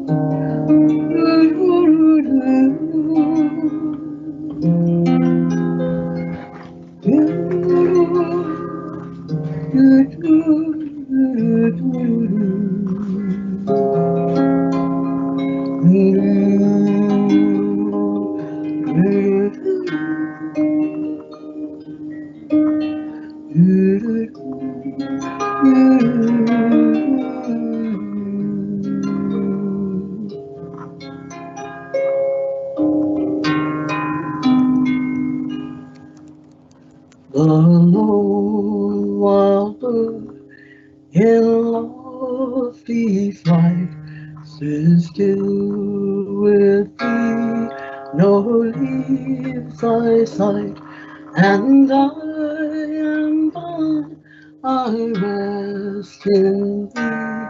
The lone wild bird in lofty flight sits still with thee, no leaves I sight, and I am thine, I rest in thee.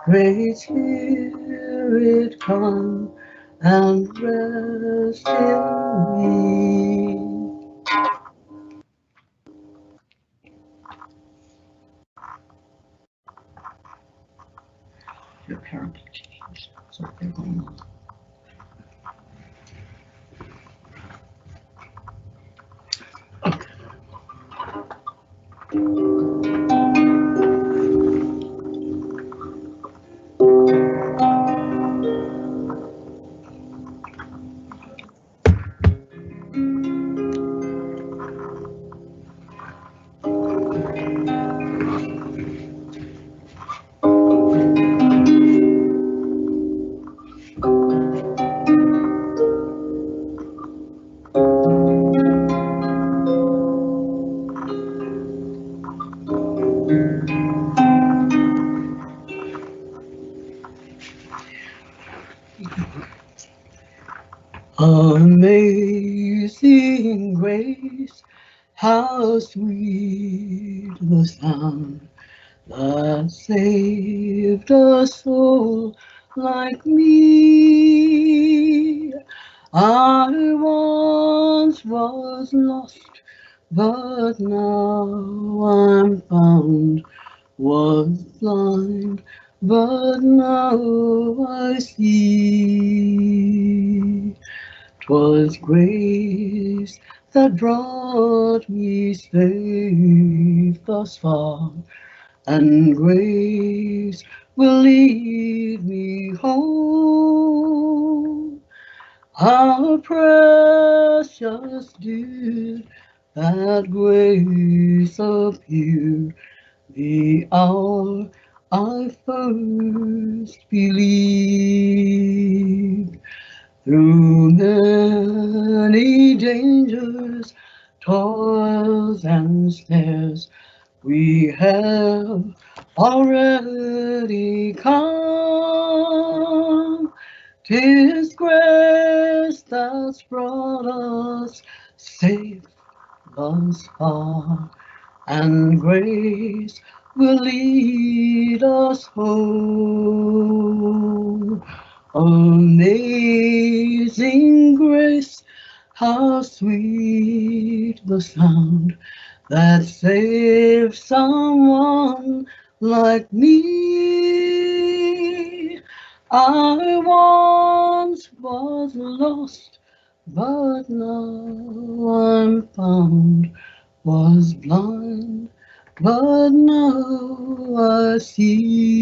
Great Spirit, come and rest in me. Your parent changed, so they're going on. Amazing grace, how sweet the sound that saved a soul like me. I once was lost, but now I'm found, was blind, but now I see. 'Twas grace that brought me safe thus far, and grace will lead me home. How precious did that grace appear the hour I first believed. Through many dangers, toils, and snares, we have already come. 'Tis grace that's brought us safe thus far, and grace will lead us home. Amazing grace, how sweet the sound that saved someone like me. I once was lost, but now I'm found, was blind, but now I see.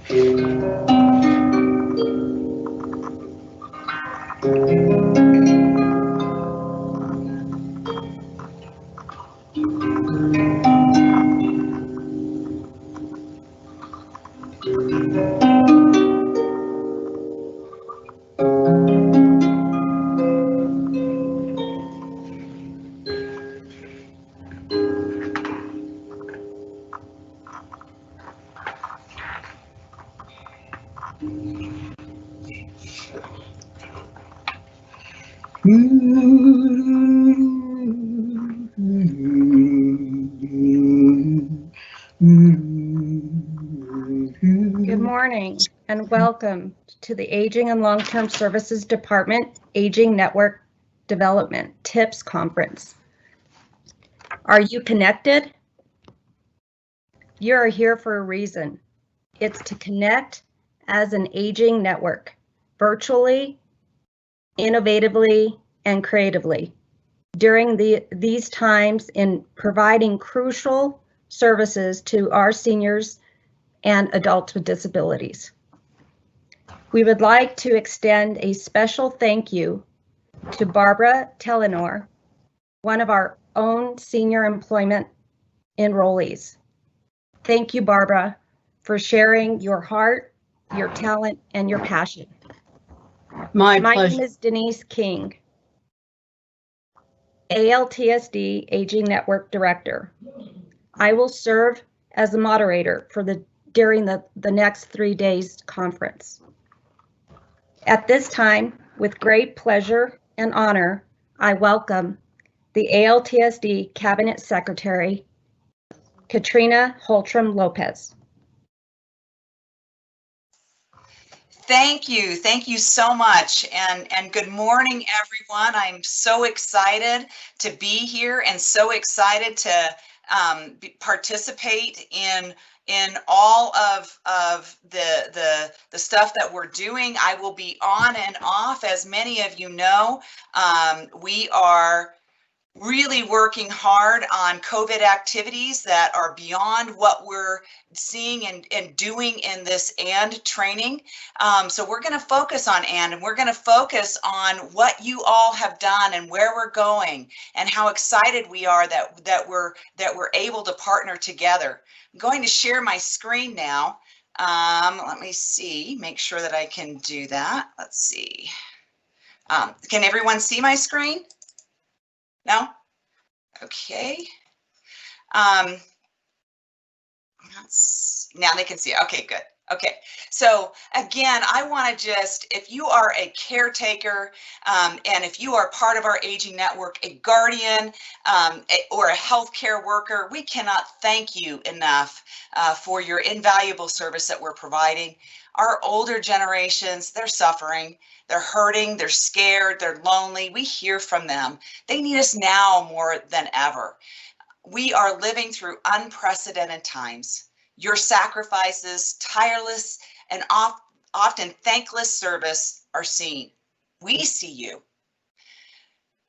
Good morning and welcome to the Aging and Long-Term Services Department Aging Network Development Tips Conference. Are you connected? You're here for a reason. It's to connect as an aging network, virtually, innovatively, and creatively during these times in providing crucial services to our seniors and adults with disabilities. We would like to extend a special thank you to Barbara Telenor, one of our own senior employment enrollees. Thank you, Barbara, for sharing your heart, your talent, and your passion. My My pleasure. name is Denise King, ALTSD Aging Network Director. I will serve as the moderator for during the next 3 days conference. At this time, with great pleasure and honor, I welcome the ALTSD Cabinet Secretary, Katrina Holtram Lopez. Thank you so much, and good morning, everyone. I'm so excited to be here and so excited to participate in all of the stuff that we're doing. I will be on and off, as many of you know. We are really working hard on COVID activities that are beyond what we're seeing and doing in this AND training. So we're going to focus on and we're going to focus on what you all have done and where we're going and how excited we are that we're able to partner together. I'm going to share my screen now. Let me see, make sure that I can do that. Let's see. Can everyone see my screen? No? Okay. Now they can see. Okay, good. Okay, so again, I want to just, if you are a caretaker and if you are part of our aging network, a guardian or a healthcare worker, we cannot thank you enough for your invaluable service that we're providing. Our older generations, they're suffering, they're hurting, they're scared, they're lonely. We hear from them. They need us now more than ever. We are living through unprecedented times. Your sacrifices, tireless and often thankless service are seen. We see you.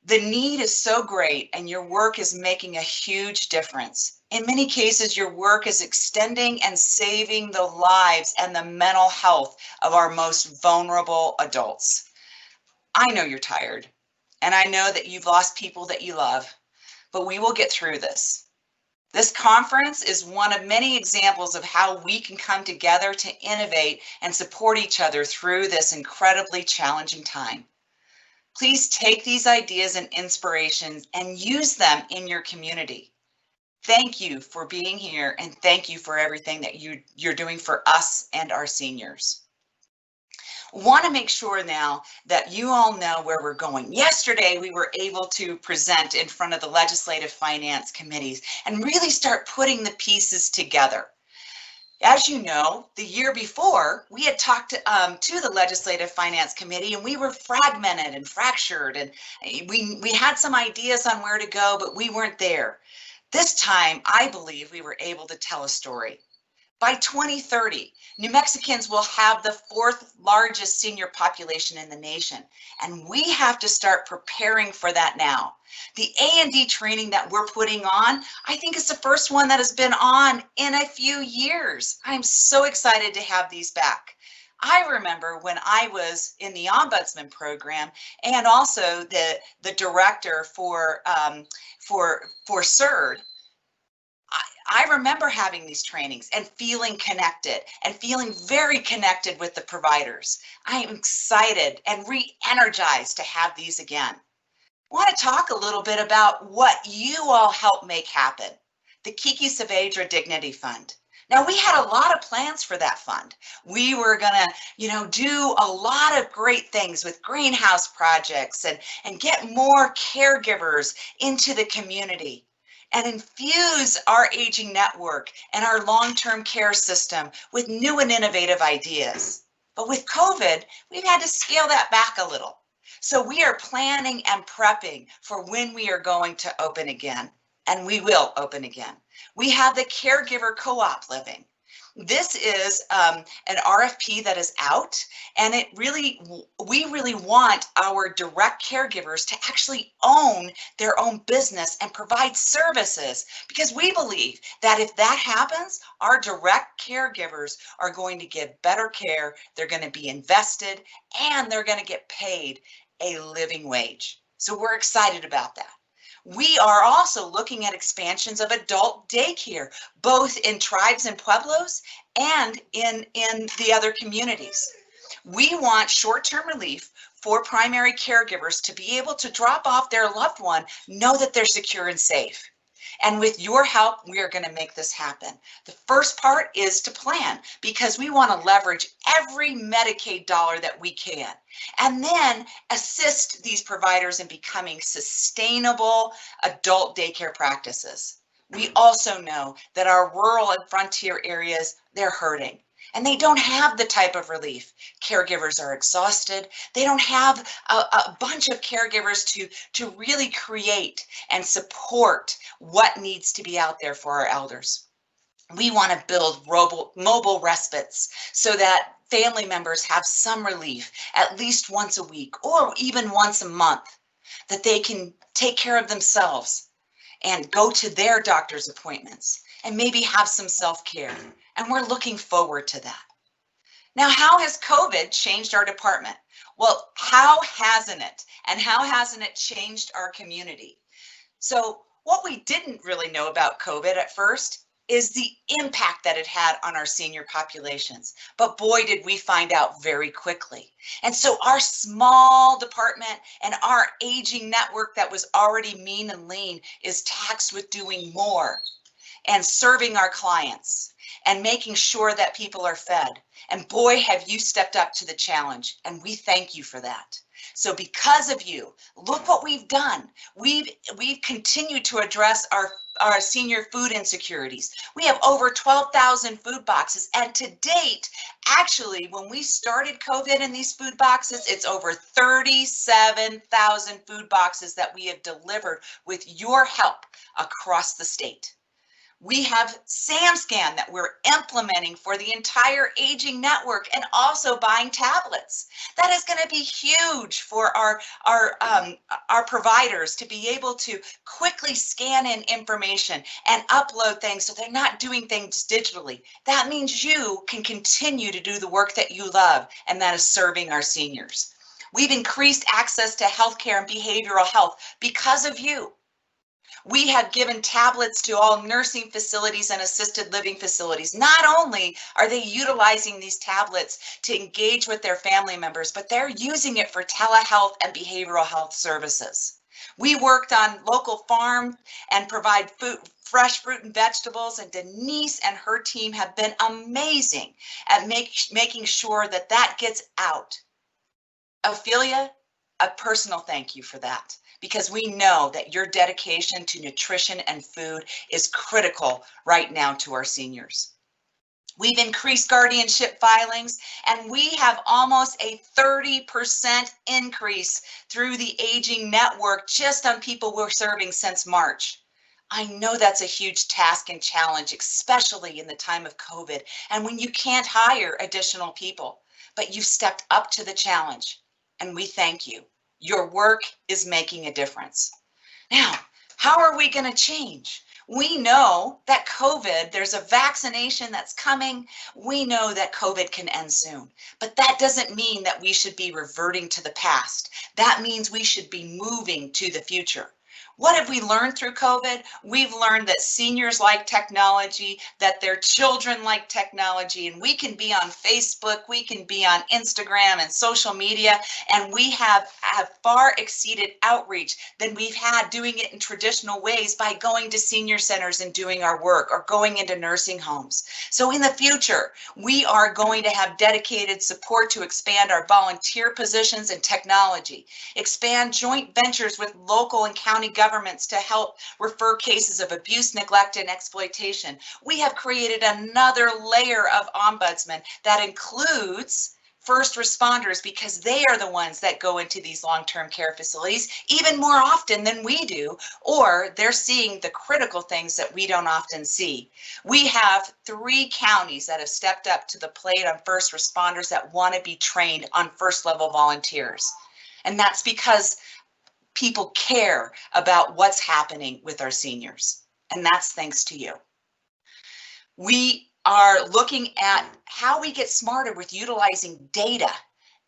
The need is so great and your work is making a huge difference. In many cases, your work is extending and saving the lives and the mental health of our most vulnerable adults. I know you're tired and I know that you've lost people that you love, but we will get through this. This conference is one of many examples of how we can come together to innovate and support each other through this incredibly challenging time. Please take these ideas and inspirations and use them in your community. Thank you for being here and thank you for everything that you're doing for us and our seniors. Want to make sure now that you all know where we're going. Yesterday, we were able to present in front of the legislative finance committees and really start putting the pieces together. As you know, the year before, we had talked to the Legislative Finance Committee and we were fragmented and fractured and we had some ideas on where to go, but we weren't there. This time, I believe we were able to tell a story. By 2030, New Mexicans will have the 4th largest senior population in the nation, and we have to start preparing for that now. The A&D training that we're putting on, I think is the first one that has been on in a few years. I'm so excited to have these back. I remember when I was in the Ombudsman program and also the director for CERD, I remember having these trainings and feeling connected and feeling very connected with the providers. I am excited and re-energized to have these again. I want to talk a little bit about what you all help make happen. The Kiki Saavedra Dignity Fund. Now, we had a lot of plans for that fund. We were gonna, do a lot of great things with greenhouse projects and get more caregivers into the community and infuse our aging network and our long-term care system with new and innovative ideas. But with COVID, we've had to scale that back a little. So we are planning and prepping for when we are going to open again, and we will open again. We have the Caregiver Co-op Living. This is an RFP that is out, and we really want our direct caregivers to actually own their own business and provide services, because we believe that if that happens, our direct caregivers are going to give better care, they're going to be invested, and they're going to get paid a living wage. So we're excited about that. We are also looking at expansions of adult daycare, both in tribes and pueblos and in the other communities. We want short-term relief for primary caregivers to be able to drop off their loved one, know that they're secure and safe. And with your help, we are going to make this happen. The first part is to plan, because we want to leverage every Medicaid dollar that we can, and then assist these providers in becoming sustainable adult daycare practices. We also know that our rural and frontier areas, they're hurting. And they don't have the type of relief. Caregivers are exhausted. They don't have a bunch of caregivers to really create and support what needs to be out there for our elders. We want to build mobile respites so that family members have some relief at least once a week or even once a month, that they can take care of themselves and go to their doctor's appointments and maybe have some self-care. And we're looking forward to that. Now, how has COVID changed our department? Well, how hasn't it? And how hasn't it changed our community? So what we didn't really know about COVID at first is the impact that it had on our senior populations. But boy, did we find out very quickly. And so our small department and our aging network that was already mean and lean is taxed with doing more and serving our clients and making sure that people are fed. And boy, have you stepped up to the challenge, and we thank you for that. So because of you, look what we've done. We've continued to address our senior food insecurities. We have over 12,000 food boxes, and to date, actually, when we started COVID in these food boxes, it's over 37,000 food boxes that we have delivered with your help across the state. We have SamScan that we're implementing for the entire aging network, and also buying tablets. That is going to be huge for our providers to be able to quickly scan in information and upload things so they're not doing things digitally. That means you can continue to do the work that you love, and that is serving our seniors. We've increased access to healthcare and behavioral health because of you. We have given tablets to all nursing facilities and assisted living facilities. Not only are they utilizing these tablets to engage with their family members, but they're using it for telehealth and behavioral health services. We worked on local farm and provide food, fresh fruit and vegetables, and Denise and her team have been amazing at making sure that that gets out. Ophelia, a personal thank you for that, because we know that your dedication to nutrition and food is critical right now to our seniors. We've increased guardianship filings, and we have almost a 30% increase through the aging network just on people we're serving since March. I know that's a huge task and challenge, especially in the time of COVID and when you can't hire additional people, but you've stepped up to the challenge and we thank you. Your work is making a difference. Now, how are we going to change? We know that COVID, there's a vaccination that's coming. We know that COVID can end soon, but that doesn't mean that we should be reverting to the past. That means we should be moving to the future. What have we learned through COVID? We've learned that seniors like technology, that their children like technology, and we can be on Facebook, we can be on Instagram and social media, and we have far exceeded outreach than we've had doing it in traditional ways by going to senior centers and doing our work or going into nursing homes. So in the future, we are going to have dedicated support to expand our volunteer positions in technology, expand joint ventures with local and county governments to help refer cases of abuse, neglect, and exploitation. We have created another layer of ombudsman that includes first responders, because they are the ones that go into these long-term care facilities even more often than we do, or they're seeing the critical things that we don't often see. We have 3 counties that have stepped up to the plate on first responders that want to be trained on first level volunteers. And that's because people care about what's happening with our seniors. And that's thanks to you. We are looking at how we get smarter with utilizing data.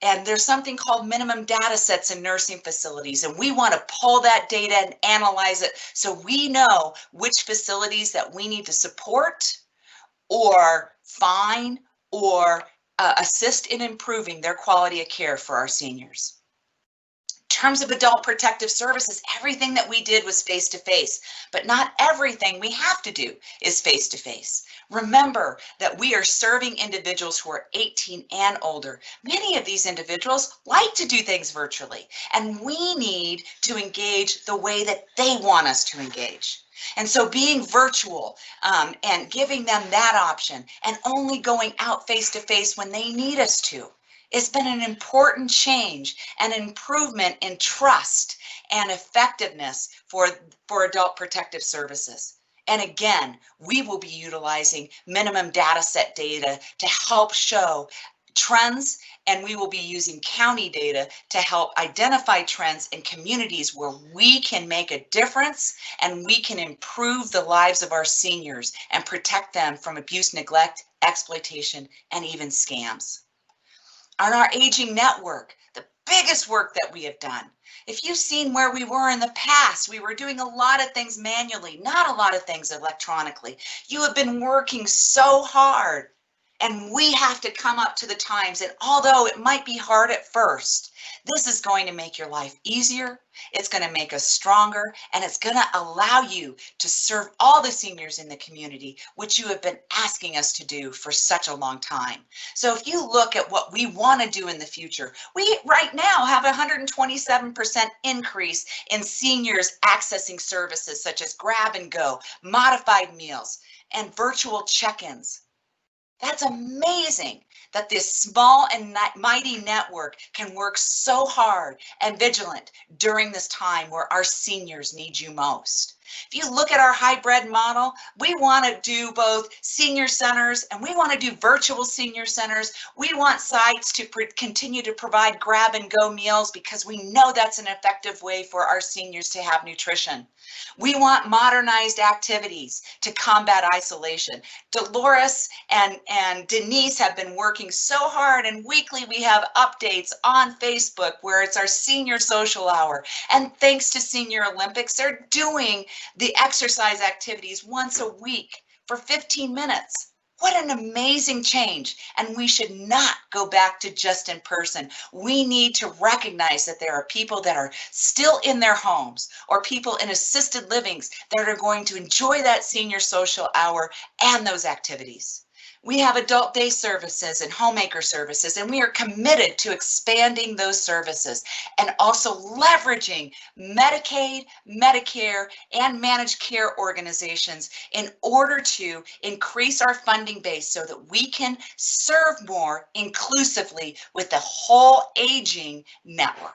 And there's something called minimum data sets in nursing facilities. And we want to pull that data and analyze it so we know which facilities that we need to support or fine or assist in improving their quality of care for our seniors. In terms of adult protective services, everything that we did was face-to-face, but not everything we have to do is face-to-face. Remember that we are serving individuals who are 18 and older. Many of these individuals like to do things virtually, and we need to engage the way that they want us to engage. And so being virtual and giving them that option and only going out face-to-face when they need us to, it's been an important change and improvement in trust and effectiveness for adult protective services. And again, we will be utilizing minimum data set data to help show trends, and we will be using county data to help identify trends in communities where we can make a difference and we can improve the lives of our seniors and protect them from abuse, neglect, exploitation, and even scams. On our aging network, the biggest work that we have done. If you've seen where we were in the past, we were doing a lot of things manually, not a lot of things electronically. You have been working so hard, and we have to come up to the times. And although it might be hard at first, this is going to make your life easier. It's going to make us stronger, and it's going to allow you to serve all the seniors in the community, which you have been asking us to do for such a long time. So if you look at what we want to do in the future, we right now have a 127% increase in seniors accessing services such as grab and go, modified meals, and virtual check-ins. That's amazing that this small and mighty network can work so hard and vigilant during this time where our seniors need you most. If you look at our hybrid model, we want to do both senior centers and we want to do virtual senior centers. We want sites to continue to provide grab and go meals because we know that's an effective way for our seniors to have nutrition. We want modernized activities to combat isolation. Dolores and Denise have been working so hard, and weekly we have updates on Facebook where it's our senior social hour. And thanks to Senior Olympics, they're doing the exercise activities once a week for 15 minutes. What an amazing change. And we should not go back to just in person. We need to recognize that there are people that are still in their homes or people in assisted livings that are going to enjoy that senior social hour and those activities. We have adult day services and homemaker services, and we are committed to expanding those services and also leveraging Medicaid, Medicare, and managed care organizations in order to increase our funding base so that we can serve more inclusively with the whole aging network.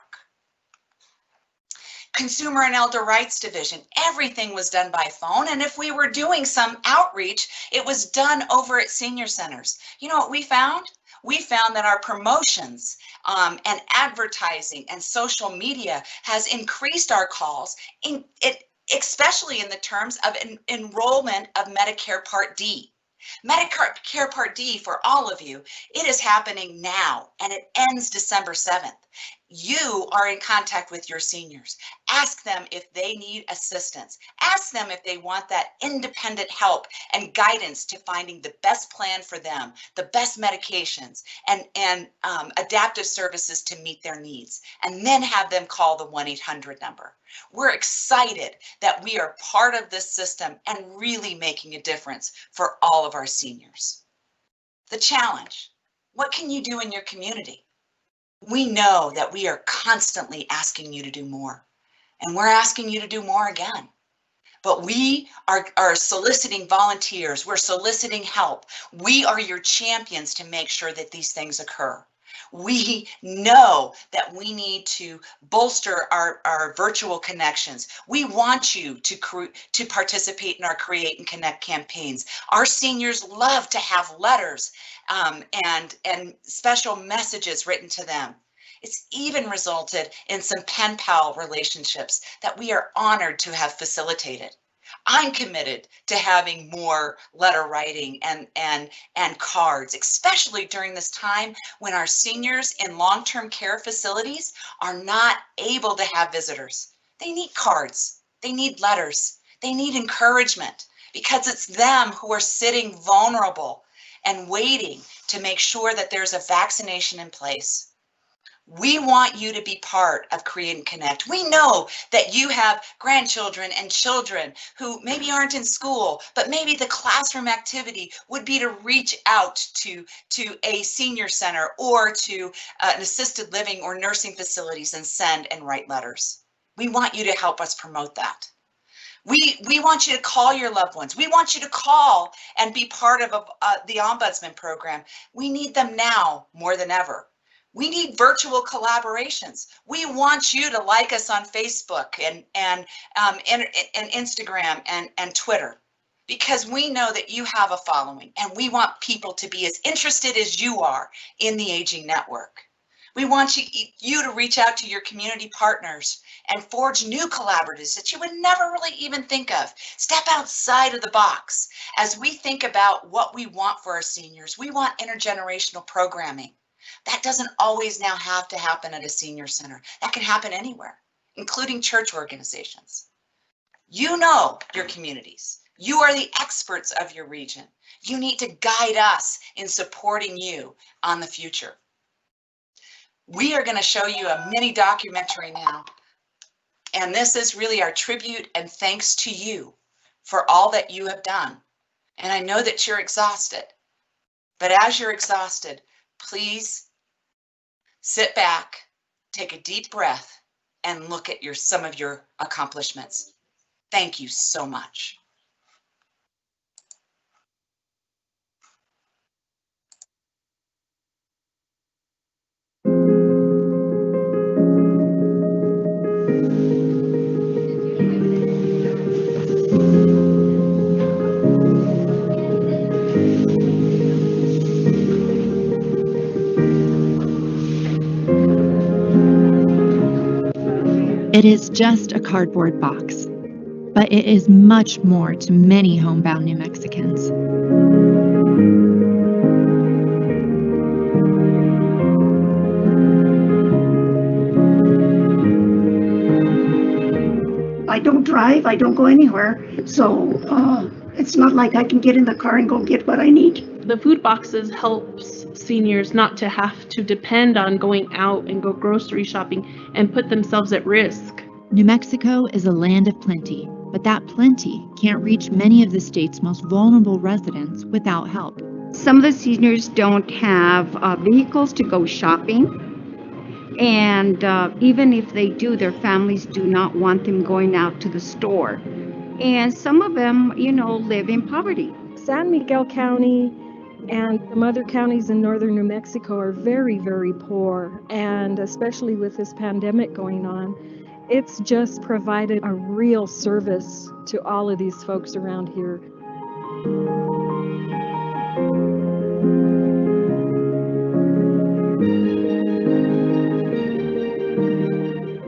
Consumer and Elder Rights Division, everything was done by phone. And if we were doing some outreach, it was done over at senior centers. You know what we found? We found that our promotions and advertising and social media has increased our calls, especially in the terms of enrollment of Medicare Part D. Medicare Part D, for all of you, it is happening now and it ends December 7th. You are in contact with your seniors. Ask them if they need assistance. Ask them if they want that independent help and guidance to finding the best plan for them, the best medications, and adaptive services to meet their needs. And then have them call the 1-800 number. We're excited that we are part of this system and really making a difference for all of our seniors. The challenge: what can you do in your community? We know that we are constantly asking you to do more, and we're asking you to do more again. But we are soliciting volunteers, we're soliciting help. We are your champions to make sure that these things occur. We know that we need to bolster our virtual connections. We want you to participate in our Create and Connect campaigns. Our seniors love to have letters and special messages written to them. It's even resulted in some pen pal relationships that we are honored to have facilitated. I'm committed to having more letter writing and cards, especially during this time when our seniors in long-term care facilities are not able to have visitors. They need cards, they need letters, they need encouragement, because it's them who are sitting vulnerable and waiting to make sure that there's a vaccination in place. We want you to be part of Create and Connect. We know that you have grandchildren and children who maybe aren't in school, but maybe the classroom activity would be to reach out to a senior center or to an assisted living or nursing facilities and send and write letters. We want you to help us promote that. We want you to call your loved ones. We want you to call and be part of the Ombudsman program. We need them now more than ever. We need virtual collaborations. We want you to like us on Facebook and Instagram and Twitter, because we know that you have a following and we want people to be as interested as you are in the Aging Network. We want you to reach out to your community partners and forge new collaboratives that you would never really even think of. Step outside of the box. As we think about what we want for our seniors, we want intergenerational programming. That doesn't always now have to happen at a senior center. That can happen anywhere, including church organizations. You know your communities. You are the experts of your region. You need to guide us in supporting you on the future. We are going to show you a mini documentary now. And this is really our tribute and thanks to you for all that you have done. And I know that you're exhausted, but as you're exhausted, please sit back, take a deep breath, and look at some of your accomplishments. Thank you so much. It is just a cardboard box, but it is much more to many homebound New Mexicans. I don't drive, I don't go anywhere, so it's not like I can get in the car and go get what I need. The food boxes helps seniors not to have to depend on going out and go grocery shopping and put themselves at risk. New Mexico is a land of plenty, but that plenty can't reach many of the state's most vulnerable residents without help. Some of the seniors don't have vehicles to go shopping. And even if they do, their families do not want them going out to the store. And some of them, live in poverty. San Miguel County and some other counties in northern New Mexico are very, very poor, and especially with this pandemic going on. It's just provided a real service to all of these folks around here.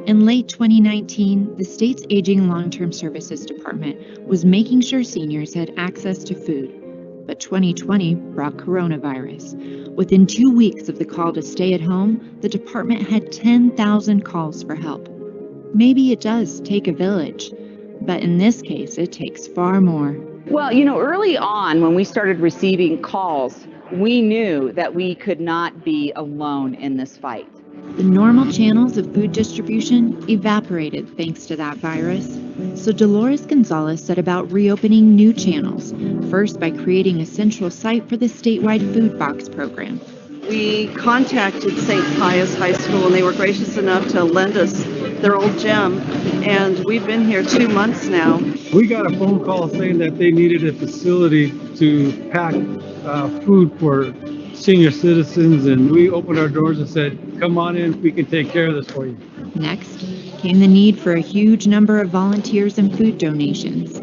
In late 2019, the state's Aging Long-Term Services Department was making sure seniors had access to food. But 2020 brought coronavirus. Within 2 weeks of the call to stay at home, the department had 10,000 calls for help. Maybe it does take a village, but in this case, it takes far more. Well, early on when we started receiving calls, we knew that we could not be alone in this fight. The normal channels of food distribution evaporated thanks to that virus. So Dolores Gonzalez set about reopening new channels, first by creating a central site for the statewide food box program. We contacted St. Pius High School, and they were gracious enough to lend us their old gym, and we've been here 2 months now. We got a phone call saying that they needed a facility to pack food for senior citizens, and we opened our doors and said, come on in, we can take care of this for you. Next came the need for a huge number of volunteers and food donations.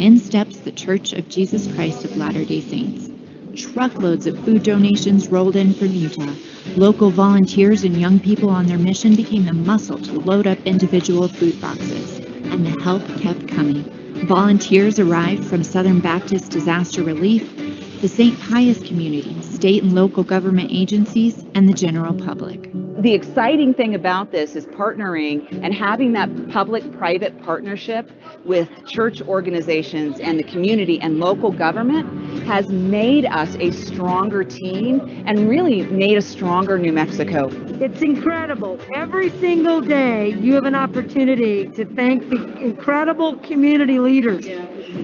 In steps the Church of Jesus Christ of Latter-day Saints. Truckloads of food donations rolled in from Utah. Local volunteers and young people on their mission became the muscle to load up individual food boxes. And the help kept coming. Volunteers arrived from Southern Baptist Disaster Relief, the St. Pius community, state and local government agencies, and the general public. The exciting thing about this is partnering and having that public-private partnership with church organizations and the community and local government has made us a stronger team and really made a stronger New Mexico. It's incredible. Every single day you have an opportunity to thank the incredible community leaders,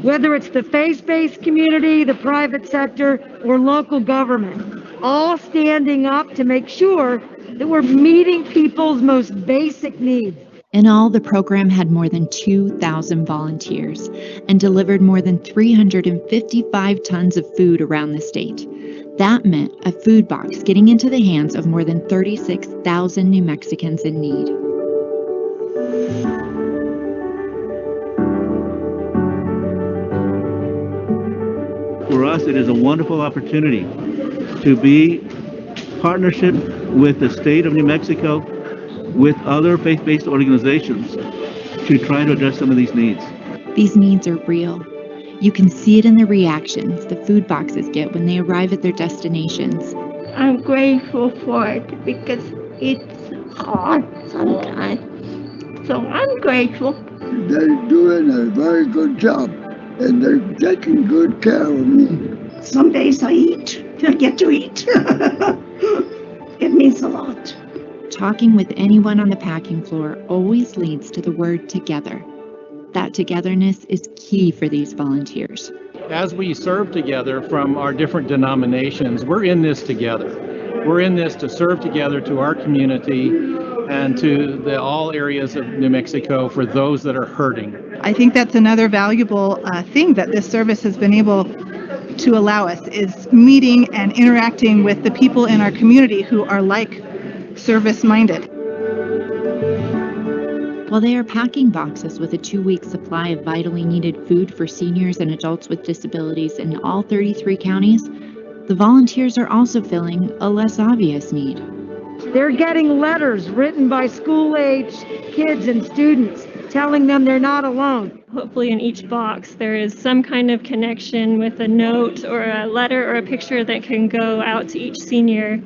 whether it's the faith-based community, the private sector, or local government, all standing up to make sure that we're meeting people's most basic needs. In all, the program had more than 2,000 volunteers and delivered more than 355 tons of food around the state. That meant a food box getting into the hands of more than 36,000 New Mexicans in need. For us, it is a wonderful opportunity to be partnership with the state of New Mexico, with other faith-based organizations to try to address some of these needs. These needs are real. You can see it in the reactions the food boxes get when they arrive at their destinations. I'm grateful for it because it's hard sometimes. So I'm grateful. They're doing a very good job, and they're taking good care of me. Some days I get to eat. It means a lot. Talking with anyone on the packing floor always leads to the word together. That togetherness is key for these volunteers. As we serve together from our different denominations, we're in this together. We're in this to serve together to our community and to all areas of New Mexico for those that are hurting. I think that's another valuable thing that this service has been able to allow us, is meeting and interacting with the people in our community who are like service-minded. While they are packing boxes with a 2-week supply of vitally needed food for seniors and adults with disabilities in all 33 counties, the volunteers are also filling a less obvious need. They're getting letters written by school-aged kids and students telling them they're not alone. Hopefully in each box there is some kind of connection with a note or a letter or a picture that can go out to each senior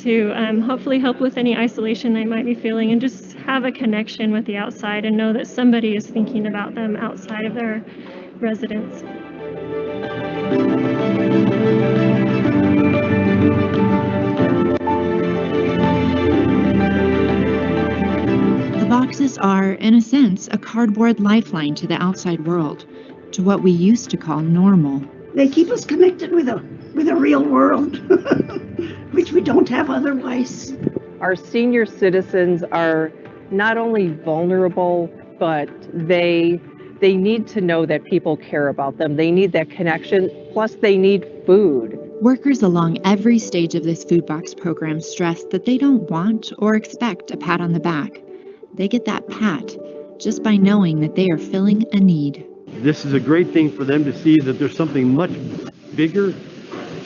to hopefully help with any isolation they might be feeling, and just have a connection with the outside and know that somebody is thinking about them outside of their residence. The boxes are, in a sense, a cardboard lifeline to the outside world, to what we used to call normal. They keep us connected with a real world, which we don't have otherwise. Our senior citizens are not only vulnerable, but they need to know that people care about them. They need that connection, plus they need food. Workers along every stage of this food box program stress that they don't want or expect a pat on the back. They get that pat just by knowing that they are filling a need. This is a great thing for them to see that there's something much bigger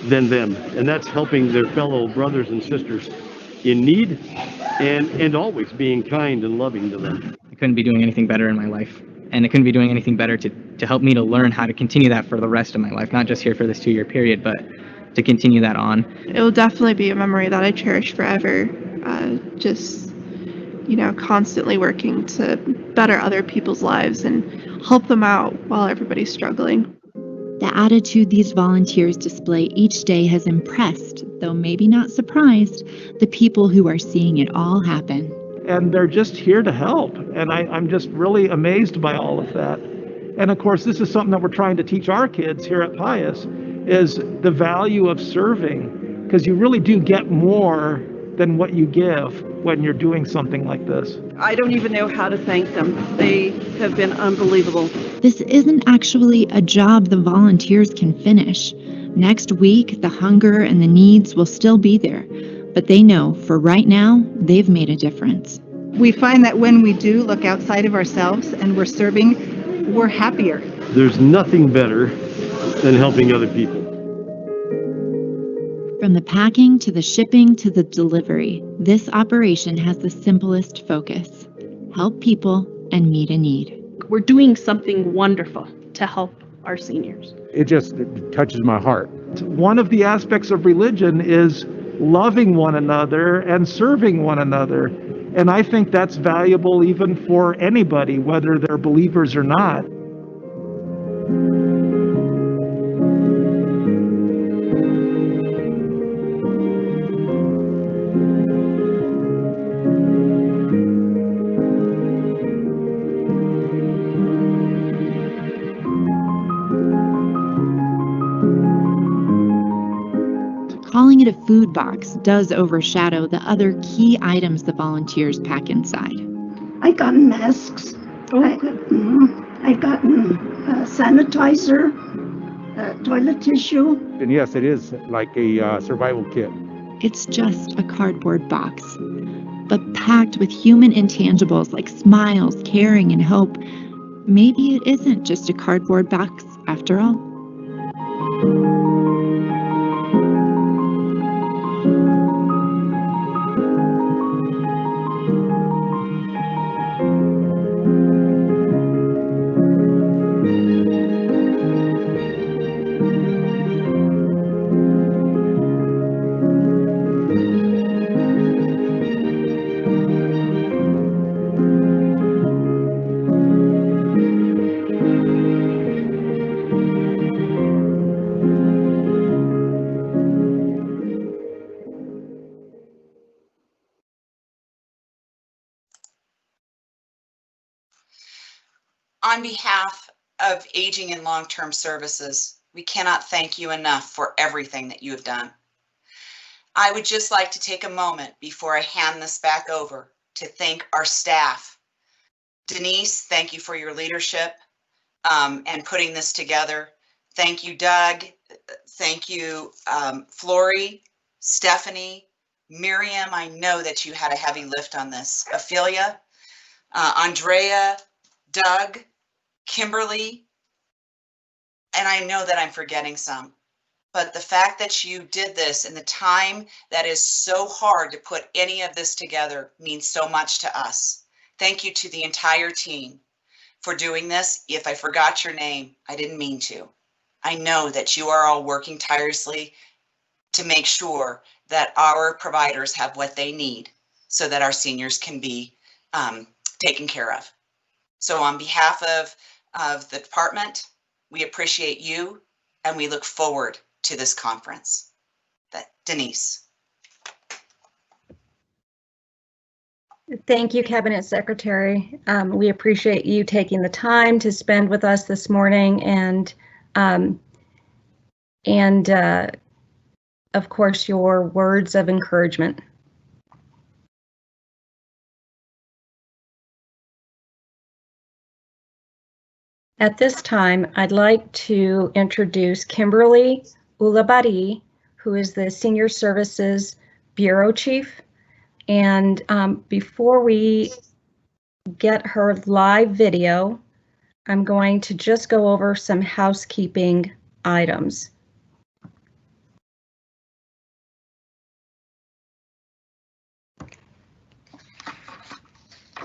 than them, and that's helping their fellow brothers and sisters in need and always being kind and loving to them. I couldn't be doing anything better in my life, and I couldn't be doing anything better to help me to learn how to continue that for the rest of my life, not just here for this 2-year period, but to continue that on. It will definitely be a memory that I cherish forever. Constantly working to better other people's lives and help them out while everybody's struggling. The attitude these volunteers display each day has impressed, though maybe not surprised, the people who are seeing it all happen. And they're just here to help. And I'm just really amazed by all of that. And of course, this is something that we're trying to teach our kids here at Pius, is the value of serving, because you really do get more than what you give when you're doing something like this. I don't even know how to thank them. They have been unbelievable. This isn't actually a job the volunteers can finish. Next week, the hunger and the needs will still be there, but they know for right now, they've made a difference. We find that when we do look outside of ourselves and we're serving, we're happier. There's nothing better than helping other people. From the packing to the shipping to the delivery, this operation has the simplest focus: help people and meet a need. We're doing something wonderful to help our seniors. It touches my heart. One of the aspects of religion is loving one another and serving one another. And I think that's valuable even for anybody, whether they're believers or not. Calling it a food box does overshadow the other key items the volunteers pack inside. I got masks. I've gotten sanitizer, toilet tissue. And yes, it is like a survival kit. It's just a cardboard box, but packed with human intangibles like smiles, caring, and hope. Maybe it isn't just a cardboard box after all. On behalf of Aging and Long-Term Services, we cannot thank you enough for everything that you have done. I would just like to take a moment before I hand this back over to thank our staff. Denise, thank you for your leadership and putting this together. Thank you, Doug. Thank you, Flory, Stephanie, Miriam. I know that you had a heavy lift on this. Ophelia, Andrea, Doug, Kimberly, and I know that I'm forgetting some, but the fact that you did this in the time that is so hard to put any of this together means so much to us. Thank you to the entire team for doing this. If I forgot your name, I didn't mean to. I know that you are all working tirelessly to make sure that our providers have what they need so that our seniors can be taken care of. So on behalf of the department, we appreciate you and we look forward to this conference. Denise. Thank you, Cabinet Secretary. We appreciate you taking the time to spend with us this morning and of course, your words of encouragement. At this time, I'd like to introduce Kimberly Ulabari, who is the Senior Services Bureau Chief. And before we get her live video, I'm going to just go over some housekeeping items.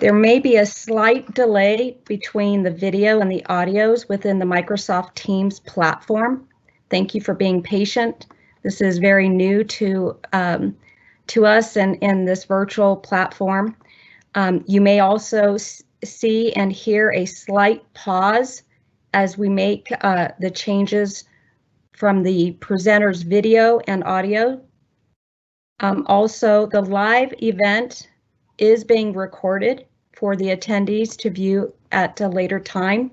There may be a slight delay between the video and the audios within the Microsoft Teams platform. Thank you for being patient. This is very new to us and in this virtual platform. You may also see and hear a slight pause as we make the changes from the presenter's video and audio. Also, the live event is being recorded for the attendees to view at a later time.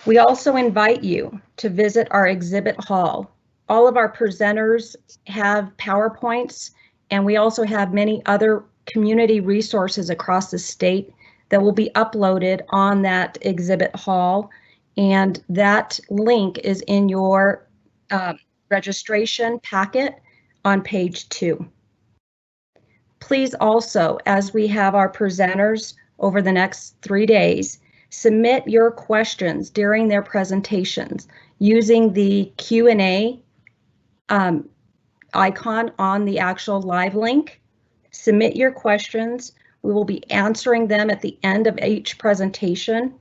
We also invite you to visit our exhibit hall. All of our presenters have PowerPoints, and we also have many other community resources across the state that will be uploaded on that exhibit hall, and that link is in your registration packet on page 2. Please also, as we have our presenters over the next 3 days, submit your questions during their presentations using the Q&A icon on the actual live link. Submit your questions. We will be answering them at the end of each presentation.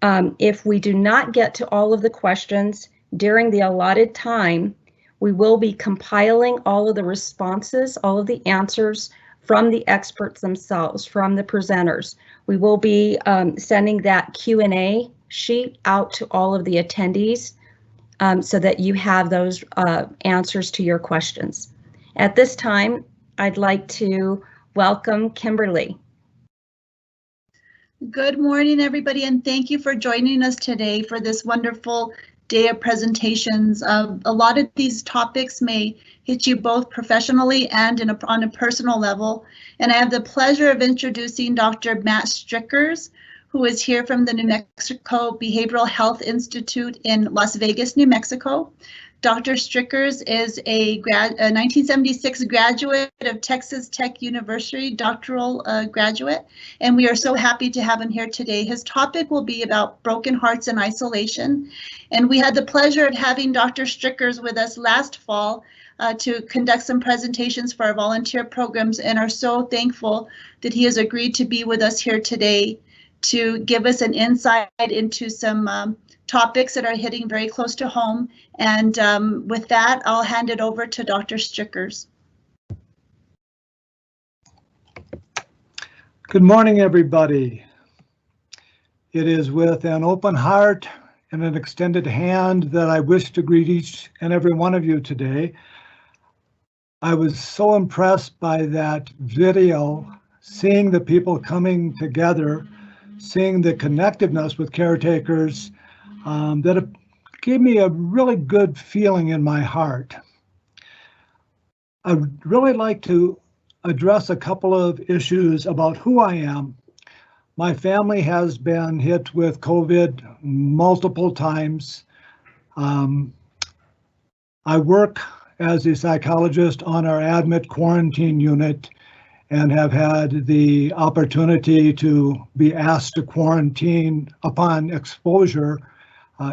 If we do not get to all of the questions during the allotted time, we will be compiling all of the responses, all of the answers from the experts themselves, from the presenters. We will be sending that Q&A sheet out to all of the attendees so that you have those answers to your questions. At this time, I'd like to welcome Kimberly. Good morning, everybody, and thank you for joining us today for this wonderful day of presentations. A lot of these topics may hit you both professionally and on a personal level, and I have the pleasure of introducing Dr. Matt Strickers, who is here from the New Mexico Behavioral Health Institute in Las Vegas, New Mexico. Dr. Strickers is a 1976 graduate of Texas Tech University, doctoral graduate, and we are so happy to have him here today. His topic will be about broken hearts and isolation, and we had the pleasure of having Dr. Strickers with us last fall to conduct some presentations for our volunteer programs, and are so thankful that he has agreed to be with us here today to give us an insight into some topics that are hitting very close to home. And with that, I'll hand it over to Dr. Strickers. Good morning, everybody. It is with an open heart and an extended hand that I wish to greet each and every one of you today. I was so impressed by that video, seeing the people coming together, seeing the connectiveness with caretakers, that it gave me a really good feeling in my heart. I would really like to address a couple of issues about who I am. My family has been hit with COVID multiple times. I work as a psychologist on our admit quarantine unit and have had the opportunity to be asked to quarantine upon exposure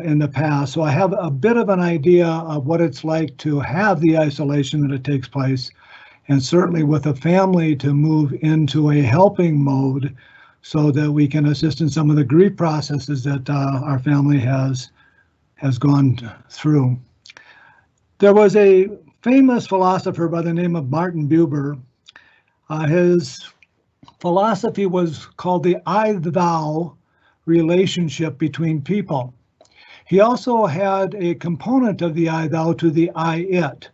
in the past. So I have a bit of an idea of what it's like to have the isolation that it takes place, and certainly with a family to move into a helping mode so that we can assist in some of the grief processes that our family has gone through. There was a famous philosopher by the name of Martin Buber. His philosophy was called the I-thou relationship between people. He also had a component of the I-thou to the I-it.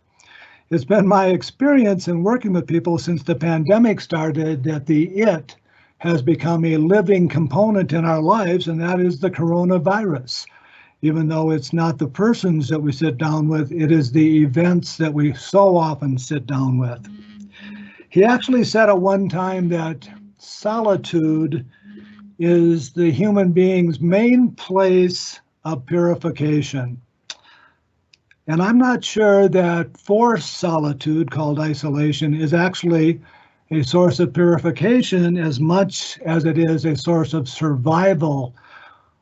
It's been my experience in working with people since the pandemic started that the it has become a living component in our lives, and that is the coronavirus. Even though it's not the persons that we sit down with, it is the events that we so often sit down with. He actually said at one time that solitude is the human being's main place of purification. And I'm not sure that forced solitude, called isolation, is actually a source of purification as much as it is a source of survival,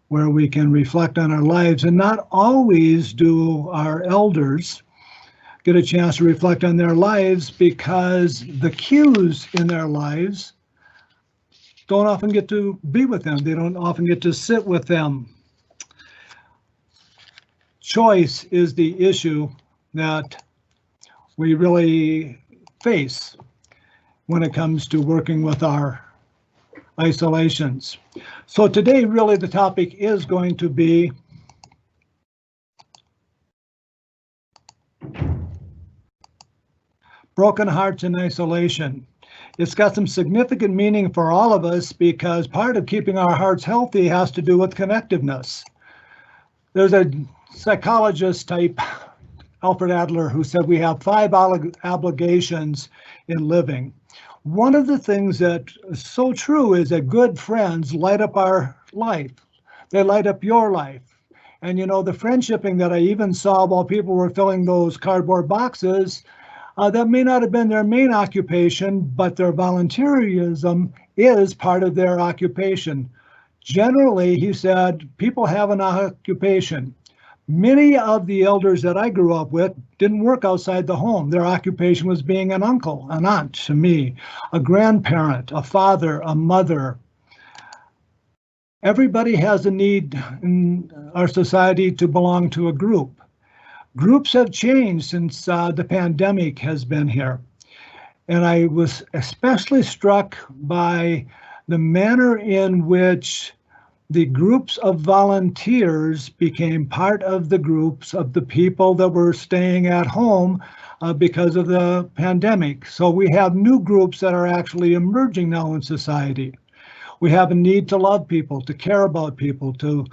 where we can reflect on our lives. And not always do our elders get a chance to reflect on their lives, because the cues in their lives don't often get to be with them. They don't often get to sit with them. Choice is the issue that we really face when it comes to working with our isolations. So today, really, the topic is going to be broken hearts in isolation. It's got some significant meaning for all of us, because part of keeping our hearts healthy has to do with connectiveness. There's a psychologist type, Alfred Adler, who said we have 5 obligations in living. One of the things that is so true is that good friends light up our life. They light up your life. And you know, the friendshipping that I even saw while people were filling those cardboard boxes, that may not have been their main occupation, but their volunteerism is part of their occupation. Generally, he said, people have an occupation. Many of the elders that I grew up with didn't work outside the home. Their occupation was being an uncle, an aunt to me, a grandparent, a father, a mother. Everybody has a need in our society to belong to a group. Groups have changed since the pandemic has been here. And I was especially struck by the manner in which the groups of volunteers became part of the groups of the people that were staying at home because of the pandemic. So we have new groups that are actually emerging now in society. We have a need to love people, to care about people, to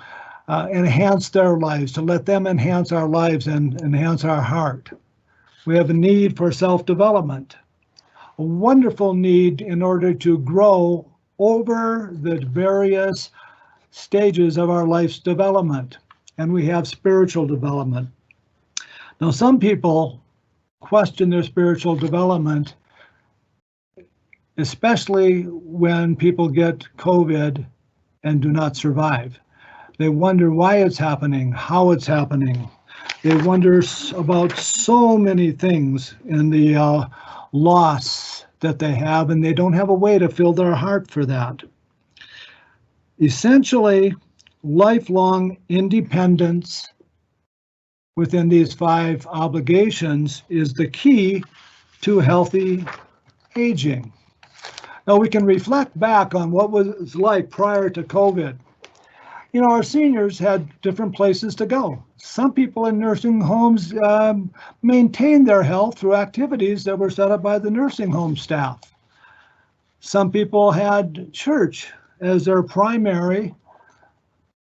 enhance their lives, to let them enhance our lives and enhance our heart. We have a need for self-development, a wonderful need in order to grow over the various stages of our life's development. And we have spiritual development. Now, some people question their spiritual development, especially when people get COVID and do not survive. They wonder why it's happening, how it's happening. They wonder about so many things in the loss that they have, and they don't have a way to fill their heart for that. Essentially, lifelong independence within these 5 obligations is the key to healthy aging. Now, we can reflect back on what was like prior to COVID. You know, our seniors had different places to go. Some people in nursing homes maintained their health through activities that were set up by the nursing home staff. Some people had church as their primary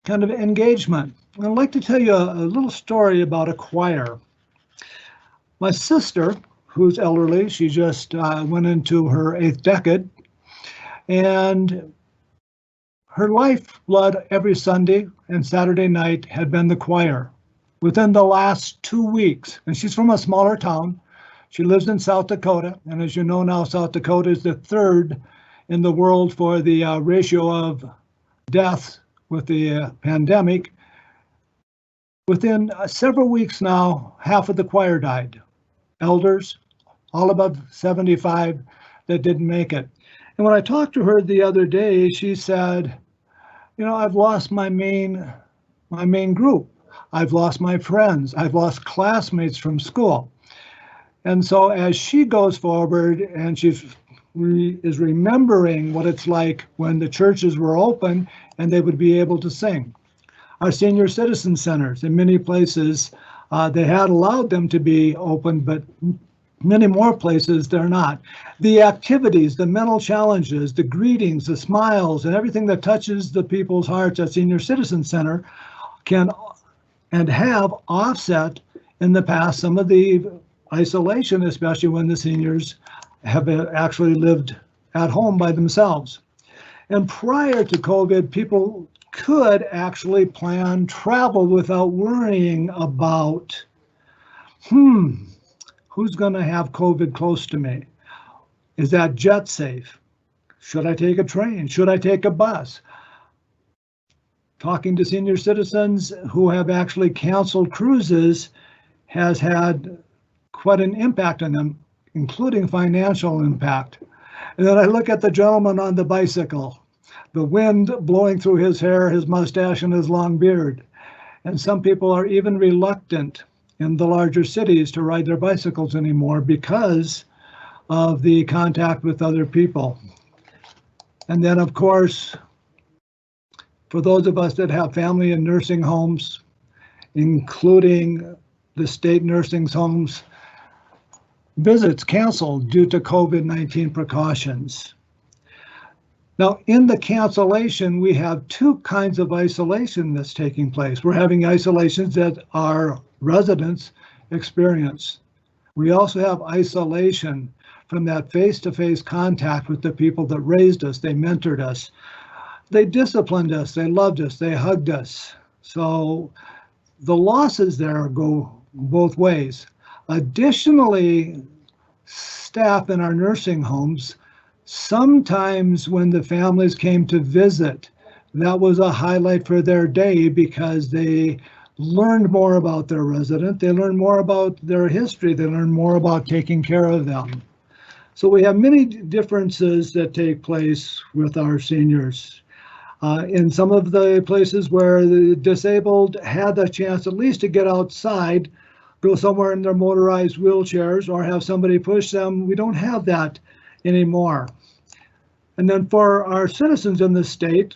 kind of engagement. I'd like to tell you a little story about a choir. My sister, who's elderly, she just went into her 8th decade, and her lifeblood every Sunday and Saturday night had been the choir. Within the last 2 weeks, and she's from a smaller town, she lives in South Dakota, and as you know now, South Dakota is the 3rd in the world for the ratio of deaths with the pandemic. Within several weeks now, half of the choir died. Elders, all above 75, that didn't make it. And when I talked to her the other day, she said, you know, I've lost my main group. I've lost my friends. I've lost classmates from school. And so as she goes forward and she's is remembering what it's like when the churches were open and they would be able to sing. Our senior citizen centers, in many places, they had allowed them to be open, but many more places they're not. The activities, the mental challenges, the greetings, the smiles, and everything that touches the people's hearts at Senior Citizen Center can and have offset in the past some of the isolation, especially when the seniors have actually lived at home by themselves. And prior to COVID, people could actually plan travel without worrying about, who's going to have COVID close to me? Is that jet safe? Should I take a train? Should I take a bus? Talking to senior citizens who have actually canceled cruises has had quite an impact on them, including financial impact. And then I look at the gentleman on the bicycle, the wind blowing through his hair, his mustache, and his long beard. And some people are even reluctant in the larger cities to ride their bicycles anymore because of the contact with other people. And then, of course, for those of us that have family in nursing homes, including the state nursing homes, visits canceled due to COVID-19 precautions. Now, in the cancellation, we have two kinds of isolation that's taking place. We're having isolations that our residents experience. We also have isolation from that face-to-face contact with the people that raised us, they mentored us, they disciplined us, they loved us, they hugged us. So the losses there go both ways. Additionally, staff in our nursing homes, sometimes when the families came to visit, that was a highlight for their day because they learned more about their resident, they learned more about their history, they learned more about taking care of them. So we have many differences that take place with our seniors. In some of the places where the disabled had the chance at least to get outside, go somewhere in their motorized wheelchairs or have somebody push them, we don't have that anymore. And then for our citizens in the state,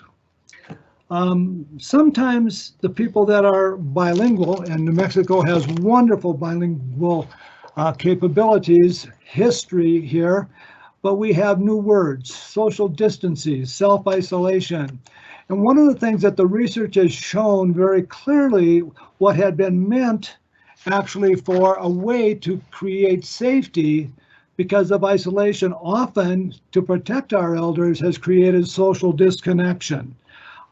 sometimes the people that are bilingual, and New Mexico has wonderful bilingual capabilities, history here, but we have new words, social distancing, self-isolation. And one of the things that the research has shown very clearly what had been meant actually for a way to create safety because of isolation, often to protect our elders, has created social disconnection.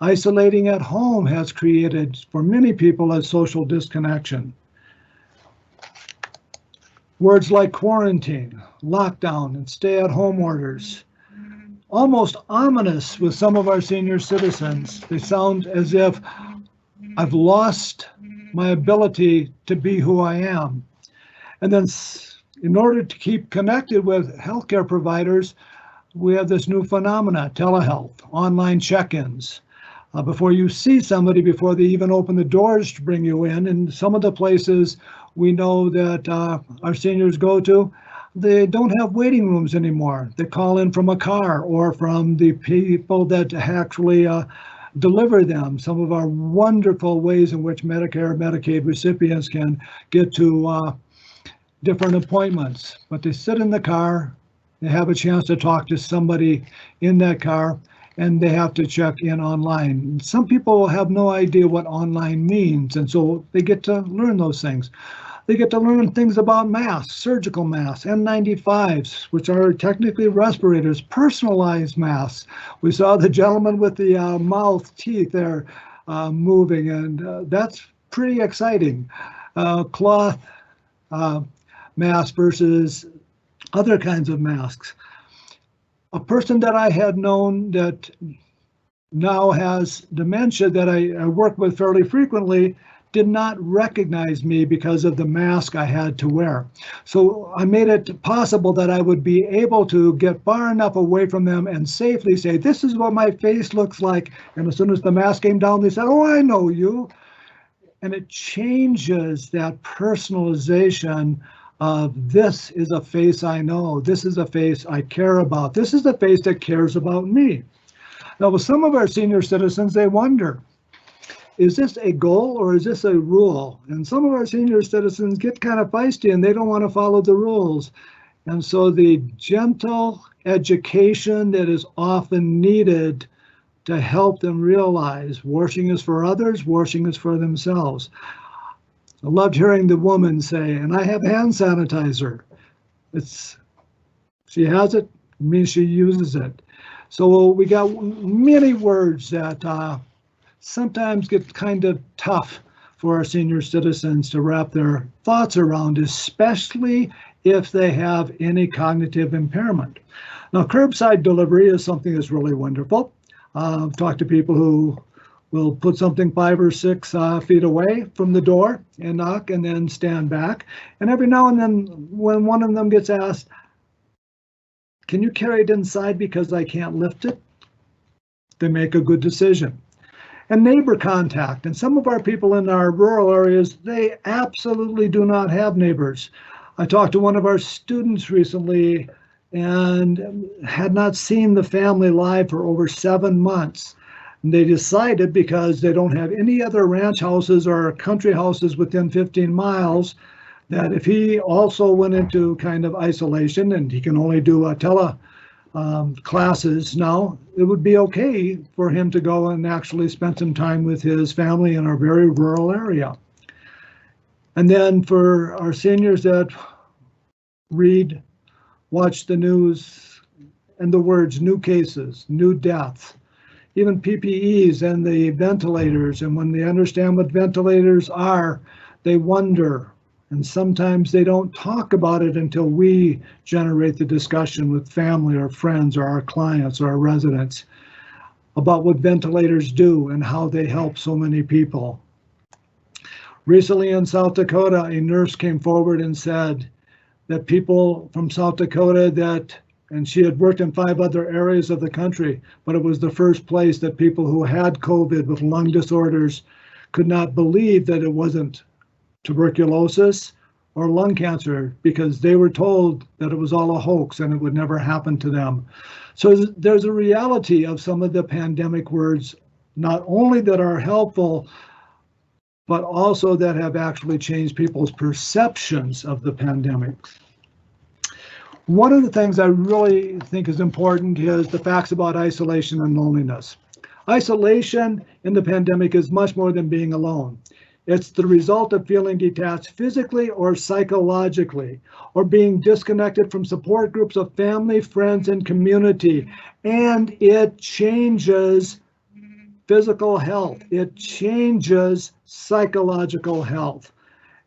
Isolating at home has created, for many people, a social disconnection. Words like quarantine, lockdown, and stay-at-home orders, almost ominous with some of our senior citizens. They sound as if I've lost my ability to be who I am. And then in order to keep connected with healthcare providers, we have this new phenomena, telehealth, online check-ins. Before you see somebody, before they even open the doors to bring you in some of the places we know that our seniors go to, they don't have waiting rooms anymore. They call in from a car or from the people that actually deliver them. Some of our wonderful ways in which Medicare, Medicaid recipients can get to different appointments. But they sit in the car, they have a chance to talk to somebody in that car, and they have to check in online. Some people have no idea what online means, and so they get to learn those things. They get to learn things about masks, surgical masks, N95s, which are technically respirators, personalized masks. We saw the gentleman with the mouth teeth there moving, and that's pretty exciting. Cloth mask versus other kinds of masks. A person that I had known that now has dementia that I work with fairly frequently did not recognize me because of the mask I had to wear. So I made it possible that I would be able to get far enough away from them and safely say, this is what my face looks like. And as soon as the mask came down, they said, oh, I know you. And it changes that personalization of this is a face I know, this is a face I care about, this is a face that cares about me. Now, with some of our senior citizens, they wonder, is this a goal or is this a rule? And some of our senior citizens get kind of feisty and they don't want to follow the rules. And so the gentle education that is often needed to help them realize washing is for others, washing is for themselves. I loved hearing the woman say, and I have hand sanitizer. She has it, means she uses it. So we got many words that sometimes get kind of tough for our senior citizens to wrap their thoughts around, especially if they have any cognitive impairment. Now, curbside delivery is something that's really wonderful. I've talked to people who will put something 5 or 6 feet away from the door and knock and then stand back. And every now and then when one of them gets asked, "Can you carry it inside because I can't lift it?" they make a good decision. And neighbor contact. And some of our people in our rural areas, they absolutely do not have neighbors. I talked to one of our students recently and had not seen the family live for over 7 months. And they decided, because they don't have any other ranch houses or country houses within 15 miles, that if he also went into kind of isolation and he can only do classes now, it would be okay for him to go and actually spend some time with his family in a very rural area. And then for our seniors that watch the news and the words new cases, new deaths, even PPEs and the ventilators, and when they understand what ventilators are, they wonder. And sometimes they don't talk about it until we generate the discussion with family or friends or our clients or our residents about what ventilators do and how they help so many people. Recently in South Dakota, a nurse came forward and said that people from South Dakota and she had worked in 5 other areas of the country, but it was the first place that people who had COVID with lung disorders could not believe that it wasn't tuberculosis or lung cancer, because they were told that it was all a hoax and it would never happen to them. So there's a reality of some of the pandemic words, not only that are helpful, but also that have actually changed people's perceptions of the pandemic. One of the things I really think is important is the facts about isolation and loneliness. Isolation in the pandemic is much more than being alone. It's the result of feeling detached physically or psychologically, or being disconnected from support groups of family, friends, and community. And it changes physical health. It changes psychological health.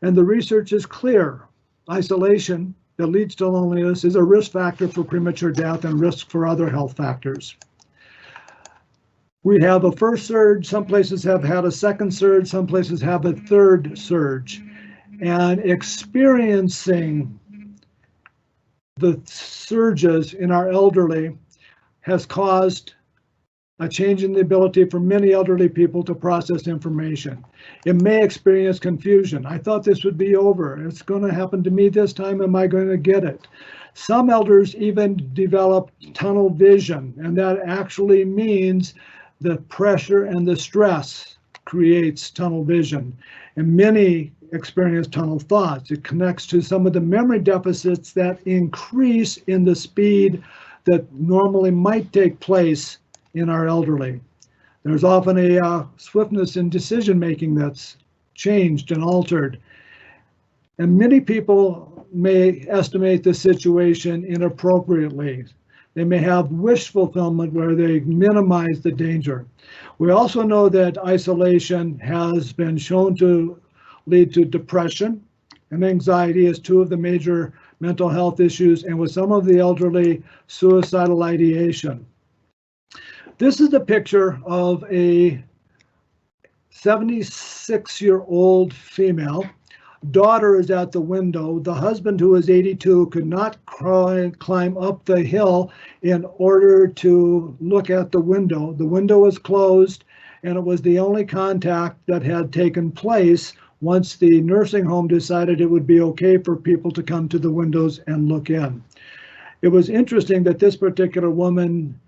And the research is clear. Isolation that leads to loneliness is a risk factor for premature death and risk for other health factors. We have a first surge, some places have had a second surge, some places have a third surge. And experiencing the surges in our elderly has caused a change in the ability for many elderly people to process information. It may experience confusion. I thought this would be over. It's going to happen to me this time. Am I going to get it? Some elders even develop tunnel vision, and that actually means the pressure and the stress creates tunnel vision. And many experience tunnel thoughts. It connects to some of the memory deficits that increase in the speed that normally might take place in our elderly. There's often a swiftness in decision making that's changed and altered. And many people may estimate the situation inappropriately. They may have wish fulfillment where they minimize the danger. We also know that isolation has been shown to lead to depression and anxiety as 2 of the major mental health issues, and with some of the elderly, suicidal ideation. This is a picture of a 76-year-old female. Daughter is at the window. The husband, who is 82, could not climb up the hill in order to look at the window. The window was closed, and it was the only contact that had taken place once the nursing home decided it would be okay for people to come to the windows and look in. It was interesting that this particular woman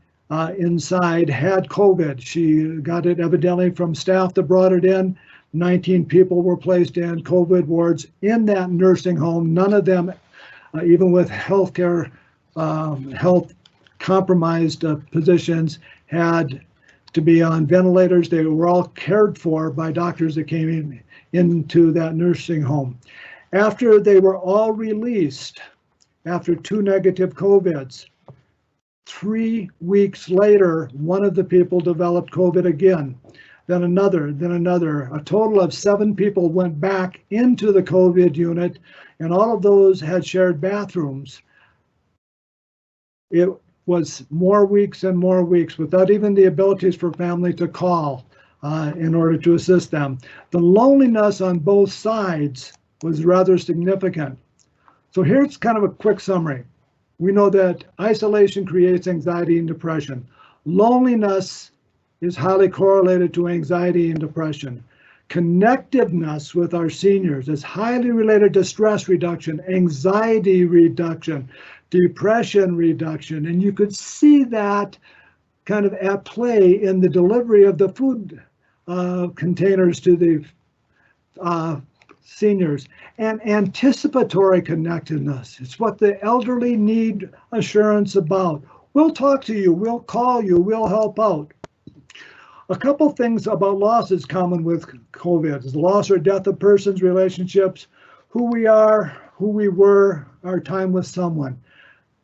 inside had COVID. She got it evidently from staff that brought it in. 19 people were placed in COVID wards in that nursing home. None of them, even with health compromised positions, had to be on ventilators. They were all cared for by doctors that came into that nursing home. After they were all released, after 2 negative COVIDs, 3 weeks later, one of the people developed COVID again. then another, then another. A total of 7 people went back into the COVID unit, and all of those had shared bathrooms. It was more weeks and more weeks without even the abilities for family to call in order to assist them. The loneliness on both sides was rather significant. So here's kind of a quick summary. We know that isolation creates anxiety and depression. Loneliness is highly correlated to anxiety and depression. Connectiveness with our seniors is highly related to stress reduction, anxiety reduction, depression reduction, and you could see that kind of at play in the delivery of the food containers to the seniors. And anticipatory connectedness. It's what the elderly need assurance about. We'll talk to you, we'll call you, we'll help out. A couple things about losses common with COVID is the loss or death of persons, relationships, who we are, who we were, our time with someone.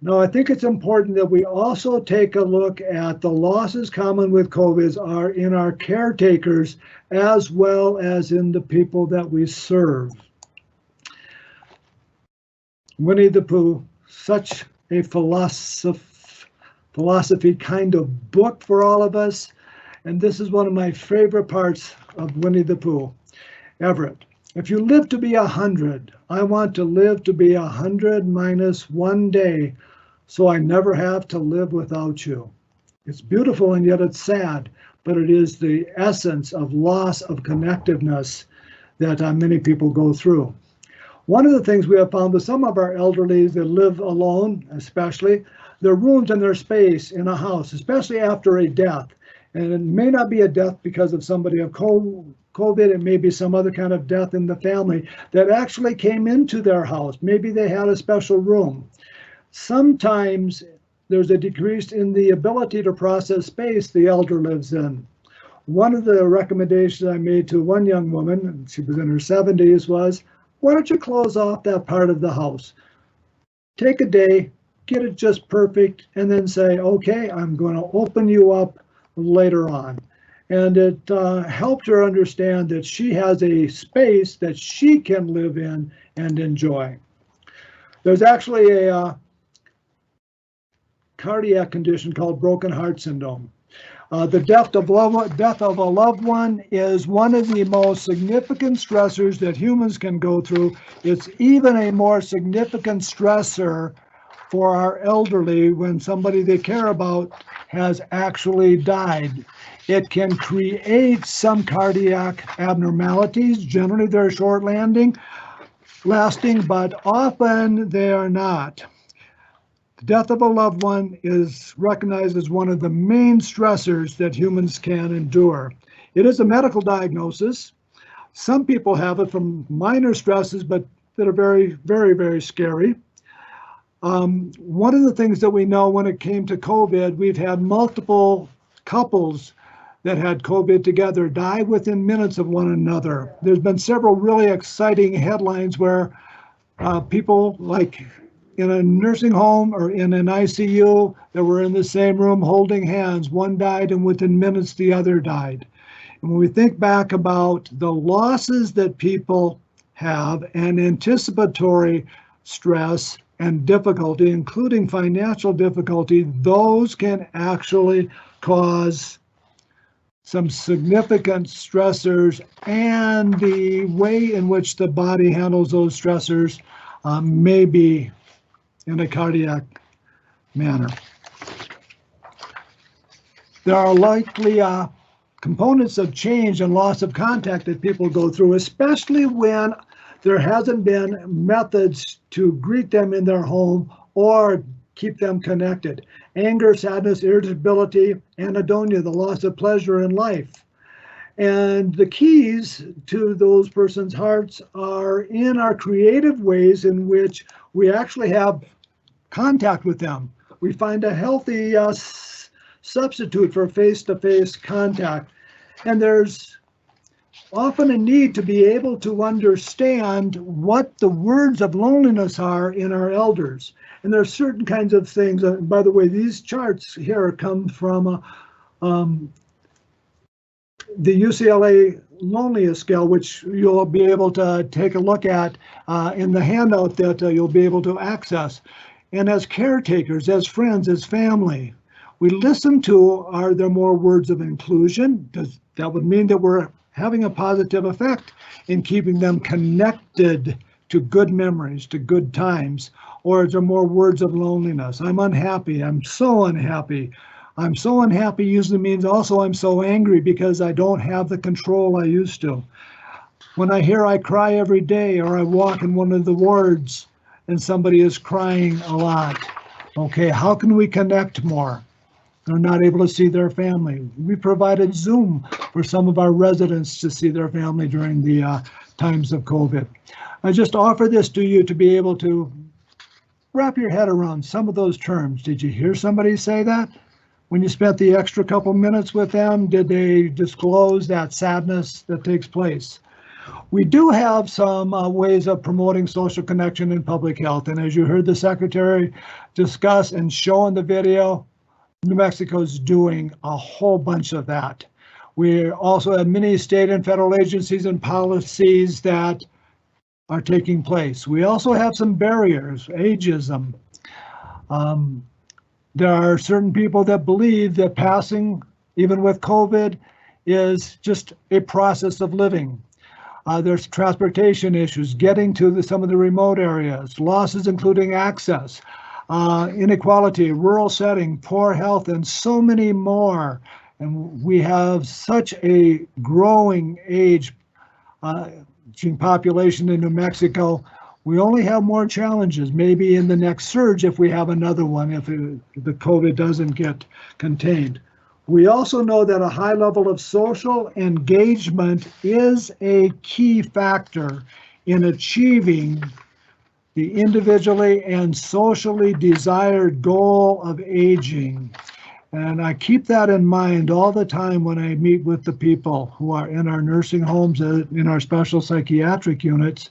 Now, I think it's important that we also take a look at the losses common with COVID are in our caretakers as well as in the people that we serve. Winnie the Pooh, such a philosophy kind of book for all of us. And this is one of my favorite parts of Winnie the Pooh. Everett, if you live to be 100, I want to live to be 100 minus 1 day, so I never have to live without you. It's beautiful and yet it's sad, but it is the essence of loss of connectiveness that many people go through. One of the things we have found with some of our elderly that live alone, especially, their rooms and their space in a house, especially after a death. And it may not be a death because of somebody of COVID, it may be some other kind of death in the family that actually came into their house. Maybe they had a special room. Sometimes there's a decrease in the ability to process space the elder lives in. One of the recommendations I made to one young woman, and she was in her 70s, was, why don't you close off that part of the house? Take a day, get it just perfect, and then say, okay, I'm going to open you up later on. And it helped her understand that she has a space that she can live in and enjoy. There's actually a cardiac condition called broken heart syndrome. The death of a loved one is one of the most significant stressors that humans can go through. It's even a more significant stressor for our elderly when somebody they care about has actually died. It can create some cardiac abnormalities. Generally, they're lasting, but often they are not. The death of a loved one is recognized as one of the main stressors that humans can endure. It is a medical diagnosis. Some people have it from minor stresses, but that are very, very, very scary. One of the things that we know when it came to COVID, we've had multiple couples that had COVID together die within minutes of one another. There's been several really exciting headlines where people like in a nursing home or in an ICU that were in the same room holding hands. One died and within minutes the other died. And when we think back about the losses that people have and anticipatory stress and difficulty, including financial difficulty, those can actually cause some significant stressors, and the way in which the body handles those stressors may be in a cardiac manner. There are likely components of change and loss of contact that people go through, especially when there hasn't been methods to greet them in their home or keep them connected. Anger, sadness, irritability, anhedonia, the loss of pleasure in life. And the keys to those persons' hearts are in our creative ways in which we actually have contact with them. We find a healthy substitute for face-to-face contact. And there's often a need to be able to understand what the words of loneliness are in our elders. And there are certain kinds of things. By the way, these charts here come from the UCLA Loneliness Scale, which you'll be able to take a look at in the handout that you'll be able to access. And as caretakers, as friends, as family, we listen to, are there more words of inclusion? That would mean that we're having a positive effect in keeping them connected to good memories, to good times? Or is there more words of loneliness? I'm unhappy. I'm so unhappy. I'm so unhappy usually means also I'm so angry because I don't have the control I used to. When I hear I cry every day, or I walk in one of the wards and somebody is crying a lot, okay, how can we connect more? They're not able to see their family. We provided Zoom for some of our residents to see their family during the times of COVID. I just offer this to you to be able to wrap your head around some of those terms. Did you hear somebody say that? When you spent the extra couple minutes with them, did they disclose that sadness that takes place? We do have some ways of promoting social connection in public health. And as you heard the Secretary discuss and show in the video, New Mexico's doing a whole bunch of that. We also have many state and federal agencies and policies that are taking place. We also have some barriers, ageism. There are certain people that believe that passing, even with COVID, is just a process of living. There's transportation issues, getting to some of the remote areas, losses including access, inequality, rural setting, poor health, and so many more. And we have such a growing age population in New Mexico. We only have more challenges, maybe in the next surge if we have another one, if the COVID doesn't get contained. We also know that a high level of social engagement is a key factor in achieving the individually and socially desired goal of aging. And I keep that in mind all the time when I meet with the people who are in our nursing homes, in our special psychiatric units,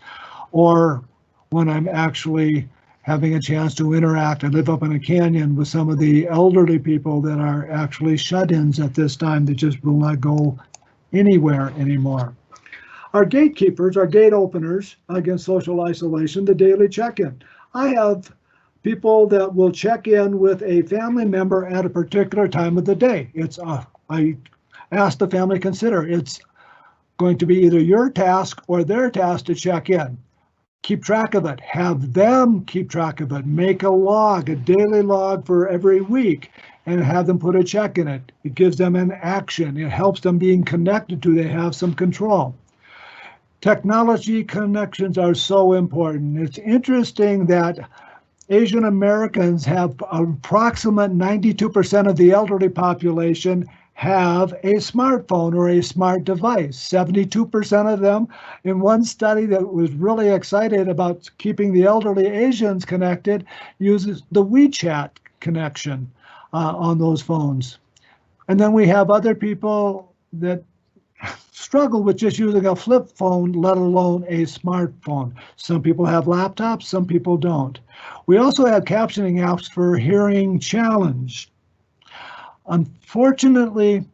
or when I'm actually having a chance to interact. I live up in a canyon with some of the elderly people that are actually shut-ins at this time that just will not go anywhere anymore. Our gatekeepers, our gate openers against social isolation, the daily check-in. I have people that will check in with a family member at a particular time of the day. I ask the family to consider, it's going to be either your task or their task to check in. Keep track of it. Have them keep track of it. Make a log, a daily log for every week, and have them put a check in it. It gives them an action. It helps them being connected to, they have some control. Technology connections are so important. It's interesting that Asian Americans have approximate 92% of the elderly population have a smartphone or a smart device. 72% of them, in one study that was really excited about keeping the elderly Asians connected, uses the WeChat connection on those phones. And then we have other people that struggle with just using a flip phone, let alone a smartphone. Some people have laptops, some people don't. We also have captioning apps for hearing challenged. Unfortunately,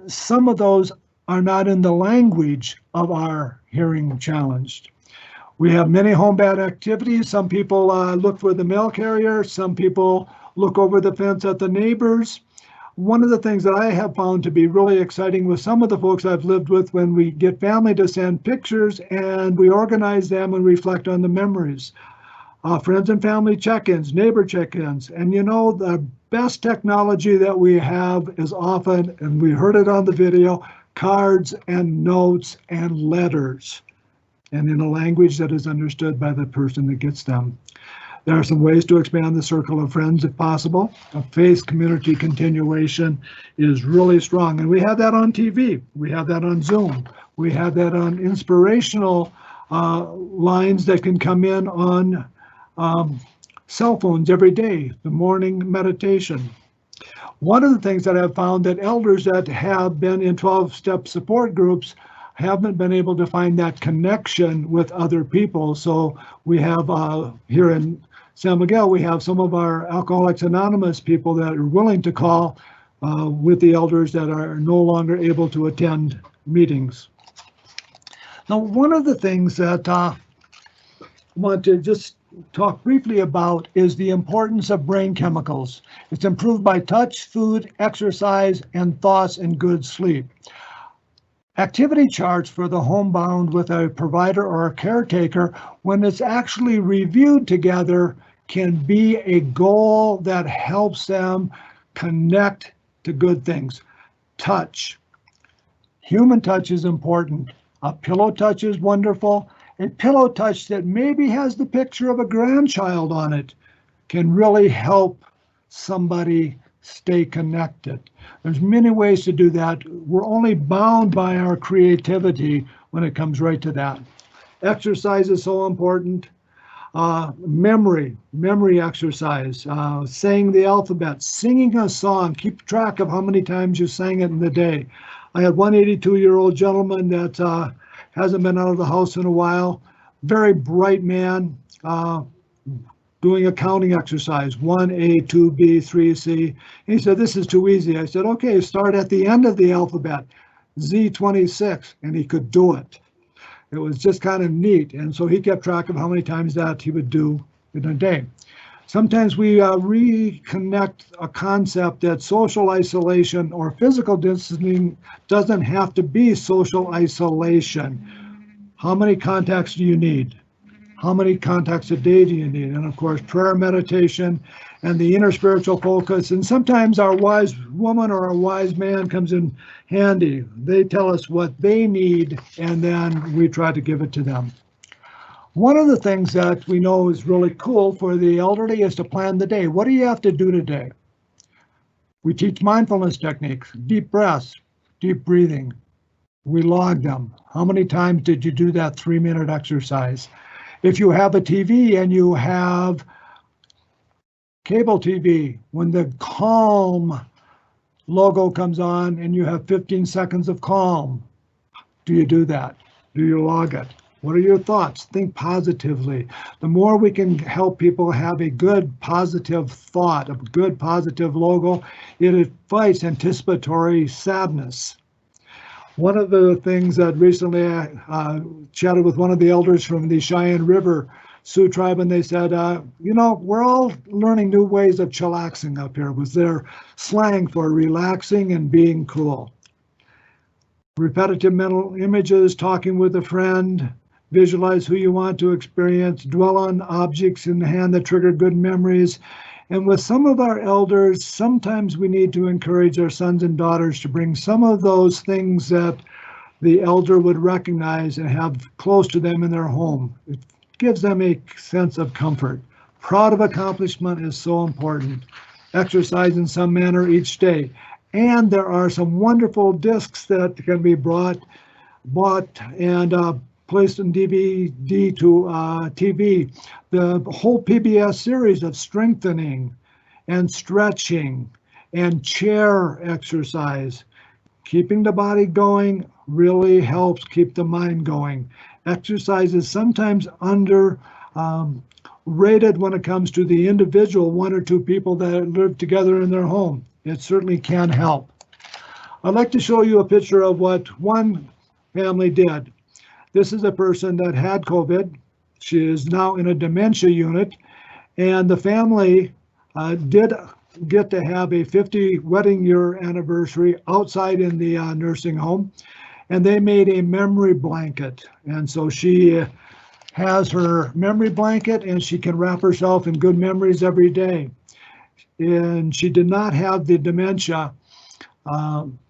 some of those are not in the language of our hearing challenged. We have many homebound activities. Some people look for the mail carrier. Some people look over the fence at the neighbors. One of the things that I have found to be really exciting with some of the folks I've lived with, when we get family to send pictures and we organize them and reflect on the memories. Friends and family check-ins, neighbor check-ins. And you know, the best technology that we have is often, and we heard it on the video, cards and notes and letters, and in a language that is understood by the person that gets them. There are some ways to expand the circle of friends if possible. A faith community continuation is really strong. And we have that on TV. We have that on Zoom. We have that on inspirational lines that can come in on cell phones every day, the morning meditation. One of the things that I've found that elders that have been in 12-step support groups haven't been able to find that connection with other people. So we have here in San Miguel, we have some of our Alcoholics Anonymous people that are willing to call with the elders that are no longer able to attend meetings. Now, one of the things that I want to just talk briefly about is the importance of brain chemicals. It's improved by touch, food, exercise, and thoughts and good sleep. Activity charts for the homebound with a provider or a caretaker, when it's actually reviewed together, can be a goal that helps them connect to good things. Touch. Human touch is important. A pillow touch is wonderful. A pillow touch that maybe has the picture of a grandchild on it can really help somebody stay connected. There's many ways to do that. We're only bound by our creativity when it comes right to that. Exercise is so important. Memory exercise, saying the alphabet, singing a song, keep track of how many times you sang it in the day. I had one 82-year-old gentleman that hasn't been out of the house in a while, very bright man, doing a counting exercise, 1A, 2B, 3C. He said, this is too easy. I said, okay, start at the end of the alphabet, Z26, and he could do it. It was just kind of neat. And so he kept track of how many times that he would do in a day. Sometimes we reconnect a concept that social isolation or physical distancing doesn't have to be social isolation. How many contacts do you need? How many contacts a day do you need? And of course, prayer, meditation, and the inner spiritual focus. And sometimes our wise woman or a wise man comes in handy. They tell us what they need, and then we try to give it to them. One of the things that we know is really cool for the elderly is to plan the day. What do you have to do today? We teach mindfulness techniques, deep breaths, deep breathing. We log them. How many times did you do that 3-minute exercise? If you have a TV and you have cable TV, when the calm logo comes on and you have 15 seconds of calm, do you do that? Do you log it? What are your thoughts? Think positively. The more we can help people have a good positive thought, a good positive logo, it fights anticipatory sadness. One of the things that recently I chatted with one of the elders from the Cheyenne River Sioux tribe, and they said, you know, we're all learning new ways of chillaxing up here. Was their slang for relaxing and being cool. Repetitive mental images, talking with a friend, visualize who you want to experience, dwell on objects in the hand that trigger good memories. And with some of our elders, sometimes we need to encourage our sons and daughters to bring some of those things that the elder would recognize and have close to them in their home. It gives them a sense of comfort. Proud of accomplishment is so important. Exercise in some manner each day. And there are some wonderful discs that can be bought and placed in DVD to TV. The whole PBS series of strengthening and stretching and chair exercise. Keeping the body going really helps keep the mind going. Exercise is sometimes rated when it comes to the individual 1 or 2 people that live together in their home. It certainly can help. I'd like to show you a picture of what one family did. This is a person that had COVID. She is now in a dementia unit, and the family did get to have a 50 wedding year anniversary outside in the nursing home, and they made a memory blanket. And so she has her memory blanket, and she can wrap herself in good memories every day. And she did not have the dementia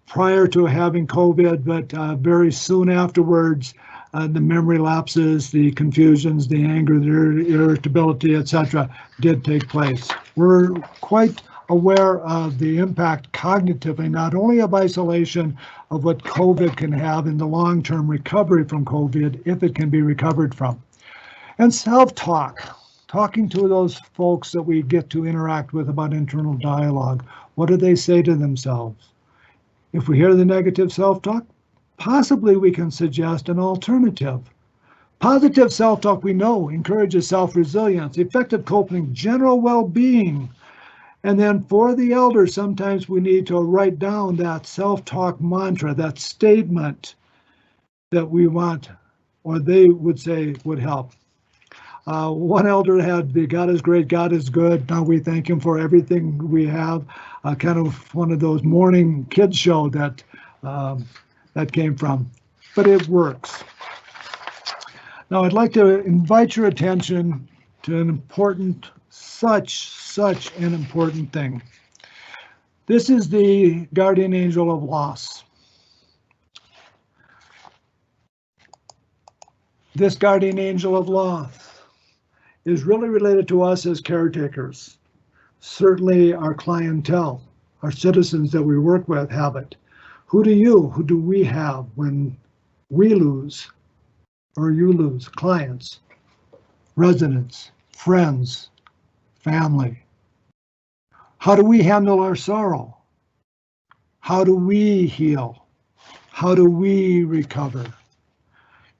prior to having COVID, but very soon afterwards, the memory lapses, the confusions, the anger, the irritability, etc., did take place. We're quite aware of the impact cognitively, not only of isolation, of what COVID can have in the long-term recovery from COVID, if it can be recovered from. And self-talk, talking to those folks that we get to interact with about internal dialogue. What do they say to themselves? If we hear the negative self-talk, possibly we can suggest an alternative. Positive self-talk, we know, encourages self-resilience, effective coping, general well-being, And then for the elders, sometimes we need to write down that self-talk mantra, that statement that we want, or they would say would help. One elder had the God is great, God is good. Now we thank him for everything we have. Kind of one of those morning kids show that that came from, but it works. Now I'd like to invite your attention to an important, such an important thing. This is the guardian angel of loss. This guardian angel of loss is really related to us as caretakers. Certainly our clientele, our citizens that we work with have it. Who do we have when we lose or you lose? Clients, residents, friends, family. How do we handle our sorrow? How do we heal? How do we recover?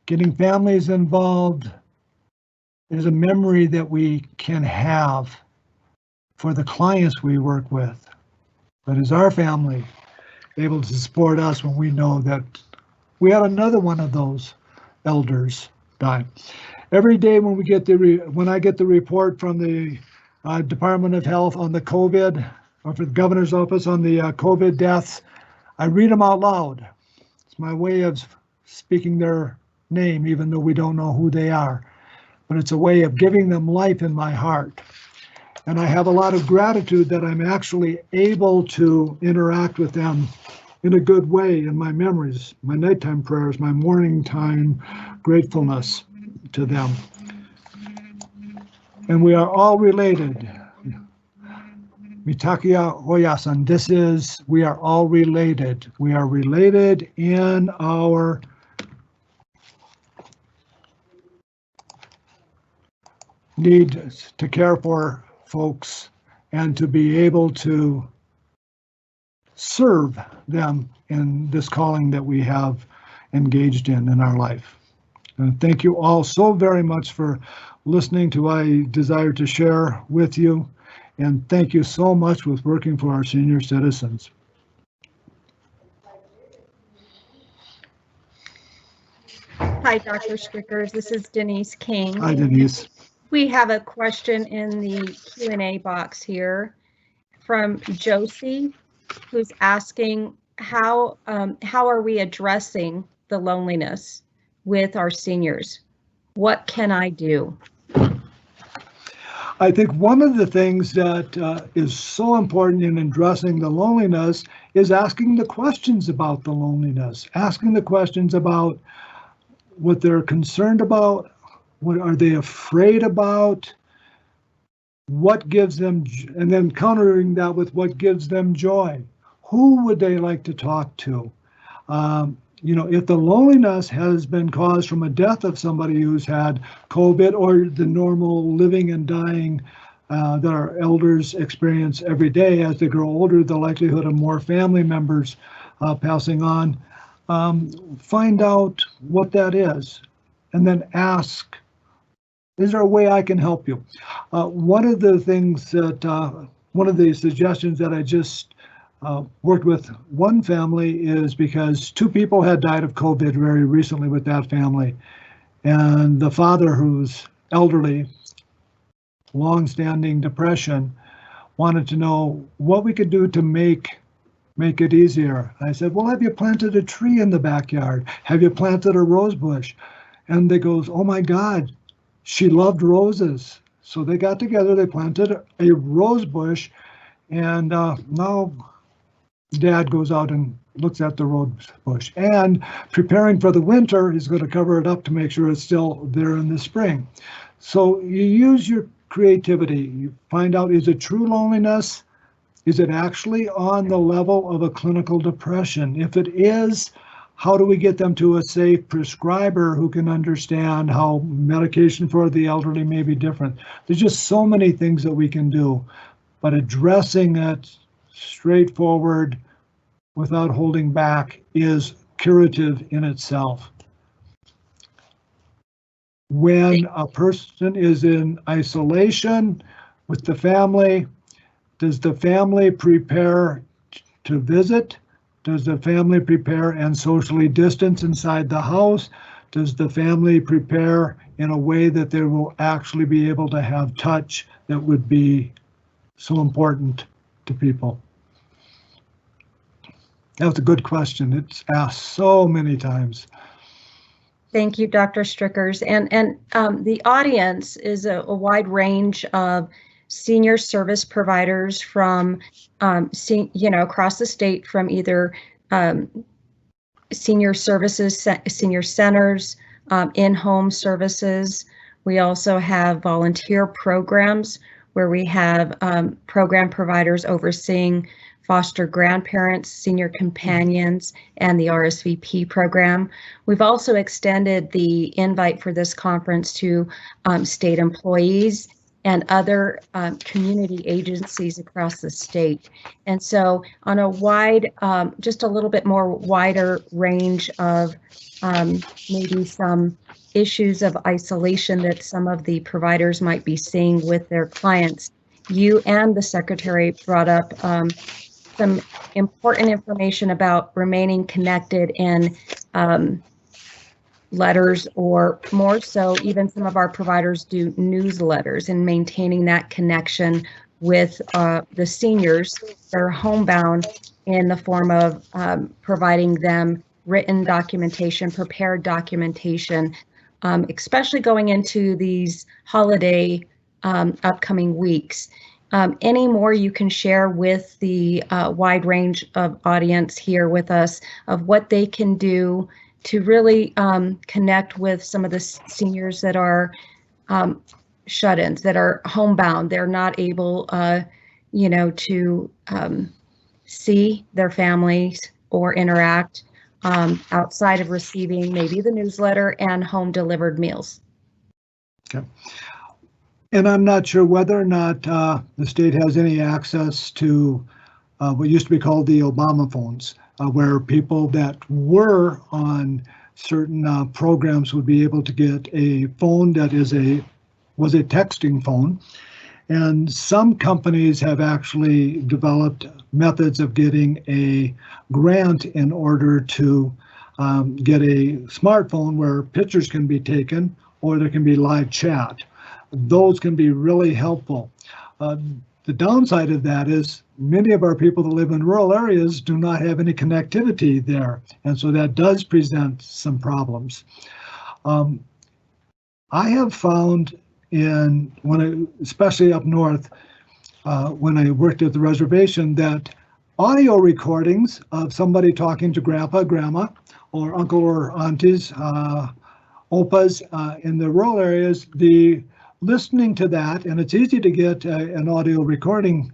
Getting families involved is a memory that we can have for the clients we work with. But is our family able to support us when we know that we had another one of those elders die? Every day when we get when I get the report from the Department of Health on the COVID, or for the governor's office on the COVID deaths, I read them out loud. It's my way of speaking their name, even though we don't know who they are. But it's a way of giving them life in my heart. And I have a lot of gratitude that I'm actually able to interact with them in a good way in my memories, my nighttime prayers, my morning time gratefulness to them. And we are all related. Mitakia Oyasan, this is, we are all related. We are related in our need to care for folks and to be able to serve them in this calling that we have engaged in our life. And thank you all so very much for listening to what I desire to share with you. And thank you so much with working for our senior citizens. Hi, Dr. Strickers. This is Denise King. Hi, Denise. We have a question in the Q&A box here from Josie, who's asking how are we addressing the loneliness with our seniors? What can I do? I think one of the things that is so important in addressing the loneliness is asking the questions about the loneliness, asking the questions about what they're concerned about, what are they afraid about, what gives them, and then countering that with what gives them joy. Who would they like to talk to? You know, if the loneliness has been caused from a death of somebody who's had COVID or the normal living and dying that our elders experience every day as they grow older, the likelihood of more family members passing on, find out what that is and then ask, is there a way I can help you? One of the things that, one of the suggestions that I just worked with one family is because two people had died of COVID very recently with that family. And the father, who's elderly, long-standing depression, wanted to know what we could do to make it easier. I said, well, have you planted a tree in the backyard? Have you planted a rose bush? And they goes, oh my God, she loved roses. So they got together, they planted a rose bush, and now Dad goes out and looks at the rose bush. And preparing for the winter, he's going to cover it up to make sure it's still there in the spring. So you use your creativity. You find out, is it true loneliness? Is it actually on the level of a clinical depression? If it is, how do we get them to a safe prescriber who can understand how medication for the elderly may be different? There's just so many things that we can do, but addressing it straightforward without holding back is curative in itself. When a person is in isolation with the family, Does the family prepare to visit? Does the family prepare and socially distance inside the house? Does the family prepare in a way that they will actually be able to have touch that would be so important to people? That's a good question. It's asked so many times. Thank you, Dr. Strickers. And the audience is a wide range of senior service providers from, across the state, from either senior services, senior centers, in-home services. We also have volunteer programs where we have program providers overseeing foster grandparents, senior companions, and the RSVP program. We've also extended the invite for this conference to state employees and other community agencies across the state. And so on a wide, just a little bit more wider range of maybe some issues of isolation that some of the providers might be seeing with their clients, you and the secretary brought up some important information about remaining connected in letters, or more so, even some of our providers do newsletters, and maintaining that connection with the seniors that are homebound in the form of providing them written documentation, prepared documentation, especially going into these holiday upcoming weeks. Any more you can share with the wide range of audience here with us of what they can do to really connect with some of the seniors that are shut-ins, that are homebound. They're not able, to see their families or interact outside of receiving maybe the newsletter and home-delivered meals. Okay. And I'm not sure whether or not the state has any access to what used to be called the Obama phones, where people that were on certain programs would be able to get a phone that was a texting phone. And some companies have actually developed methods of getting a grant in order to get a smartphone where pictures can be taken or there can be live chat. Those can be really helpful. The downside of that is many of our people that live in rural areas do not have any connectivity there, and so that does present some problems. I have found especially up north, when I worked at the reservation, that audio recordings of somebody talking to grandpa, grandma, or uncle or aunties, opas in the rural areas, the listening to that, and it's easy to get an audio recording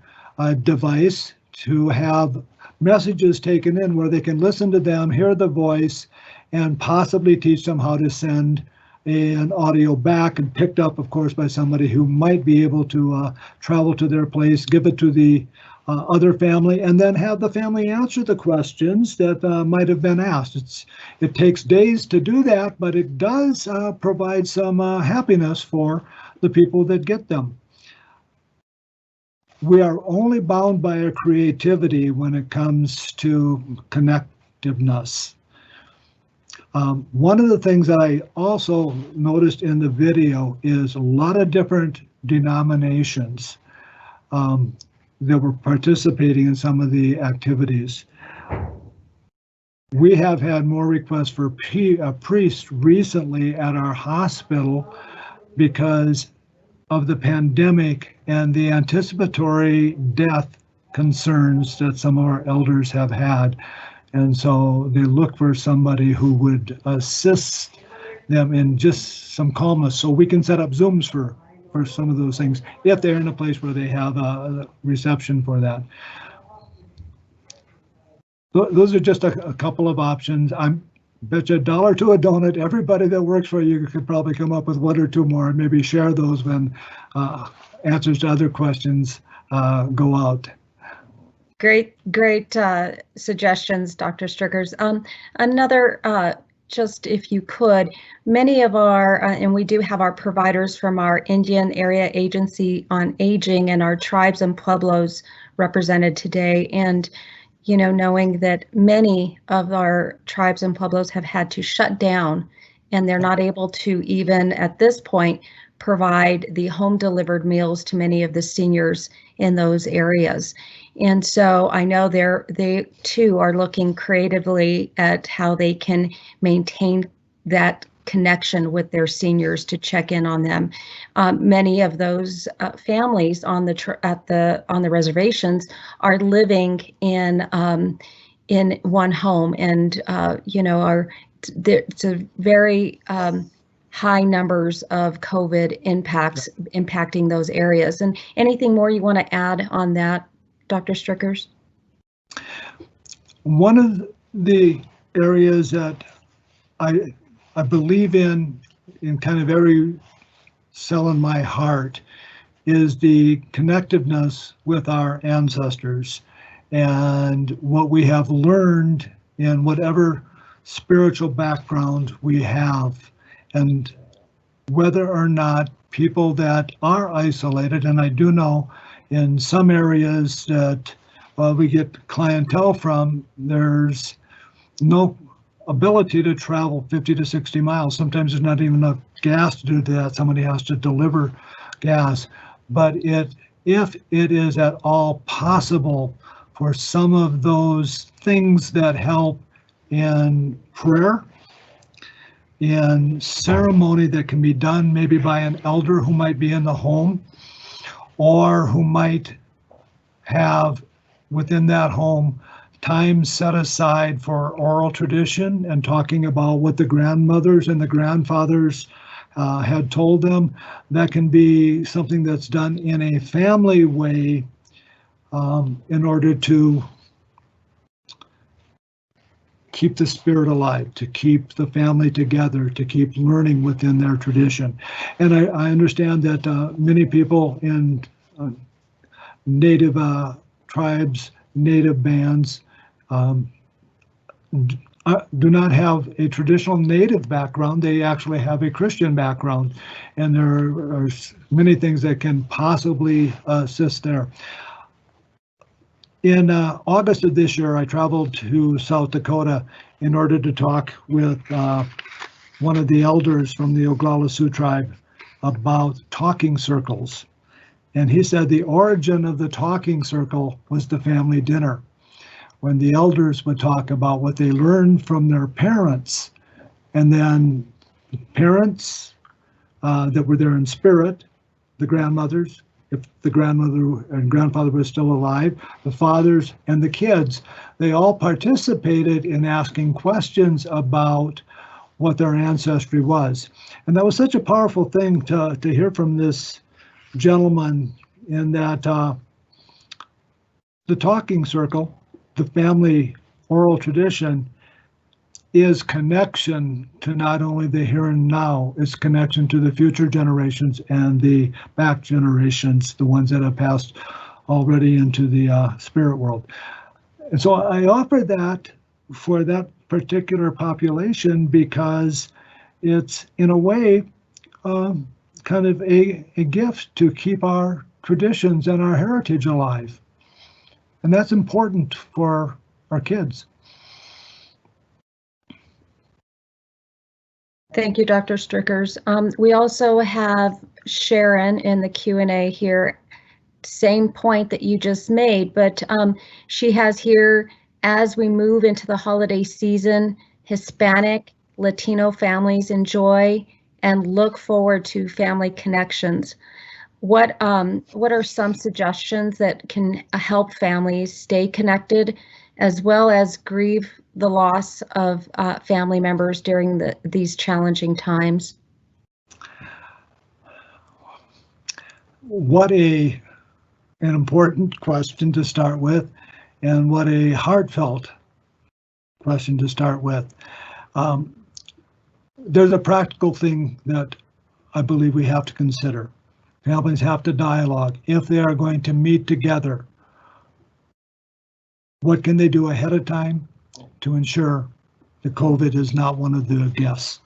device to have messages taken in where they can listen to them, hear the voice, and possibly teach them how to send an audio back, and picked up, of course, by somebody who might be able to travel to their place, give it to the other family, and then have the family answer the questions that might have been asked. It takes days to do that, but it does provide some happiness for the people that get them. We are only bound by our creativity when it comes to connectiveness. One of the things that I also noticed in the video is a lot of different denominations that were participating in some of the activities. We have had more requests for a priest recently at our hospital because of the pandemic and the anticipatory death concerns that some of our elders have had. And so they look for somebody who would assist them in just some calmness, so we can set up Zooms for some of those things if they're in a place where they have a reception for that. Those are just a couple of options. I bet you $1 to a donut. Everybody that works for you could probably come up with one or two more, and maybe share those when answers to other questions go out. Great suggestions, Dr. Strickers. Another just if you could, many of our, and we do have our providers from our Indian Area Agency on Aging and our tribes and pueblos represented today. And, you know, knowing that many of our tribes and pueblos have had to shut down and they're not able to even at this point provide the home delivered meals to many of the seniors in those areas. And so I know they too are looking creatively at how they can maintain that connection with their seniors to check in on them. Many of those families on the reservations are living in one home, and you know, it's a very high numbers of COVID impacting those areas. And anything more you want to add on that, Dr. Strickers? One of the areas that I believe in kind of every cell in my heart is the connectiveness with our ancestors and what we have learned in whatever spiritual background we have, and whether or not people that are isolated, and I do know in some areas that we get clientele from, there's no ability to travel 50 to 60 miles. Sometimes there's not even enough gas to do that. Somebody has to deliver gas. But if it is at all possible for some of those things that help in prayer, in ceremony that can be done maybe by an elder who might be in the home, or who might have within that home time set aside for oral tradition and talking about what the grandmothers and the grandfathers had told them. That can be something that's done in a family way in order to keep the spirit alive, to keep the family together, to keep learning within their tradition. And I understand that many people in native tribes, native bands, do not have a traditional native background. They actually have a Christian background, and there are many things that can possibly assist there. In August of this year, I traveled to South Dakota in order to talk with one of the elders from the Oglala Sioux tribe about talking circles. And he said the origin of the talking circle was the family dinner, when the elders would talk about what they learned from their parents, and then parents that were there in spirit, the grandmothers, if the grandmother and grandfather was still alive, the fathers and the kids, they all participated in asking questions about what their ancestry was. And that was such a powerful thing to hear from this gentleman, in that the talking circle, the family oral tradition, is connection to not only the here and now, it's connection to the future generations and the back generations, the ones that have passed already into the spirit world. And so I offer that for that particular population because it's, in a way, kind of a gift to keep our traditions and our heritage alive. And that's important for our kids. Thank you, Dr. Strickers. We also have Sharon in the Q&A here. Same point that you just made, but she has here, as we move into the holiday season, Hispanic, Latino families enjoy and look forward to family connections. What are some suggestions that can help families stay connected, as well as grieve the loss of family members during these challenging times? What an important question to start with, and what a heartfelt question to start with. There's a practical thing that I believe we have to consider. Families have to dialogue. If they are going to meet together, what can they do ahead of time to ensure the COVID is not one of the gifts.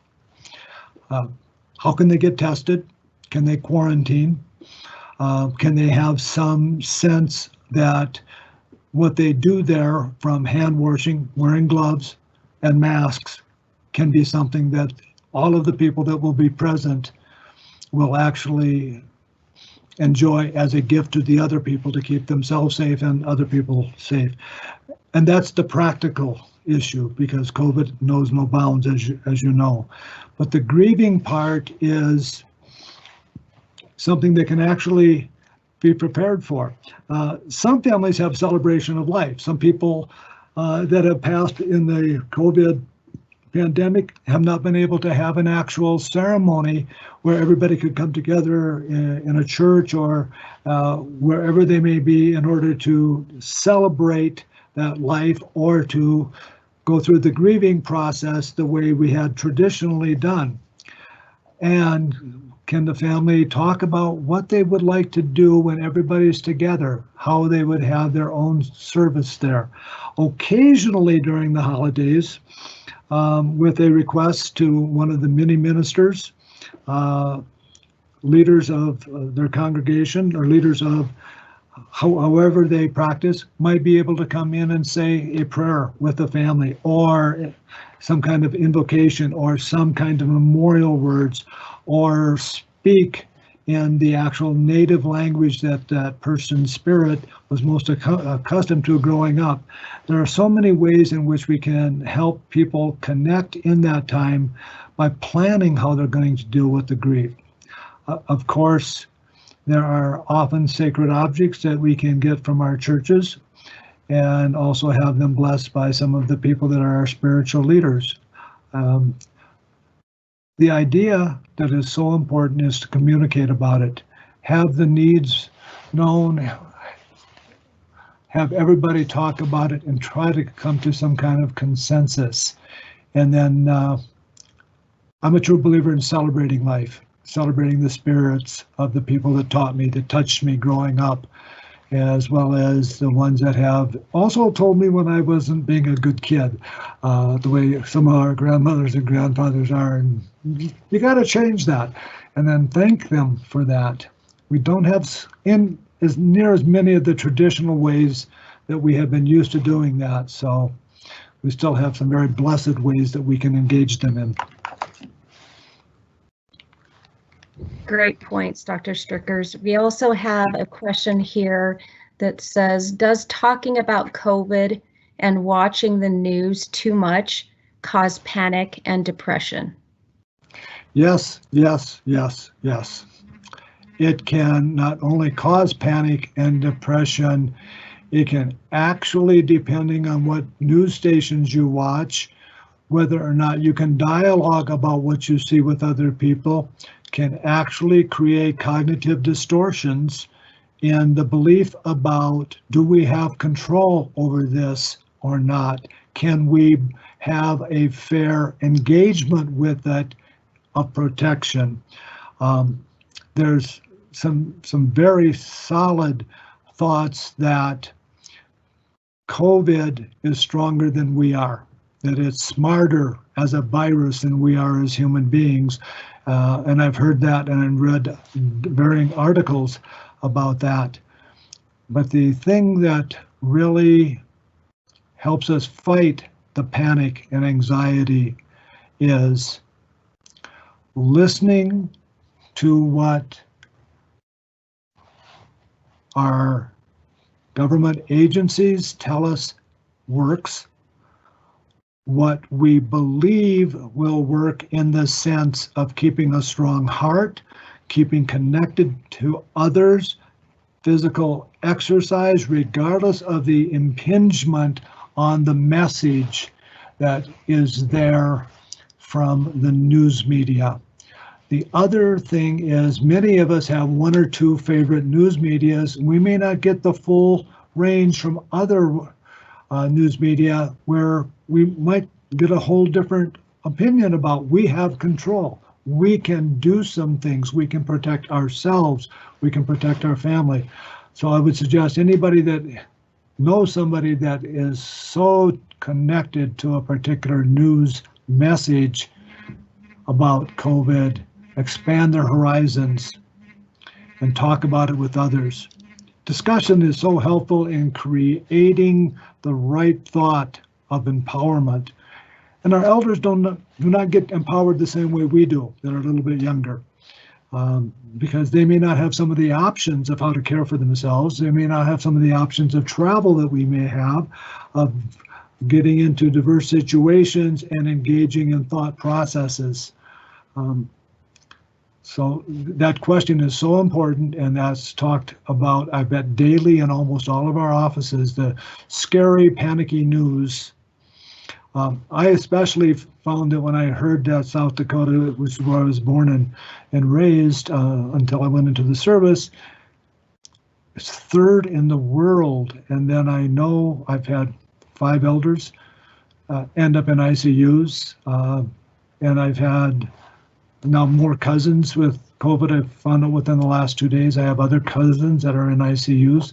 How can they get tested? Can they quarantine? Can they have some sense that what they do there, from hand washing, wearing gloves, and masks, can be something that all of the people that will be present will actually enjoy as a gift to the other people to keep themselves safe and other people safe. And that's the practical issue, because COVID knows no bounds, as you know. But the grieving part is something that can actually be prepared for. Some families have celebration of life. Some people that have passed in the COVID pandemic have not been able to have an actual ceremony where everybody could come together in a church or wherever they may be in order to celebrate that life or to go through the grieving process the way we had traditionally done. And can the family talk about what they would like to do when everybody's together, how they would have their own service there? Occasionally during the holidays, with a request to one of the mini ministers, leaders of their congregation or leaders of however they practice, might be able to come in and say a prayer with the family, or some kind of invocation, or some kind of memorial words, or speak in the actual native language that that person's spirit was most accustomed to growing up. There are so many ways in which we can help people connect in that time by planning how they're going to deal with the grief. Of course, there are often sacred objects that we can get from our churches and also have them blessed by some of the people that are our spiritual leaders. The idea that is so important is to communicate about it, have the needs known, have everybody talk about it, and try to come to some kind of consensus. And then I'm a true believer in celebrating life, celebrating the spirits of the people that taught me, that touched me growing up, as well as the ones that have also told me when I wasn't being a good kid, the way some of our grandmothers and grandfathers are, and you got to change that, and then thank them for that. We don't have in as near as many of the traditional ways that we have been used to doing that, so we still have some very blessed ways that we can engage them in. Great points, Dr. Strickers. We also have a question here that says, does talking about COVID and watching the news too much cause panic and depression? Yes, yes, yes, yes. It can not only cause panic and depression, it can actually, depending on what news stations you watch, whether or not you can dialogue about what you see with other people, can actually create cognitive distortions in the belief about, do we have control over this or not? Can we have a fair engagement with it of protection? There's some very solid thoughts that COVID is stronger than we are, that it's smarter as a virus than we are as human beings. And I've heard that and read varying articles about that. But the thing that really helps us fight the panic and anxiety is listening to what our government agencies tell us works, what we believe will work in the sense of keeping a strong heart, keeping connected to others, physical exercise, regardless of the impingement on the message that is there from the news media. The other thing is, many of us have one or two favorite news medias. We may not get the full range from other news media where we might get a whole different opinion about. We have control. We can do some things. We can protect ourselves. We can protect our family. So I would suggest anybody that know somebody that is so connected to a particular news message about COVID, expand their horizons and talk about it with others. Discussion is so helpful in creating the right thought of empowerment. And our elders do not get empowered the same way we do that are a little bit younger. Because they may not have some of the options of how to care for themselves. They may not have some of the options of travel that we may have, of getting into diverse situations and engaging in thought processes. So that question is so important, and that's talked about, I bet, daily in almost all of our offices, the scary, panicky news. I especially found that when I heard that South Dakota, which is where I was born and raised until I went into the service, it's third in the world. And then I know I've had 5 elders end up in ICUs, and I've had now more cousins with COVID. I've found out within the last 2 days, I have other cousins that are in ICUs,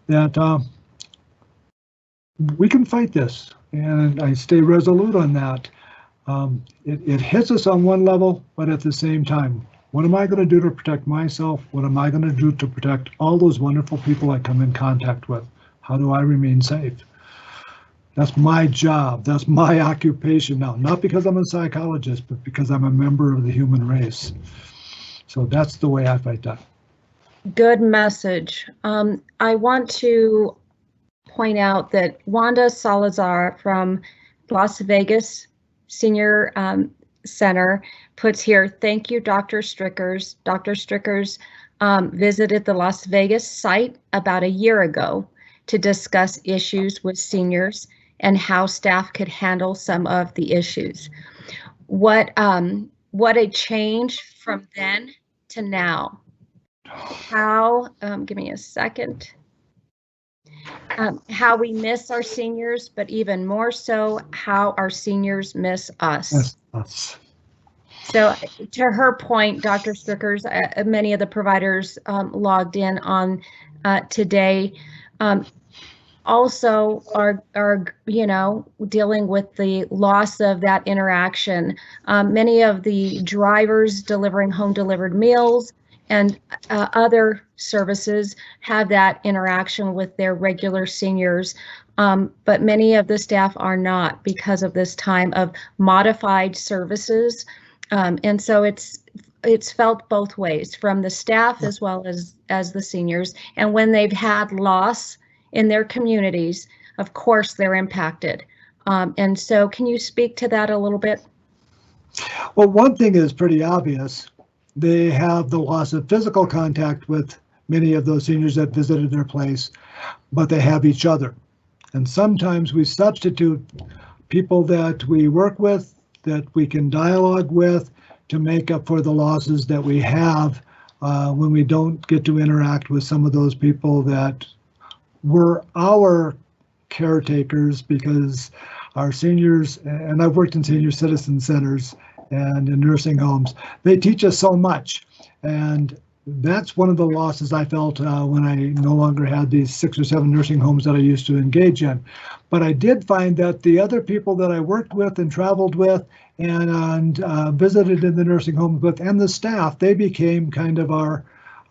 that we can fight this. And I stay resolute on that. It hits us on one level, but at the same time, what am I going to do to protect myself? What am I going to do to protect all those wonderful people I come in contact with? How do I remain safe? That's my job. That's my occupation now, not because I'm a psychologist, but because I'm a member of the human race. So that's the way I fight that. Good message. I want to point out that Wanda Salazar from Las Vegas Senior Center puts here, thank you, Dr. Strickers. Dr. Strickers visited the Las Vegas site about a year ago to discuss issues with seniors and how staff could handle some of the issues. What a change from then to now. How, give me a second. How we miss our seniors, but even more so, how our seniors miss us. Yes. So to her point, Dr. Strickers, many of the providers logged in on today also are dealing with the loss of that interaction. Many of the drivers delivering home delivered meals and other services have that interaction with their regular seniors, but many of the staff are not because of this time of modified services. And so it's felt both ways from the staff as well as the seniors. And when they've had loss in their communities, of course, they're impacted. And so can you speak to that a little bit? Well, one thing is pretty obvious. They have the loss of physical contact with many of those seniors that visited their place, but they have each other. And sometimes we substitute people that we work with, that we can dialogue with, to make up for the losses that we have when we don't get to interact with some of those people that were our caretakers, because our seniors, and I've worked in senior citizen centers and in nursing homes, they teach us so much. And that's one of the losses I felt when I no longer had these 6 or 7 nursing homes that I used to engage in. But I did find that the other people that I worked with and traveled with and visited in the nursing homes with, and the staff, they became kind of our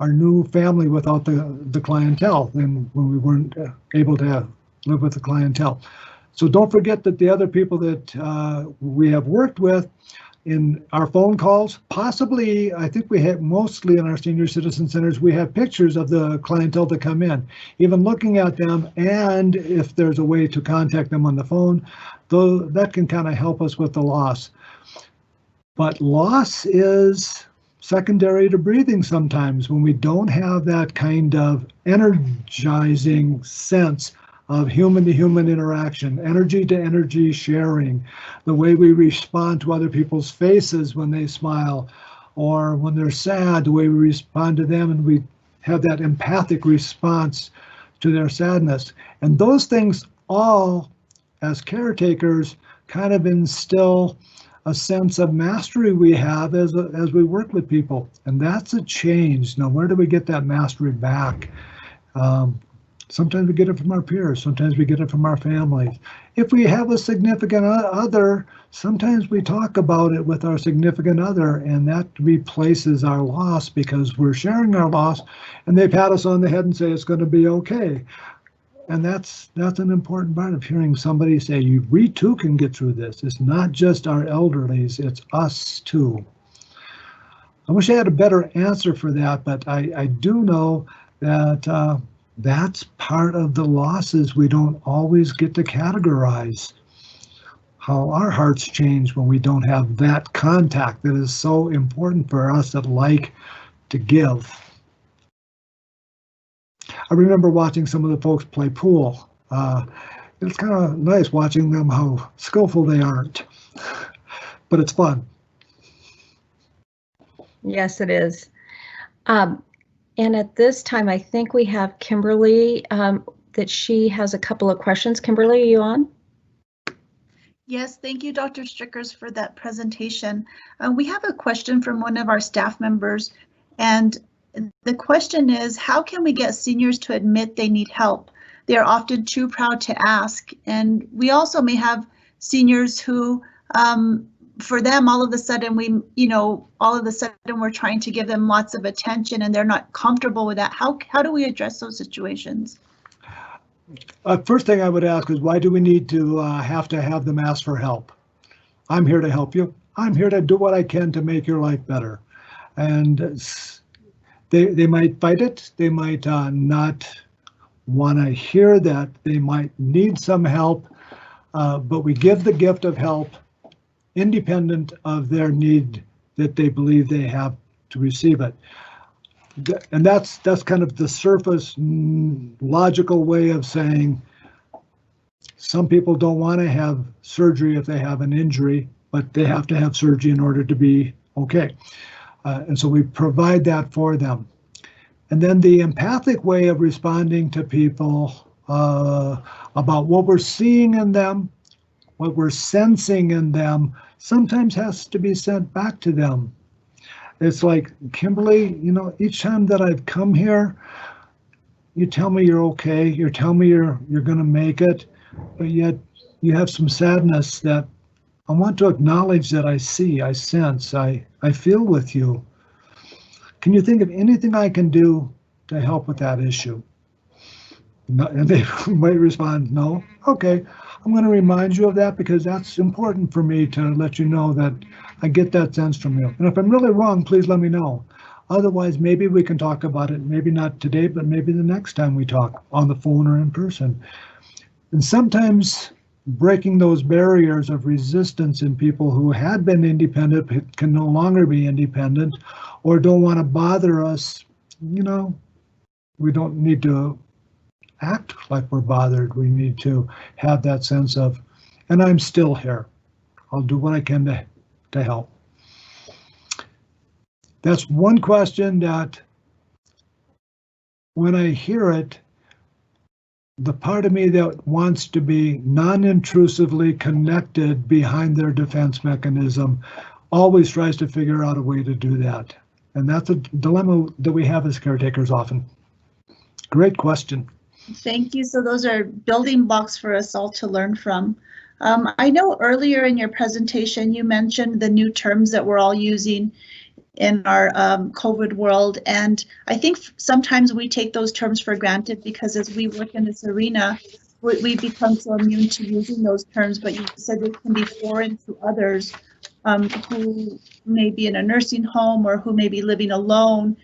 new family without the clientele, and when we weren't able to live with the clientele. So don't forget that the other people that we have worked with in our phone calls, possibly, I think we have mostly in our senior citizen centers, we have pictures of the clientele that come in, even looking at them, and if there's a way to contact them on the phone, though that can kind of help us with the loss. But loss is secondary to breathing sometimes when we don't have that kind of energizing sense of human-to-human interaction, energy-to-energy sharing, the way we respond to other people's faces when they smile, or when they're sad, the way we respond to them, and we have that empathic response to their sadness. And those things all, as caretakers, kind of instill a sense of mastery we have as we work with people. And that's a change. Now, where do we get that mastery back? Sometimes we get it from our peers. Sometimes we get it from our families. If we have a significant other, sometimes we talk about it with our significant other, and that replaces our loss because we're sharing our loss, and they pat us on the head and say it's going to be okay. And that's an important part of hearing somebody say, we too can get through this. It's not just our elderlies, it's us too. I wish I had a better answer for that, but I do know that that's part of the losses we don't always get to categorize. How our hearts change when we don't have that contact that is so important for us that like to give. I remember watching some of the folks play pool. It's kind of nice watching them, how skillful they aren't, but it's fun. Yes, it is. And at this time, I think we have Kimberly, that she has a couple of questions. Kimberly, are you on? Yes, thank you, Dr. Strickers, for that presentation. We have a question from one of our staff members, and the question is, how can we get seniors to admit they need help? They are often too proud to ask, and we also may have seniors who, for them, all of a sudden we're trying to give them lots of attention and they're not comfortable with that. How do we address those situations? First thing I would ask is, why do we need to have them ask for help? I'm here to help you. I'm here to do what I can to make your life better. And they might fight it. They might not want to hear that. They might need some help, but we give the gift of help independent of their need that they believe they have to receive it. And that's kind of the surface logical way of saying some people don't want to have surgery if they have an injury, but they have to have surgery in order to be okay. And so we provide that for them. And then the empathic way of responding to people about what we're seeing in them, what we're sensing in them, sometimes has to be sent back to them. It's like, Kimberly, each time that I've come here, you tell me you're okay, you tell me you're going to make it, but yet you have some sadness that I want to acknowledge that I see, I sense, I feel with you. Can you think of anything I can do to help with that issue? No, and they might respond, no. Okay, I'm going to remind you of that because that's important for me to let you know that I get that sense from you. And if I'm really wrong, please let me know. Otherwise, maybe we can talk about it. Maybe not today, but maybe the next time we talk on the phone or in person. And sometimes breaking those barriers of resistance in people who had been independent can no longer be independent or don't want to bother us. We don't need to act like we're bothered. We need to have that sense of, and I'm still here. I'll do what I can to help. That's one question that when I hear it, the part of me that wants to be non-intrusively connected behind their defense mechanism always tries to figure out a way to do that. And that's a dilemma that we have as caretakers often. Great question. Thank you. So those are building blocks for us all to learn from. I know earlier in your presentation, you mentioned the new terms that we're all using in our COVID world. And I think sometimes we take those terms for granted because as we work in this arena, we become so immune to using those terms, but you said it can be foreign to others who may be in a nursing home or who may be living alone,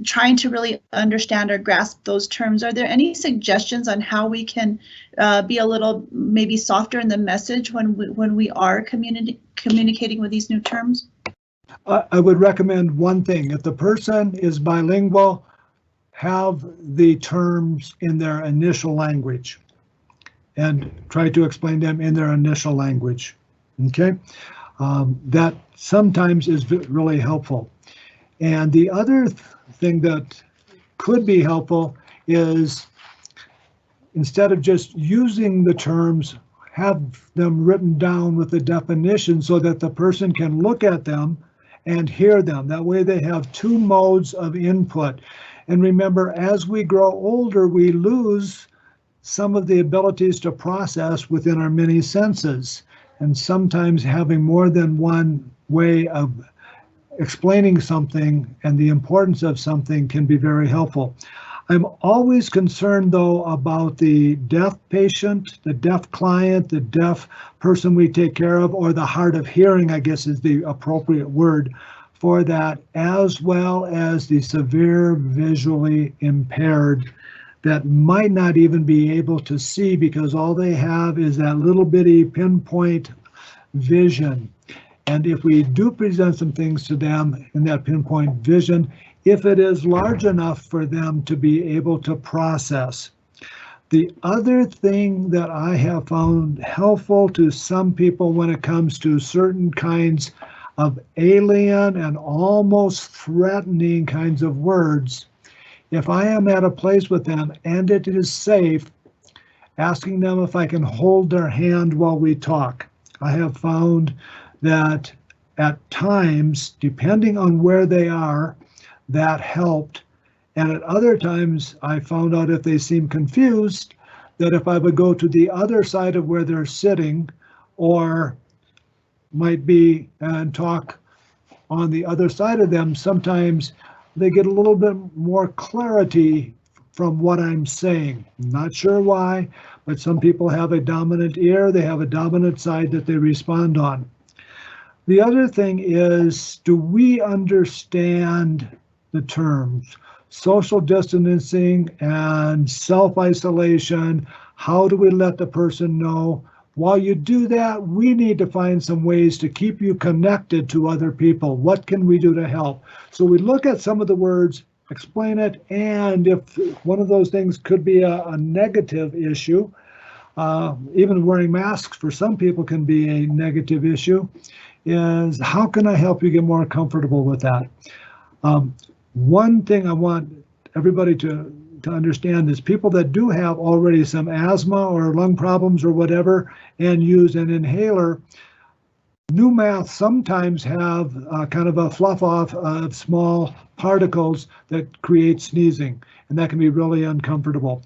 trying to really understand or grasp those terms. Are there any suggestions on how we can be a little maybe softer in the message when we are communicating with these new terms? I would recommend one thing. If the person is bilingual, have the terms in their initial language and try to explain them in their initial language. Okay? That sometimes is really helpful. And the other thing that could be helpful is instead of just using the terms, have them written down with the definition so that the person can look at them and hear them. That way they have two modes of input. And remember, as we grow older, we lose some of the abilities to process within our many senses. And sometimes having more than one way of explaining something and the importance of something can be very helpful. I'm always concerned, though, about the deaf patient, the deaf client, the deaf person we take care of, or the hard of hearing, I guess is the appropriate word for that, as well as the severe visually impaired that might not even be able to see because all they have is that little bitty pinpoint vision. And if we do present some things to them in that pinpoint vision, if it is large enough for them to be able to process. The other thing that I have found helpful to some people when it comes to certain kinds of alien and almost threatening kinds of words, if I am at a place with them and it is safe, asking them if I can hold their hand while we talk. I have found that at times, depending on where they are, that helped. And at other times, I found out if they seem confused, that if I would go to the other side of where they're sitting, or might be and talk on the other side of them, sometimes they get a little bit more clarity from what I'm saying. Not sure why, but some people have a dominant ear, they have a dominant side that they respond on. The other thing is, do we understand the terms social distancing and self-isolation? How do we let the person know? While you do that, we need to find some ways to keep you connected to other people. What can we do to help? So we look at some of the words, explain it, and if one of those things could be a negative issue, even wearing masks for some people can be a negative issue, is how can I help you get more comfortable with that? One thing I want everybody to understand is people that do have already some asthma or lung problems or whatever and use an inhaler, new masks sometimes have kind of a fluff off of small particles that create sneezing, and that can be really uncomfortable.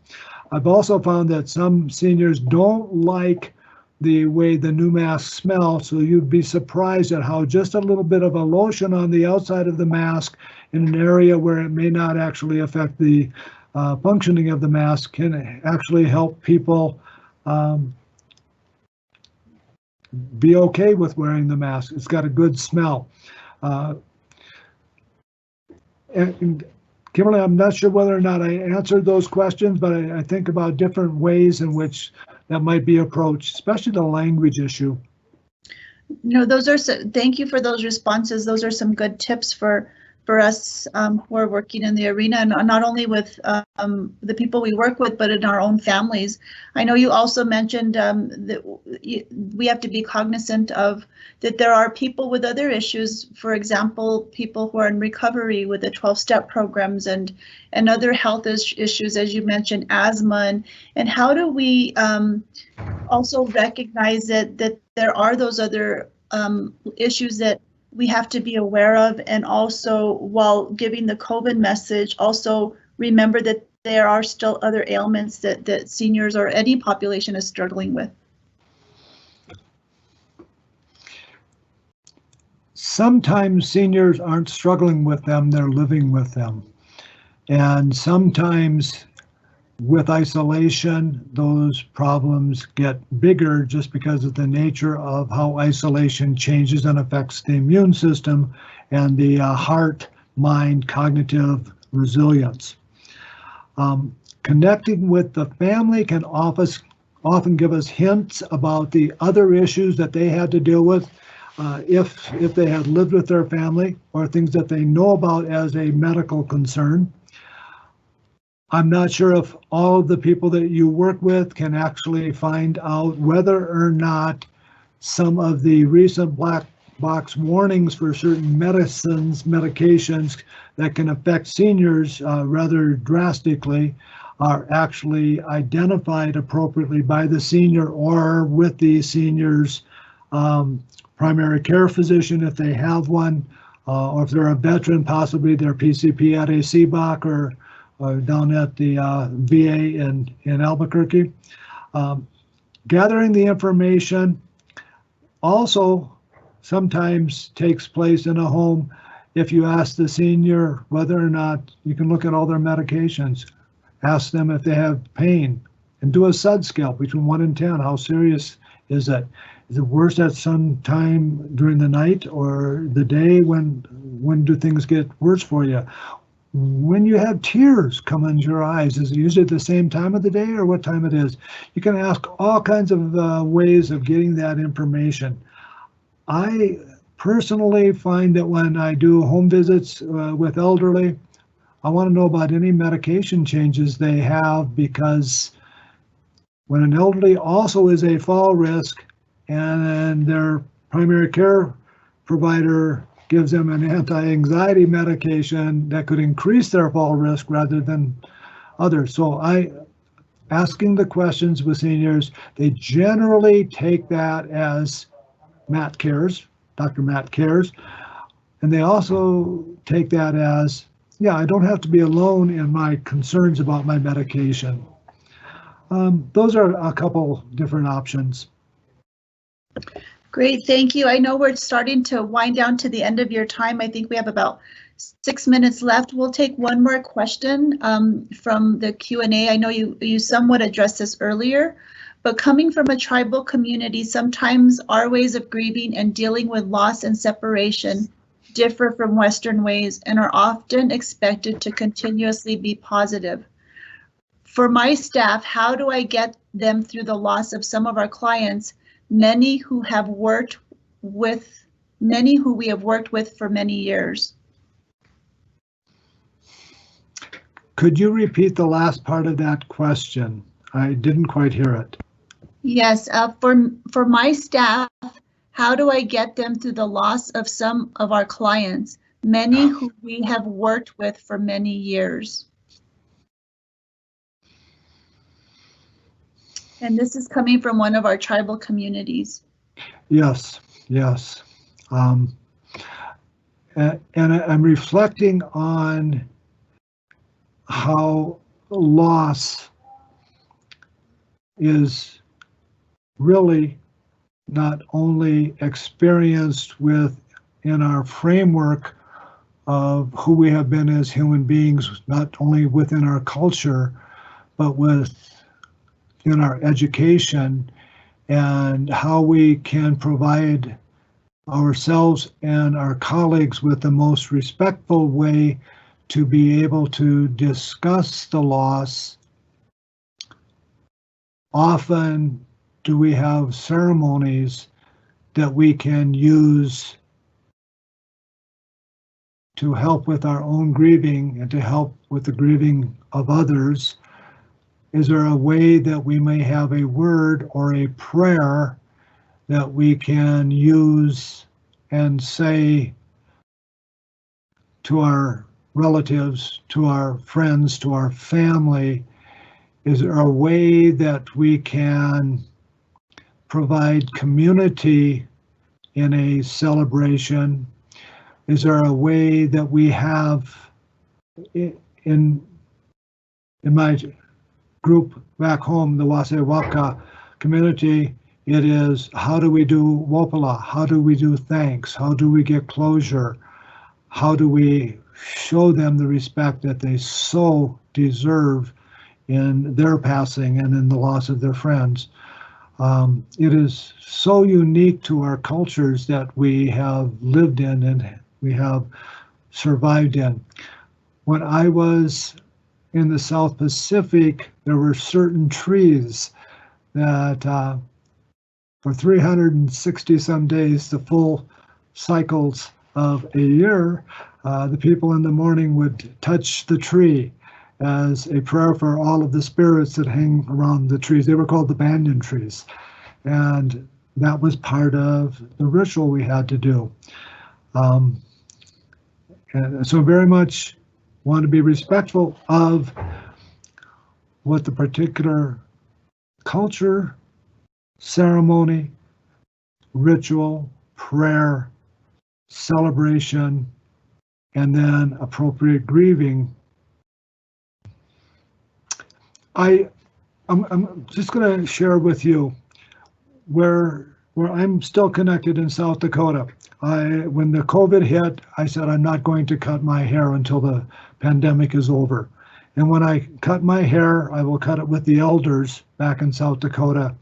I've also found that some seniors don't like the way the new masks smell, so you'd be surprised at how just a little bit of a lotion on the outside of the mask in an area where it may not actually affect the functioning of the mask can actually help people be okay with wearing the mask. It's got a good smell. And Kimberly, I'm not sure whether or not I answered those questions, but I think about different ways in which that might be approached, especially the language issue. No, those are thank you for those responses. Those are some good tips for us who are working in the arena, and not only with the people we work with, but in our own families. I know you also mentioned that we have to be cognizant of that there are people with other issues, for example, people who are in recovery with the 12-step programs and other health issues, as you mentioned, asthma, and how do we also recognize that there are those other issues that we have to be aware of, and also while giving the COVID message, also remember that there are still other ailments that seniors or any population is struggling with. Sometimes seniors aren't struggling with them, they're living with them. And sometimes with isolation, those problems get bigger just because of the nature of how isolation changes and affects the immune system and the heart, mind, cognitive resilience. Connecting with the family can often give us hints about the other issues that they had to deal with if they had lived with their family, or things that they know about as a medical concern. I'm not sure if all of the people that you work with can actually find out whether or not some of the recent black box warnings for certain medications that can affect seniors rather drastically are actually identified appropriately by the senior or with the senior's primary care physician if they have one, or if they're a veteran, possibly their PCP at a CBOC or down at the VA in Albuquerque. Gathering the information also sometimes takes place in a home. If you ask the senior whether or not you can look at all their medications, ask them if they have pain, and do a SUD scale between 1 and 10. How serious is it? Is it worse at some time during the night or the day? When do things get worse for you? When you have tears come into your eyes, is it usually at the same time of the day or what time it is? You can ask all kinds of ways of getting that information. I personally find that when I do home visits with elderly, I want to know about any medication changes they have, because when an elderly also is a fall risk and their primary care provider gives them an anti-anxiety medication that could increase their fall risk rather than others. So asking the questions with seniors, they generally take that as Matt cares, Dr. Matt cares. And they also take that as, yeah, I don't have to be alone in my concerns about my medication. Those are a couple different options. Great, thank you. I know we're starting to wind down to the end of your time. I think we have about 6 minutes left. We'll take one more question from the Q&A. I know you somewhat addressed this earlier, but coming from a tribal community, sometimes our ways of grieving and dealing with loss and separation differ from Western ways and are often expected to continuously be positive. For my staff, how do I get them through the loss of some of our clients, many who we have worked with for many years? Could you repeat the last part of that question? I didn't quite hear it. Yes, for my staff, how do I get them through the loss of some of our clients, many who we have worked with for many years? And this is coming from one of our tribal communities. Yes, yes. And I'm reflecting on how loss is really not only experienced in our framework of who we have been as human beings, not only within our culture, but in our education, and how we can provide ourselves and our colleagues with the most respectful way to be able to discuss the loss. Often do we have ceremonies that we can use to help with our own grieving and to help with the grieving of others. Is there a way that we may have a word or a prayer that we can use and say to our relatives, to our friends, to our family? Is there a way that we can provide community in a celebration? Is there a way that we have in my group back home, the Wasewaka community, it is how do we do Wopala? How do we do thanks? How do we get closure? How do we show them the respect that they so deserve in their passing and in the loss of their friends? It is so unique to our cultures that we have lived in and we have survived in. When I was in the South Pacific, there were certain trees that for 360 some days, the full cycles of a year, the people in the morning would touch the tree as a prayer for all of the spirits that hang around the trees. They were called the banyan trees. And that was part of the ritual we had to do. And so very much want to be respectful of what the particular culture, ceremony, ritual, prayer, celebration, and then appropriate grieving I'm just going to share with you where I'm still connected in South Dakota. When the COVID hit, I said I'm not going to cut my hair until the pandemic is over. And when I cut my hair, I will cut it with the elders back in South Dakota.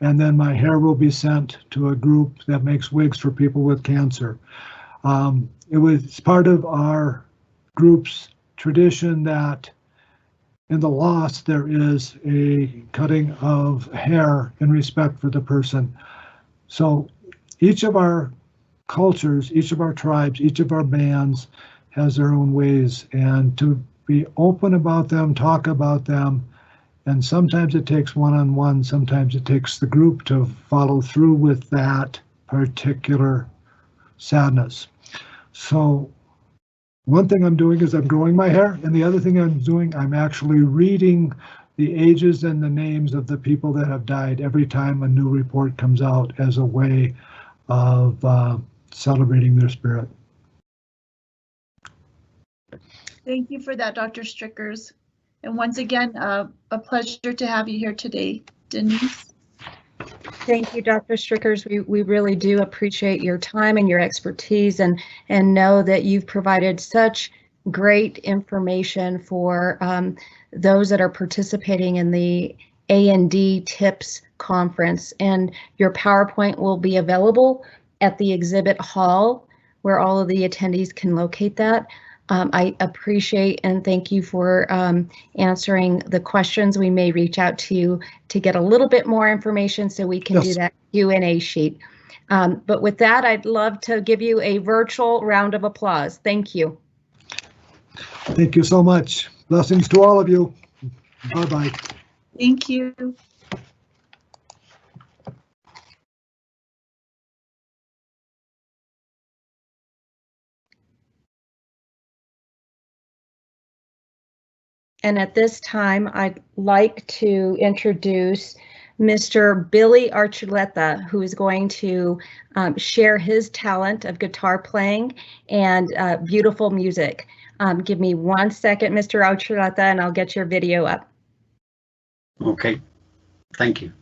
And then my hair will be sent to a group that makes wigs for people with cancer. It was part of our group's tradition that in the loss, there is a cutting of hair in respect for the person. So each of our cultures, each of our tribes, each of our bands has their own ways, and to be open about them, talk about them, and sometimes it takes one-on-one, sometimes it takes the group to follow through with that particular sadness. So one thing I'm doing is I'm growing my hair, and the other thing I'm doing, I'm actually reading the ages and the names of the people that have died every time a new report comes out as a way of celebrating their spirit. Thank you for that, Dr. Strickers. And once again, a pleasure to have you here today, Denise. Thank you, Dr. Strickers. We really do appreciate your time and your expertise, and know that you've provided such great information for those that are participating in the A&D Tips Conference. And your PowerPoint will be available at the exhibit hall where all of the attendees can locate that. I appreciate and thank you for answering the questions. We may reach out to you to get a little bit more information so we can do that Q&A sheet. But with that, I'd love to give you a virtual round of applause. Thank you. Thank you so much. Blessings to all of you. Bye-bye. Thank you. And at this time, I'd like to introduce Mr. Billy Archuleta, who is going to share his talent of guitar playing and beautiful music. Give me 1 second, Mr. Archuleta, and I'll get your video up. Okay, thank you.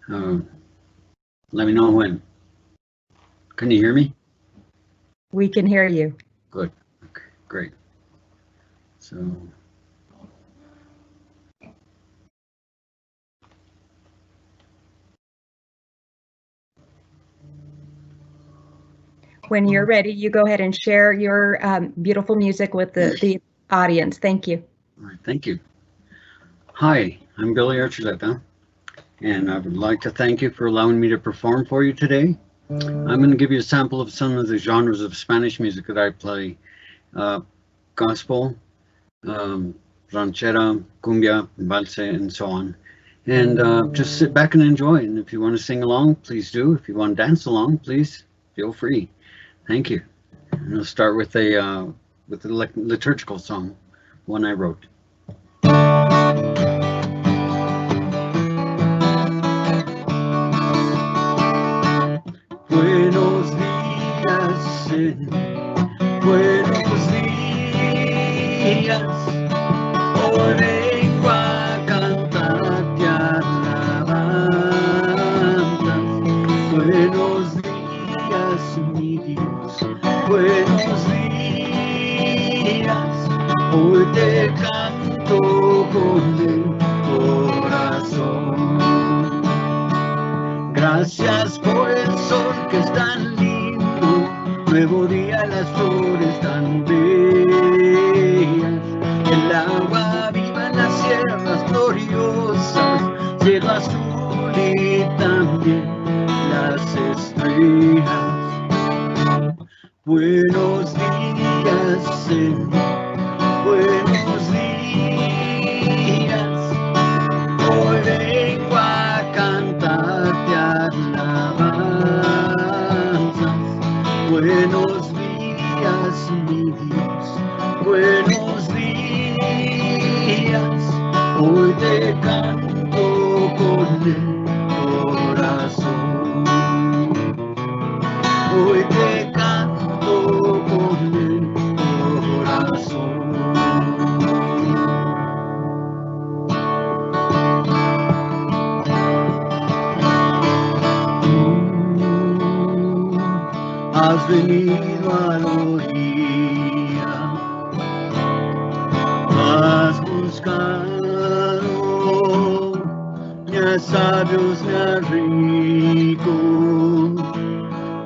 Let me know when. Can you hear me? We can hear you. Good, okay, great. So. When you're ready, you go ahead and share your beautiful music with the audience. Thank you. All right, thank you. Hi, I'm Billy Archuleta, and I would like to thank you for allowing me to perform for you today. I'm going to give you a sample of some of the genres of Spanish music that I play. Gospel, ranchera, cumbia, valse, and so on. And just sit back and enjoy. And if you want to sing along, please do. If you want to dance along, please feel free. Thank you. And I'll start with a liturgical song, one I wrote. Buenos días, buenos días, hoy vengo a cantarte alabanzas. Buenos días, mi Dios, buenos días, hoy te canto con el corazón. Gracias por el sol que es tan lindo, nuevo día, las flores tan bellas, el agua viva en las sierras gloriosas, cielo azul y también las estrellas. Buenos días, Señor, buenos días, hoy vengo a cantarte alabanzas. Buenos días, mi Dios, buenos días, hoy te canto con el corazón. Hoy te canto con el corazón. has venido a la orilla, has buscado ni a sabios ni a ricos,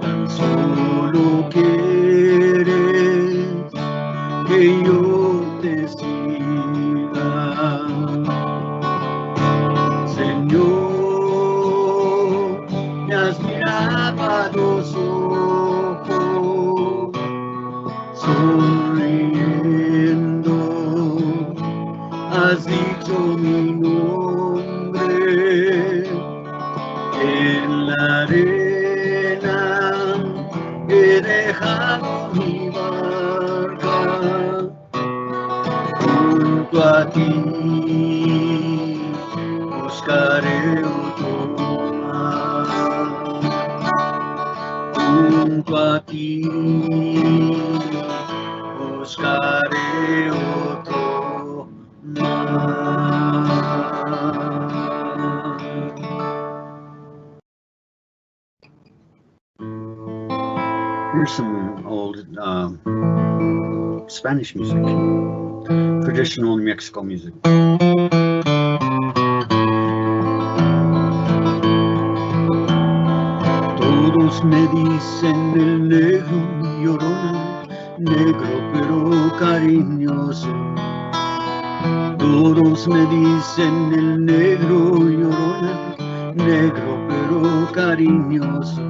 tan solo quieres que yo te siga. Señor, me has mirado a los ojos, sonriendo, has dicho mi nombre. En la arena he dejado mi barca, junto a ti buscaré otro mar, junto a ti buscaré otro mar. Here's some old Spanish music, traditional New Mexico music. Todos me dicen el negro llorona, negro pero cariñoso. Todos me dicen el negro llorona, negro pero cariñoso.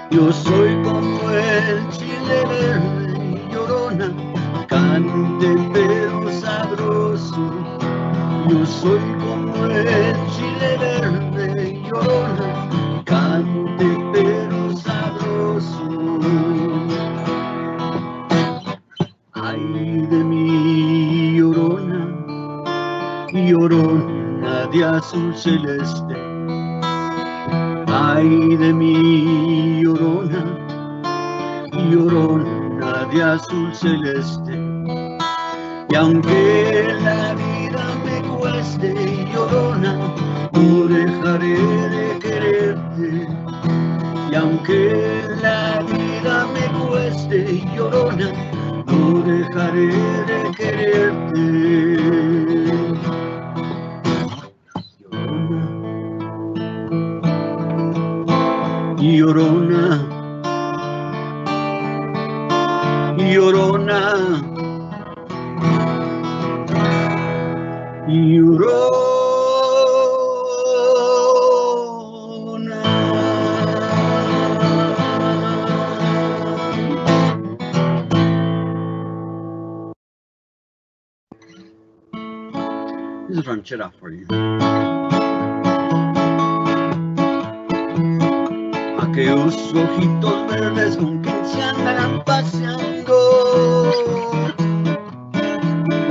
Yo soy como el chile verde, llorona, cante pero sabroso. Yo soy como el chile verde, llorona, cante pero sabroso. Ay de mí, llorona, llorona de azul celeste. Ay de mí, llorona, llorona de azul celeste. Y aunque la vida me cueste, llorona, no dejaré de quererte. Y aunque la vida me cueste, llorona, no dejaré de quererte. Llorona, llorona, llorona. This is ranchera for you. Aquellos ojitos verdes con quien se andarán paseando,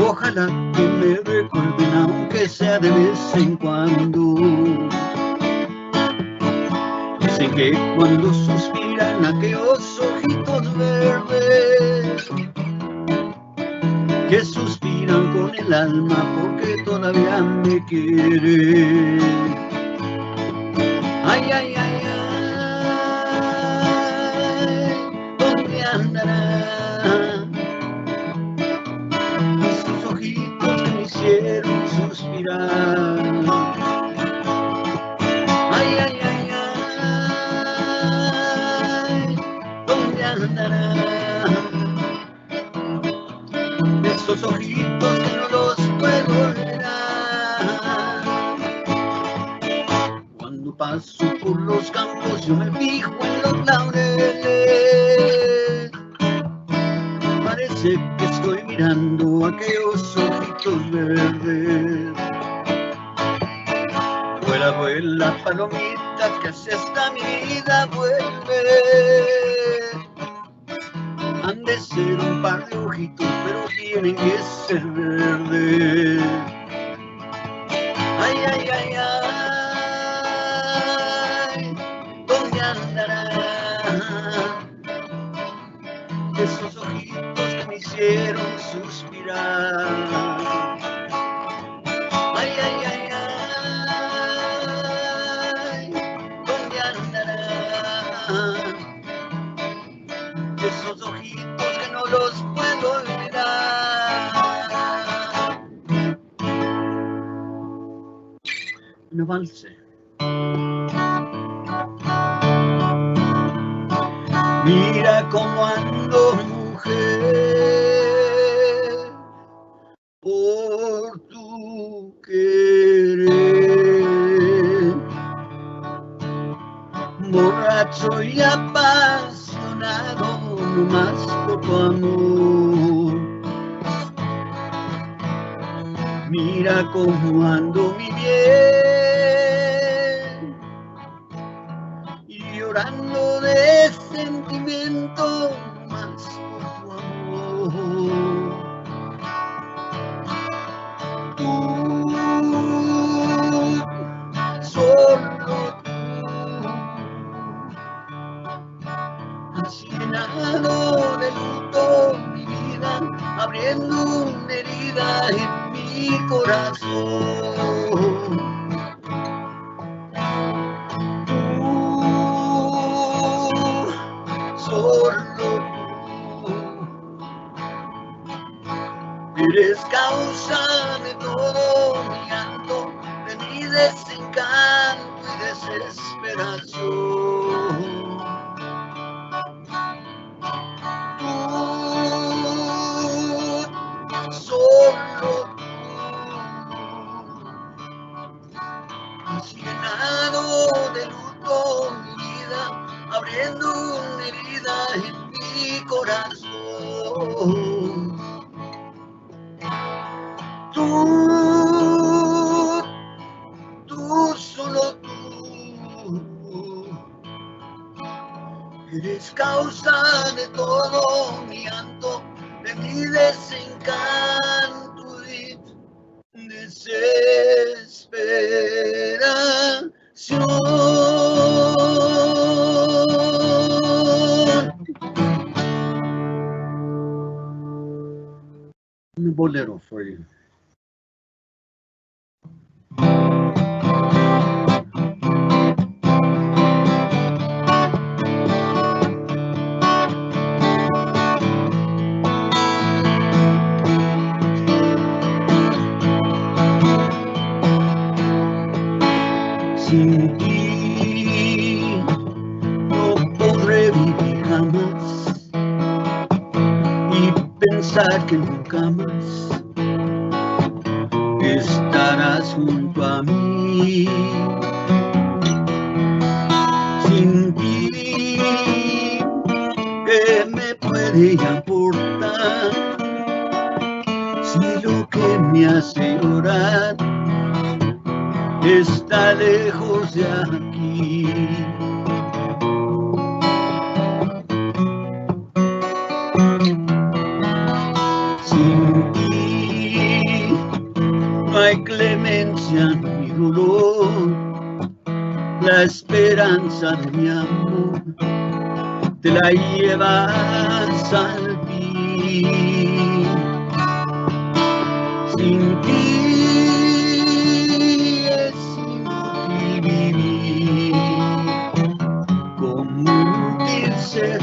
ojalá que me recuerden aunque sea de vez en cuando. Dicen que cuando suspiran aquellos ojitos verdes, que suspiran con el alma porque todavía me quieren. Ay, ay, ay, ay. ¿Dónde andarán esos ojitos que me hicieron suspirar? Ay, ay, ay, ay, ¿dónde andarán esos ojitos que no los puedo olvidar? Cuando paso por los campos yo me fijo en los laureles, parece que estoy mirando aquellos ojitos verdes. Vuela, vuela, palomita, que así esta mi vida vuelve. Han de ser un par de ojitos, pero tienen que ser verdes. Ay, ay, ay, ay, ¿dónde andarán esos ojitos que me hicieron suspirar? Ay, ay, ay, ay, ¿dónde andarán valse. Mira cómo ando, mujer, por tu querer, borracho y apasionado, no más por tu amor. Mira cómo ando, mi bien, y llorando de sentimiento, no más por tu amor. Tú, solo tú, has llenado de luto mi vida, abriendo una herida en mi corazón. Tú, solo tú, eres causa de todo mi llanto, de mi desencanto y desesperación. Tú, solo tú, has llenado de luto mi vida, abriendo una herida en mi corazón. Tú, solo tú, eres causa de todo mi llanto, de mi desencanto y desesperación. Un bolero for you. Sin ti no podré vivir jamás y pensar que nunca más estarás junto a mí. Sin ti, ¿qué me puede importar si lo que me hace llorar está lejos de aquí? Sin ti no hay clemencia ni dolor, la esperanza de mi amor te la llevas al fin. Sin ti es inútil vivir, como inútil ser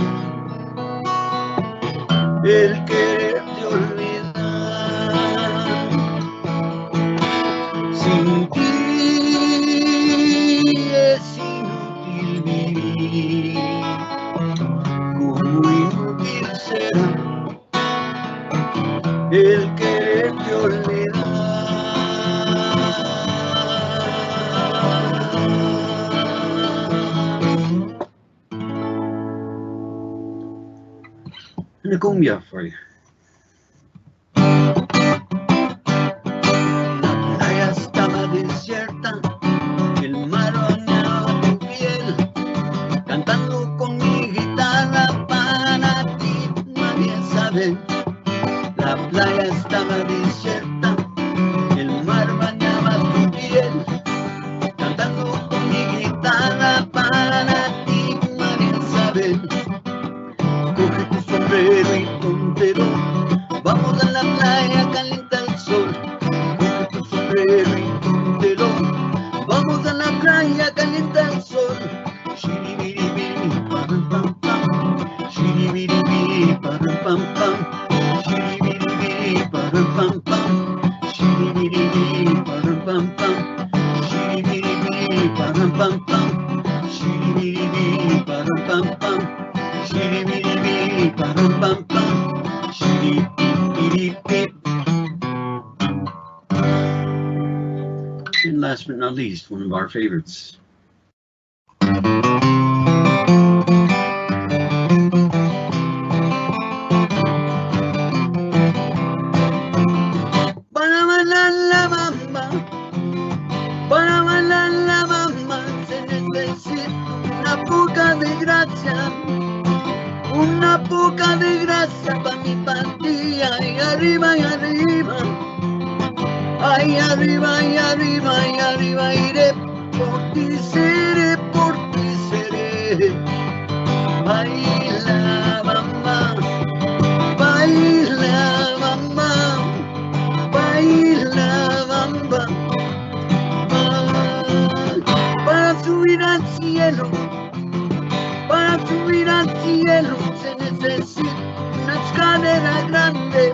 el quererte olvidar. Sin ti es inútil vivir, como inútil será el quererte olvidar. Una cumbia for you. La playa estaba desierta, el mar bañaba tu piel, cantando con mi guitarra para ti, nadie sabe. La playa estaba desierta, el mar bañaba tu piel, cantando con mi guitarra para ti, nadie sabe. Coge tu sombrero y póntelo, vamos a la playa, calienta el sol. Coge tu sombrero y póntelo, vamos a la playa, calienta el sol. Shiribiribiri, pam pam pam, shiribiribiri, pam pam pam, shiribiribiri, pam pam pam, shiribiribiri, pam pam pam, shiribiribiri. Shiri param pam pam. Shiri param pam pam. Shiri beep. And last but not least, one of our favorites. Para bailar la bamba, para bailar la bamba se necesita una poca de gracia para mi partida. Y arriba, ay arriba, y arriba, y arriba iré, por ti seré, baila bamba, baila bamba. Baila bamba, para subir al cielo se necesita una escalera grande,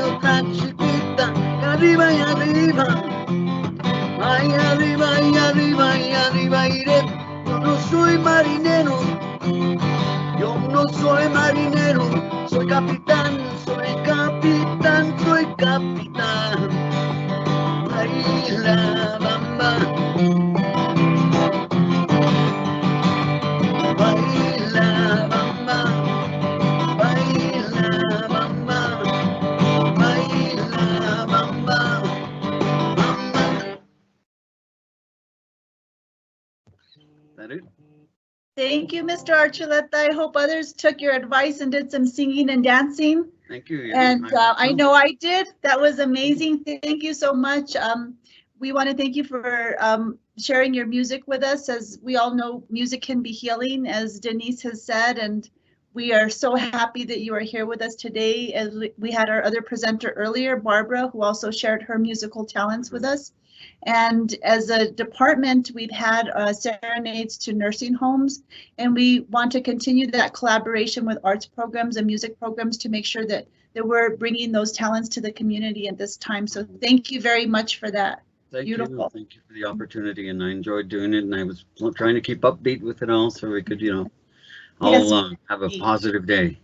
otra chiquita, y arriba, ay arriba, y arriba iré. Yo no soy marinero, soy capitán, baila bamba, baila bamba, baila bamba, baila bamba, bamba. That it? Thank you, Mr. Archuleta. I hope others took your advice and did some singing and dancing. Thank you. And I know I did. That was amazing. Thank you so much. We want to thank you for sharing your music with us. As we all know, music can be healing, as Denise has said, and we are so happy that you are here with us today. As we had our other presenter earlier, Barbara, who also shared her musical talents with us. And as a department, we've had serenades to nursing homes, and we want to continue that collaboration with arts programs and music programs to make sure that we're bringing those talents to the community at this time. So thank you very much for that. Beautiful. You. Thank you for the opportunity, and I enjoyed doing it, and I was trying to keep upbeat with it all so we could, all have a positive day.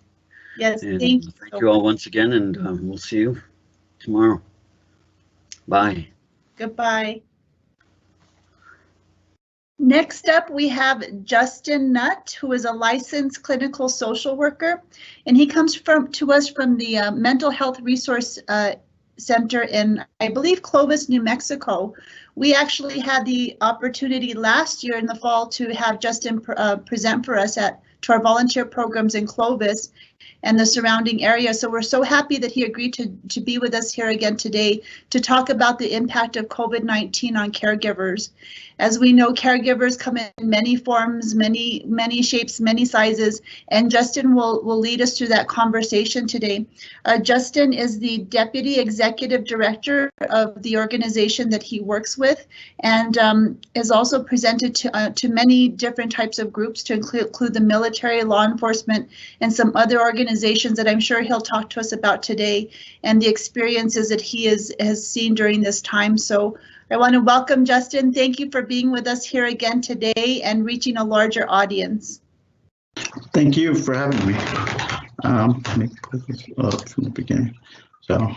Yes, and thank you all once again, and we'll see you tomorrow. Bye. Goodbye. Next up, we have Justin Nutt, who is a licensed clinical social worker, and he comes to us from the Mental Health Resource Center in, I believe, Clovis, New Mexico. We actually had the opportunity last year in the fall to have Justin present for us to our volunteer programs in Clovis and the surrounding area. So we're so happy that he agreed to be with us here again today to talk about the impact of COVID-19 on caregivers. As we know, caregivers come in many forms, many shapes, many sizes, and Justin will lead us through that conversation today. Justin is the Deputy Executive Director of the organization that he works with, and is also presented to many different types of groups, to include the military, law enforcement, and some other organizations that I'm sure he'll talk to us about today, and the experiences that he has seen during this time. So I want to welcome Justin. Thank you for being with us here again today and reaching a larger audience. Thank you for having me. Let me put this up from the beginning. So,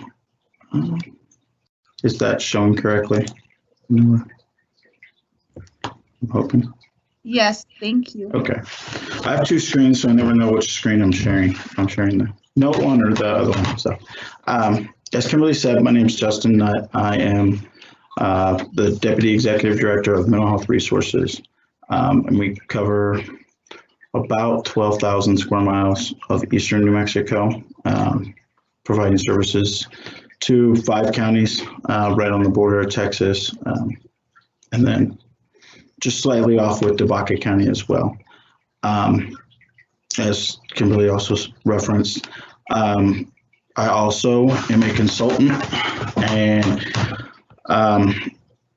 is that showing correctly? I'm hoping. Yes, thank you. Okay. I have two screens, so I never know which screen I'm sharing. I'm sharing the note one or the other one. So, as Kimberly said, my name is Justin Nutt. I am the Deputy Executive Director of Mental Health Resources, and we cover about 12,000 square miles of eastern New Mexico, providing services to 5 counties right on the border of Texas, and then just slightly off with Debaca County as well. As Kimberly also referenced, I also am a consultant, and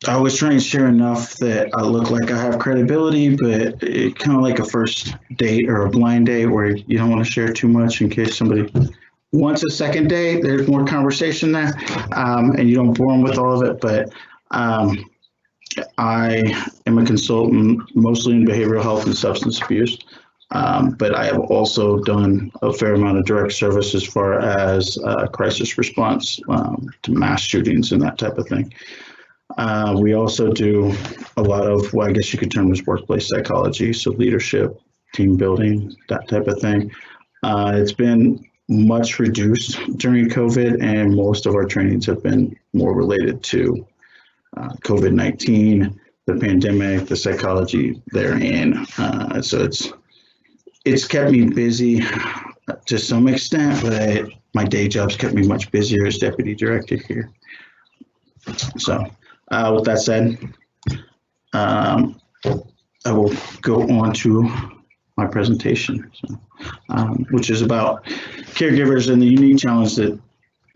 I always try and share enough that I look like I have credibility, but it kind of like a first date or a blind date where you don't want to share too much in case somebody wants a second date. There's more conversation there, and you don't bore them with all of it. But I am a consultant mostly in behavioral health and substance abuse, but I have also done a fair amount of direct service as far as crisis response to mass shootings and that type of thing. We also do a lot of what I guess you could term as workplace psychology, so leadership, team building, that type of thing. It's been much reduced during COVID, and most of our trainings have been more related to COVID-19, the pandemic, the psychology therein. So it's kept me busy to some extent, but my day job's kept me much busier as deputy director here. So with that said, I will go on to my presentation, which is about caregivers and the unique challenge that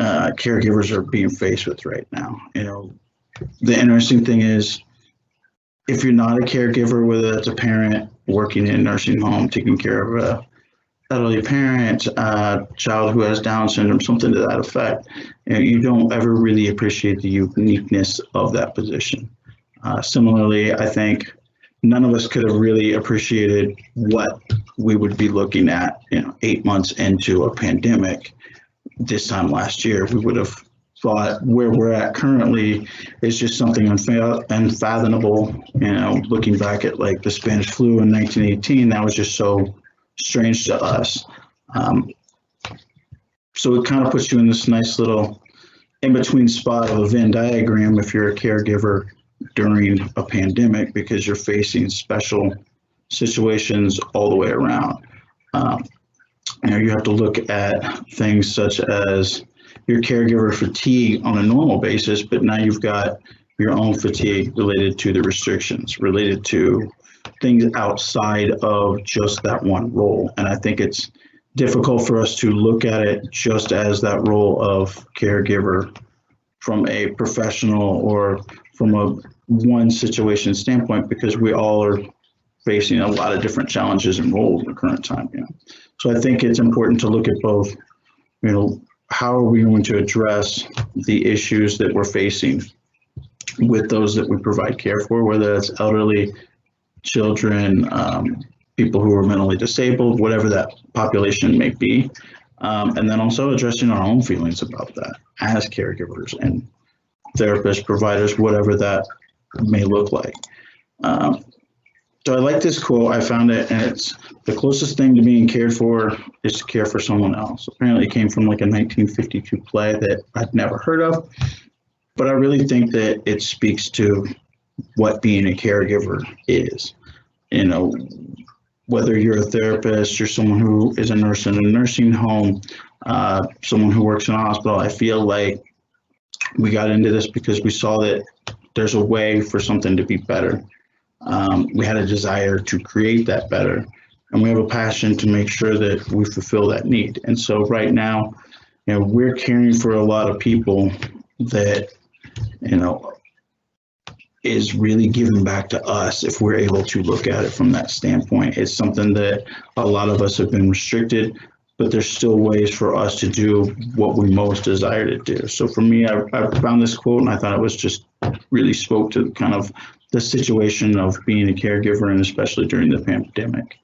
caregivers are being faced with right now. You know, the interesting thing is, if you're not a caregiver, whether that's a parent working in a nursing home, taking care of a elderly parent, a child who has Down syndrome, something to that effect, you know, you don't ever really appreciate the uniqueness of that position. Similarly, I think none of us could have really appreciated what we would be looking at, 8 months into a pandemic this time last year. We would have thought where we're at currently is just something unfathomable. Looking back at like the Spanish flu in 1918, that was just so strange to us. So it kind of puts you in this nice little in-between spot of a Venn diagram if you're a caregiver during a pandemic, because you're facing special situations all the way around. You have to look at things such as your caregiver fatigue on a normal basis, but now you've got your own fatigue related to the restrictions, related to things outside of just that one role. And I think it's difficult for us to look at it just as that role of caregiver from a professional or from a one situation standpoint, because we all are facing a lot of different challenges and roles in the current time. So I think it's important to look at both, how are we going to address the issues that we're facing with those that we provide care for, whether it's elderly, children, people who are mentally disabled, whatever that population may be. And then also addressing our own feelings about that as caregivers and therapists, providers, whatever that may look like. So I like this quote. I found it, and it's the closest thing to being cared for is to care for someone else. Apparently it came from like a 1952 play that I'd never heard of, but I really think that it speaks to what being a caregiver is. Whether you're a therapist, you're someone who is a nurse in a nursing home, someone who works in a hospital, I feel like we got into this because we saw that there's a way for something to be better. We had a desire to create that better, and we have a passion to make sure that we fulfill that need. And so right now, we're caring for a lot of people that, is really giving back to us if we're able to look at it from that standpoint. It's something that a lot of us have been restricted, but there's still ways for us to do what we most desire to do. So for me, I found this quote and I thought it was just really spoke to kind of the situation of being a caregiver, and especially during the pandemic.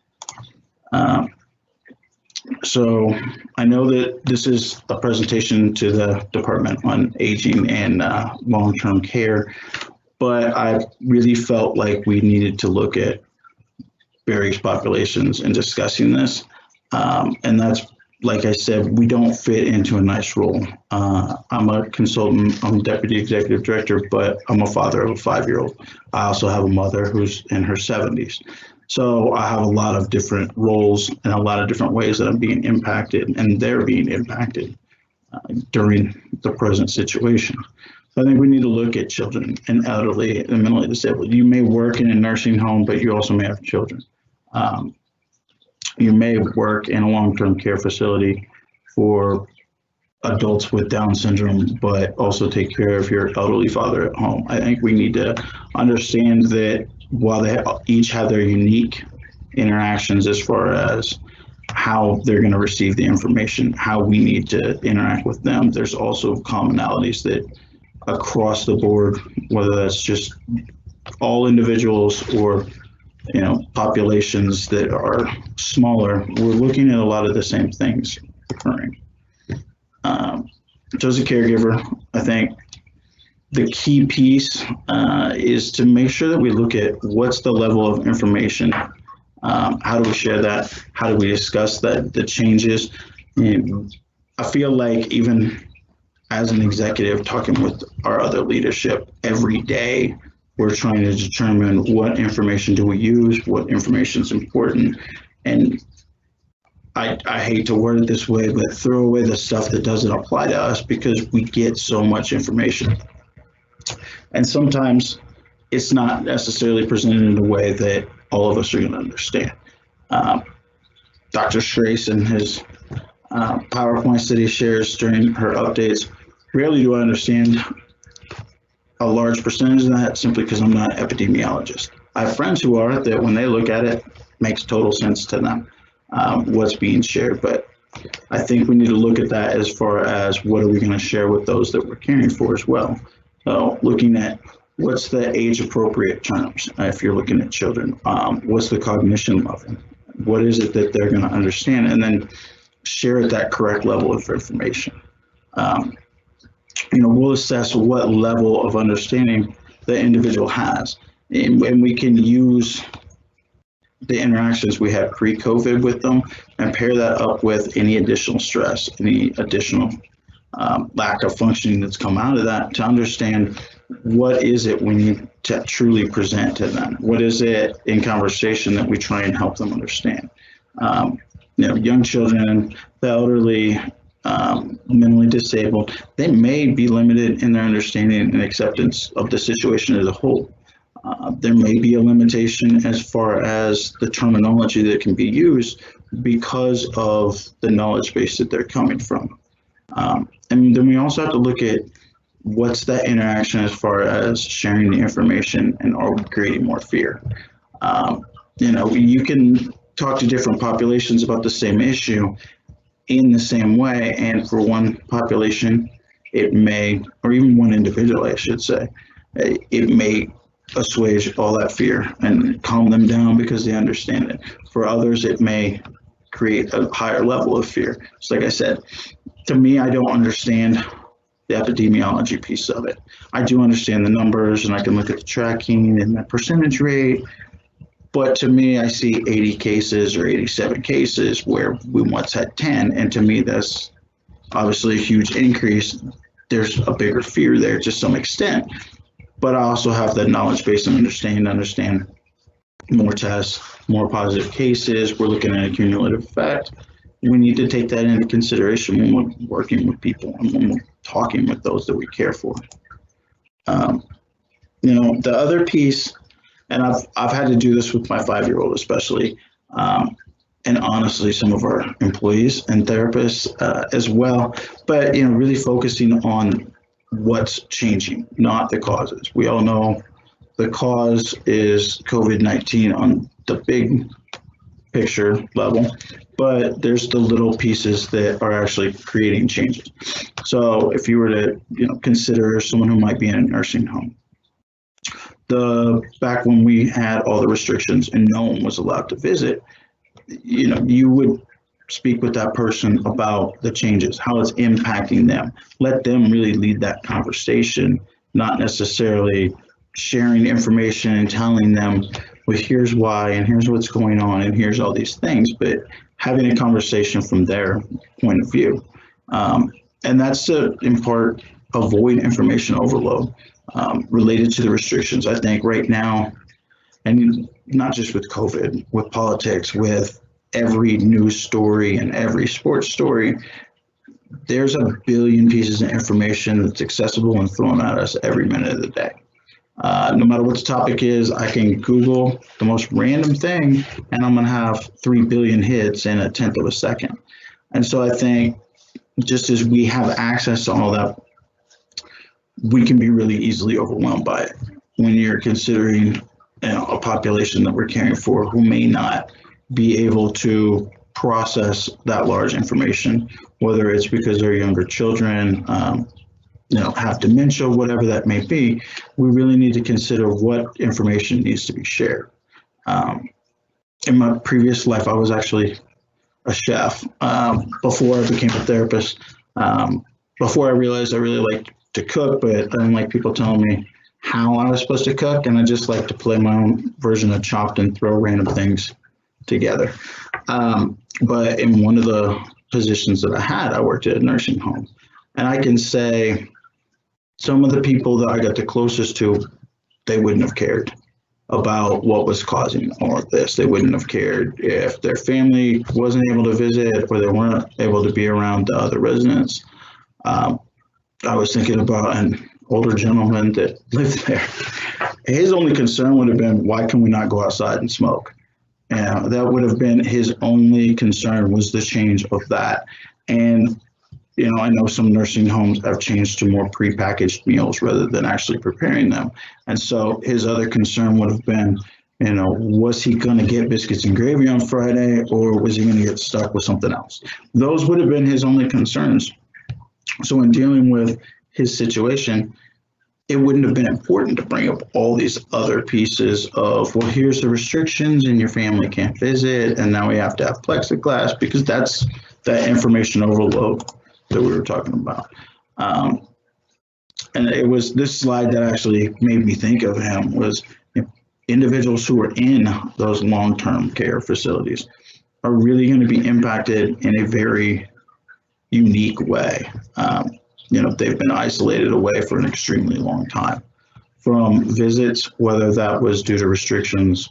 So I know that this is a presentation to the Department on Aging and Long-Term Care, but I really felt like we needed to look at various populations in discussing this. And that's, like I said, we don't fit into a nice role. I'm a consultant, I'm deputy executive director, but I'm a father of a 5-year-old. I also have a mother who's in her 70s. So I have a lot of different roles and a lot of different ways that I'm being impacted, and they're being impacted during the present situation. So I think we need to look at children and elderly and mentally disabled. You may work in a nursing home, but you also may have children. You may work in a long-term care facility for adults with Down syndrome, but also take care of your elderly father at home. I think we need to understand that while they each have their unique interactions as far as how they're going to receive the information, how we need to interact with them, there's also commonalities that across the board, whether that's just all individuals or populations that are smaller, we're looking at a lot of the same things occurring. As a caregiver, I think the key piece is to make sure that we look at what's the level of information. How do we share that? How do we discuss that, the changes? And I feel like even as an executive talking with our other leadership every day, we're trying to determine what information do we use, what information is important. And I hate to word it this way, but throw away the stuff that doesn't apply to us because we get so much information. And sometimes it's not necessarily presented in a way that all of us are going to understand. Dr. Schrace and his PowerPoints that he shares during her updates, rarely do I understand a large percentage of that simply because I'm not an epidemiologist. I have friends who are, that when they look at it, makes total sense to them what's being shared. But I think we need to look at that as far as what are we going to share with those that we're caring for as well. So looking at what's the age appropriate terms if you're looking at children, what's the cognition level, what is it that they're going to understand, and then share at that correct level of information. We'll assess what level of understanding the individual has, and we can use the interactions we had pre-COVID with them and pair that up with any additional stress, any additional lack of functioning that's come out of that to understand what is it we need to truly present to them. What is it in conversation that we try and help them understand? Young children, the elderly, mentally disabled, they may be limited in their understanding and acceptance of the situation as a whole. There may be a limitation as far as the terminology that can be used because of the knowledge base that they're coming from. And then we also have to look at what's that interaction as far as sharing the information and are we creating more fear? You can talk to different populations about the same issue in the same way, and for one population, it may, or even one individual, I should say, it may assuage all that fear and calm them down because they understand it. For others, it may create a higher level of fear. So like I said, to me, I don't understand the epidemiology piece of it. I do understand the numbers and I can look at the tracking and the percentage rate, but to me, I see 80 cases or 87 cases where we once had 10, and to me, that's obviously a huge increase. There's a bigger fear there to some extent, but I also have the knowledge base and understand more tests, more positive cases. We're looking at a cumulative effect. We need to take that into consideration when we're working with people and when we're talking with those that we care for. The other piece, and I've had to do this with my 5-year-old especially, and honestly some of our employees and therapists as well, but really focusing on what's changing, not the causes. We all know the cause is COVID-19 on the big picture level, but there's the little pieces that are actually creating changes. So if you were to consider someone who might be in a nursing home, back when we had all the restrictions and no one was allowed to visit, you would speak with that person about the changes, how it's impacting them. Let them really lead that conversation, not necessarily sharing information and telling them, well, here's why, and here's what's going on, and here's all these things, but having a conversation from their point of view. And that's to, in part, avoid information overload related to the restrictions. I think right now, and not just with COVID, with politics, with every news story and every sports story, there's a billion pieces of information that's accessible and thrown at us every minute of the day. No matter what the topic is, I can Google the most random thing and I'm gonna have 3 billion hits in a tenth of a second. And so I think just as we have access to all that, we can be really easily overwhelmed by it when you're considering a population that we're caring for who may not be able to process that large information, whether it's because they're younger children, have dementia, whatever that may be, we really need to consider what information needs to be shared. In my previous life, I was actually a chef before I became a therapist. Before I realized I really liked to cook, but I didn't like people telling me how I was supposed to cook, and I just like to play my own version of Chopped and throw random things together. But in one of the positions that I had, I worked at a nursing home, and I can say some of the people that I got the closest to, they wouldn't have cared about what was causing all of this. They wouldn't have cared if their family wasn't able to visit or they weren't able to be around the other residents. I was thinking about an older gentleman that lived there. His only concern would have been, why can we not go outside and smoke? And that would have been his only concern, was the change of that. And I know some nursing homes have changed to more prepackaged meals rather than actually preparing them. And so his other concern would have been, was he going to get biscuits and gravy on Friday, or was he going to get stuck with something else? Those would have been his only concerns. So in dealing with his situation, it wouldn't have been important to bring up all these other pieces of, well, here's the restrictions and your family can't visit, and now we have to have plexiglass, because that's that information overload that we were talking about. And it was this slide that actually made me think of him, was individuals who are in those long-term care facilities are really going to be impacted in a very unique way. They've been isolated away for an extremely long time from visits, whether that was due to restrictions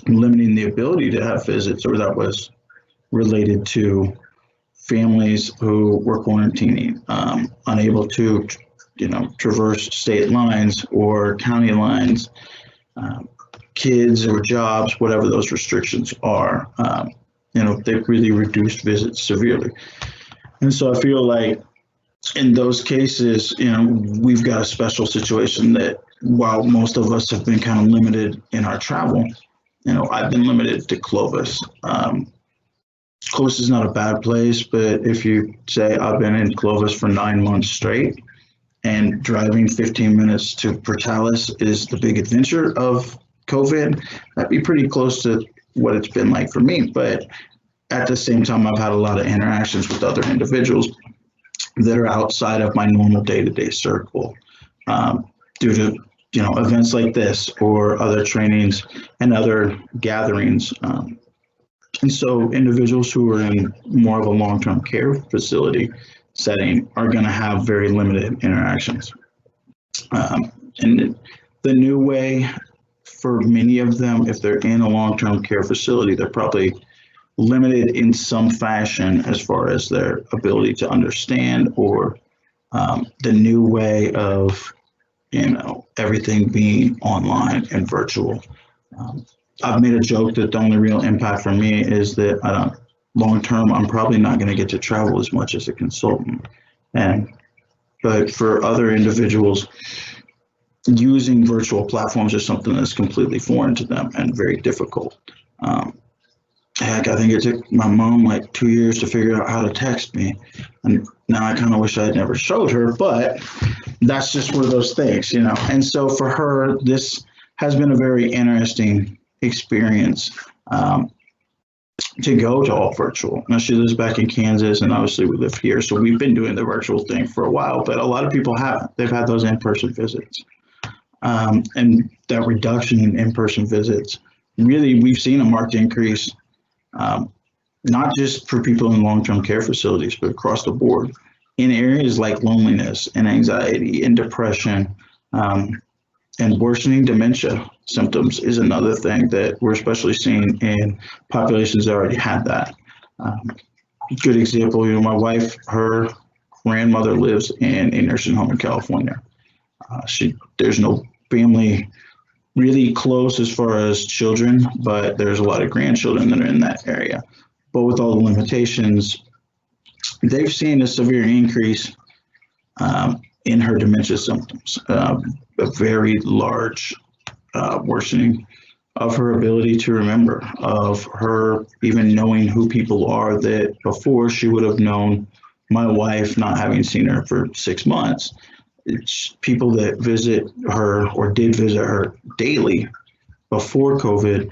limiting the ability to have visits, or that was related to families who were quarantining, unable to, traverse state lines or county lines, kids or jobs, whatever those restrictions are. They've really reduced visits severely. And so I feel like in those cases, we've got a special situation that, while most of us have been kind of limited in our travel, I've been limited to Clovis. Clovis is not a bad place, but if you say I've been in Clovis for 9 months straight, and driving 15 minutes to Portales is the big adventure of COVID, that'd be pretty close to what it's been like for me. But at the same time, I've had a lot of interactions with other individuals that are outside of my normal day-to-day circle, due to events like this or other trainings and other gatherings. And so individuals who are in more of a long-term care facility setting are going to have very limited interactions. And the new way for many of them, if they're in a long-term care facility, they're probably limited in some fashion as far as their ability to understand, or the new way of, everything being online and virtual. I've made a joke that the only real impact for me is that long term, I'm probably not going to get to travel as much as a consultant. But for other individuals, using virtual platforms is something that's completely foreign to them and very difficult. Heck, I think it took my mom like 2 years to figure out how to text me. And now I kind of wish I had never showed her, but that's just one of those things, And so for her, this has been a very interesting experience, to go to all virtual. Now, she lives back in Kansas, and obviously we live here, so we've been doing the virtual thing for a while, but a lot of people haven't. They've had those in-person visits. And that reduction in in-person visits, really, we've seen a marked increase, not just for people in long-term care facilities, but across the board in areas like loneliness and anxiety and depression, and worsening dementia symptoms is another thing that we're especially seeing in populations that already had that. Good example, my wife, her grandmother lives in a nursing home in California. There's no family really close as far as children, but there's a lot of grandchildren that are in that area. But with all the limitations, they've seen a severe increase in her dementia symptoms, a very large worsening of her ability to remember, of her even knowing who people are that before she would have known my wife not having seen her for 6 months. It's people that visit her or did visit her daily before COVID.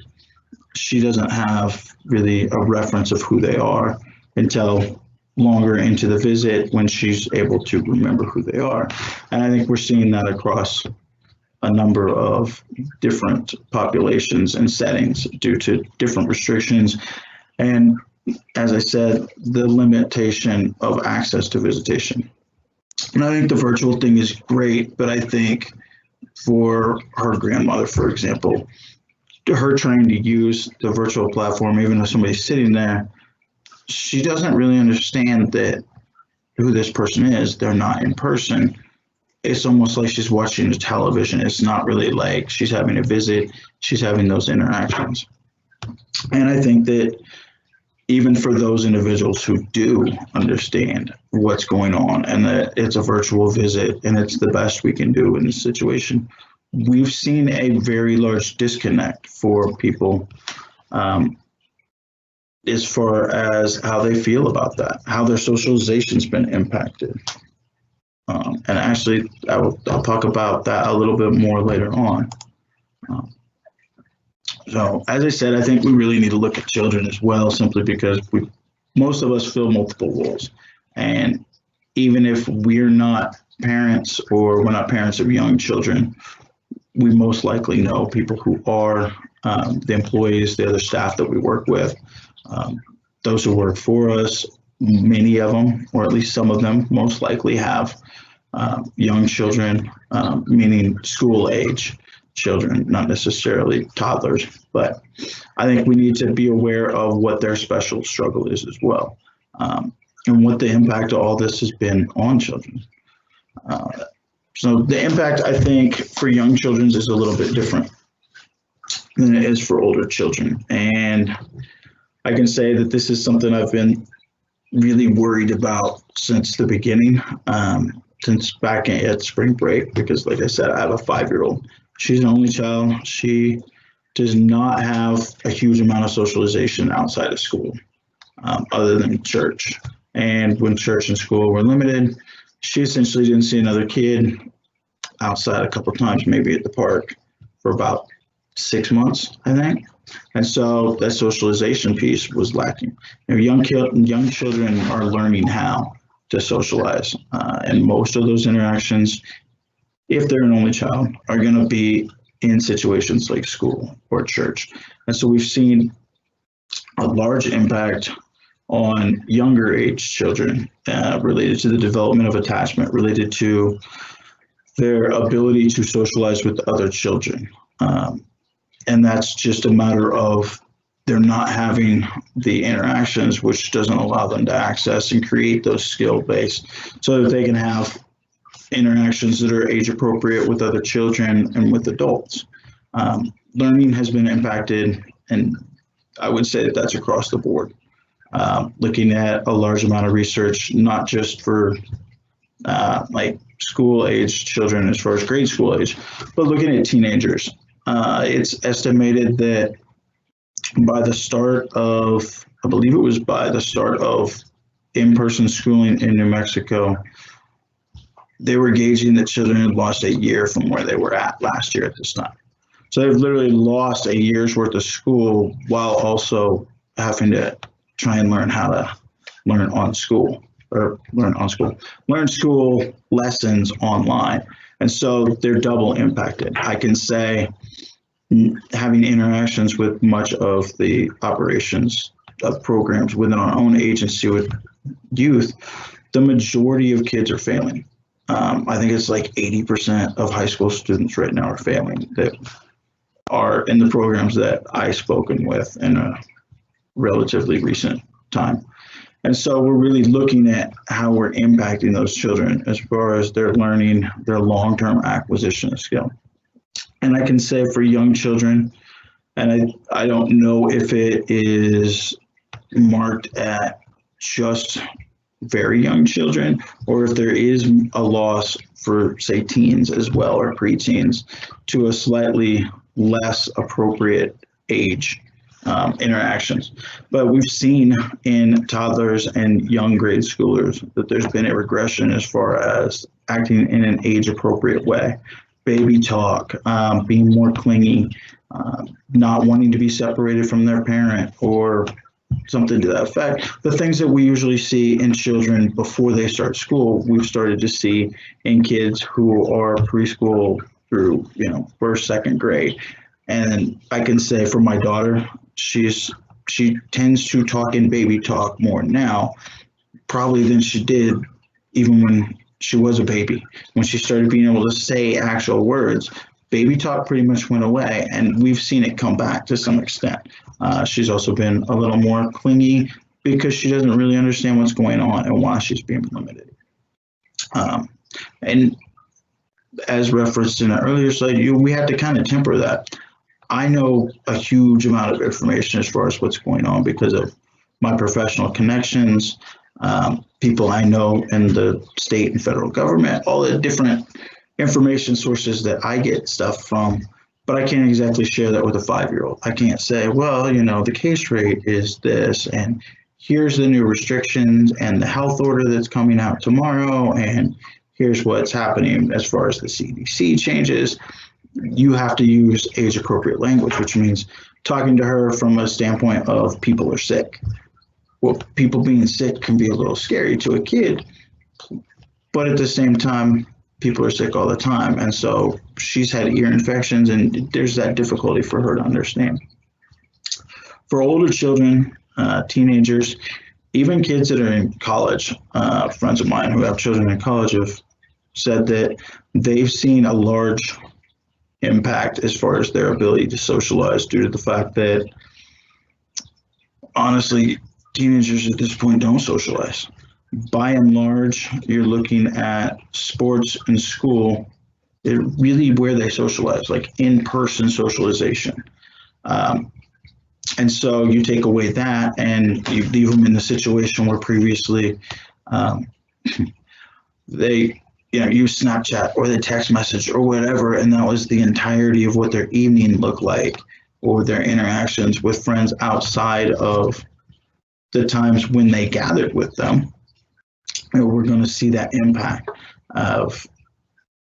She doesn't have really a reference of who they are until longer into the visit when she's able to remember who they are. And I think we're seeing that across a number of different populations and settings due to different restrictions. And as I said, the limitation of access to visitation. And I think the virtual thing is great, but I think for her grandmother, for example, her trying to use the virtual platform, even if somebody's sitting there, she doesn't really understand that who this person is. They're not in person. It's almost like she's watching the television. It's not really like she's having a visit. She's having those interactions. And I think that even for those individuals who do understand what's going on and that it's a virtual visit and it's the best we can do in this situation, we've seen a very large disconnect for people as far as how they feel about that, how their socialization's been impacted. And actually, I'll talk about that a little bit more later on. So as I said, I think we really need to look at children as well, simply because most of us fill multiple roles. And even if we're not parents or we're not parents of young children, we most likely know people who are the employees, the other staff that we work with, those who work for us. Many of them, or at least some of them, most likely have young children, meaning school age children, not necessarily toddlers. But I think we need to be aware of what their special struggle is as well, and what the impact of all this has been on children. So the impact, I think, for young children is a little bit different than it is for older children. And I can say that this is something I've been really worried about since the beginning, since back at spring break, because like I said, I have a 5-year-old. She's an only child. She does not have a huge amount of socialization outside of school, other than church. And when church and school were limited, she essentially didn't see another kid outside a couple of times, maybe at the park, for about 6 months, I think. And so that socialization piece was lacking. Young children are learning how to socialize, and most of those interactions, if they're an only child, are going to be in situations like school or church. And so we've seen a large impact on younger age children related to the development of attachment, related to their ability to socialize with other children. And that's just a matter of they're not having the interactions, which doesn't allow them to access and create those skill base so that they can have interactions that are age appropriate with other children and with adults. Learning has been impacted, and I would say that that's across the board. Looking at a large amount of research, not just for like school age children as far as grade school age, but looking at teenagers. It's estimated that by the start of, I believe it was by the start of in-person schooling in New Mexico, they were gauging that children had lost a year from where they were at last year at this time. So they've literally lost a year's worth of school while also having to try and learn how to learn school lessons online. And so they're double impacted. I can say, having interactions with much of the operations of programs within our own agency with youth, the majority of kids are failing. I think it's like 80% of high school students right now are failing that are in the programs that I've spoken with in a relatively recent time. And so we're really looking at how we're impacting those children as far as their learning, their long-term acquisition of skill. And I can say for young children, and I don't know if it is marked at just very young children, or if there is a loss for, say, teens as well, or preteens, to a slightly less appropriate age interactions. But we've seen in toddlers and young grade schoolers that there's been a regression as far as acting in an age-appropriate way. Baby talk, being more clingy, not wanting to be separated from their parent, or something to that effect. The things that we usually see in children before they start school, we've started to see in kids who are preschool through, first, second grade. And I can say for my daughter, she tends to talk in baby talk more now, probably than she did even when she was a baby. When she started being able to say actual words, baby talk pretty much went away, and we've seen it come back to some extent. She's also been a little more clingy because she doesn't really understand what's going on and why she's being limited. And as referenced in an earlier slide, we had to kind of temper that. I know a huge amount of information as far as what's going on because of my professional connections, people I know in the state and federal government, all the different information sources that I get stuff from, but I can't exactly share that with a 5-year-old. I can't say, well, the case rate is this, and here's the new restrictions and the health order that's coming out tomorrow, and here's what's happening as far as the CDC changes. You have to use age-appropriate language, which means talking to her from a standpoint of people are sick. Well, people being sick can be a little scary to a kid, but at the same time, people are sick all the time. And so she's had ear infections, and there's that difficulty for her to understand. For older children, teenagers, even kids that are in college, friends of mine who have children in college have said that they've seen a large impact as far as their ability to socialize due to the fact that, honestly, teenagers at this point don't socialize. By and large, you're looking at sports and school, it really where they socialize, like in-person socialization. And so you take away that and you leave them in the situation where previously they use Snapchat or the text message or whatever, and that was the entirety of what their evening looked like, or their interactions with friends outside of the times when they gathered with them. We're going to see that impact of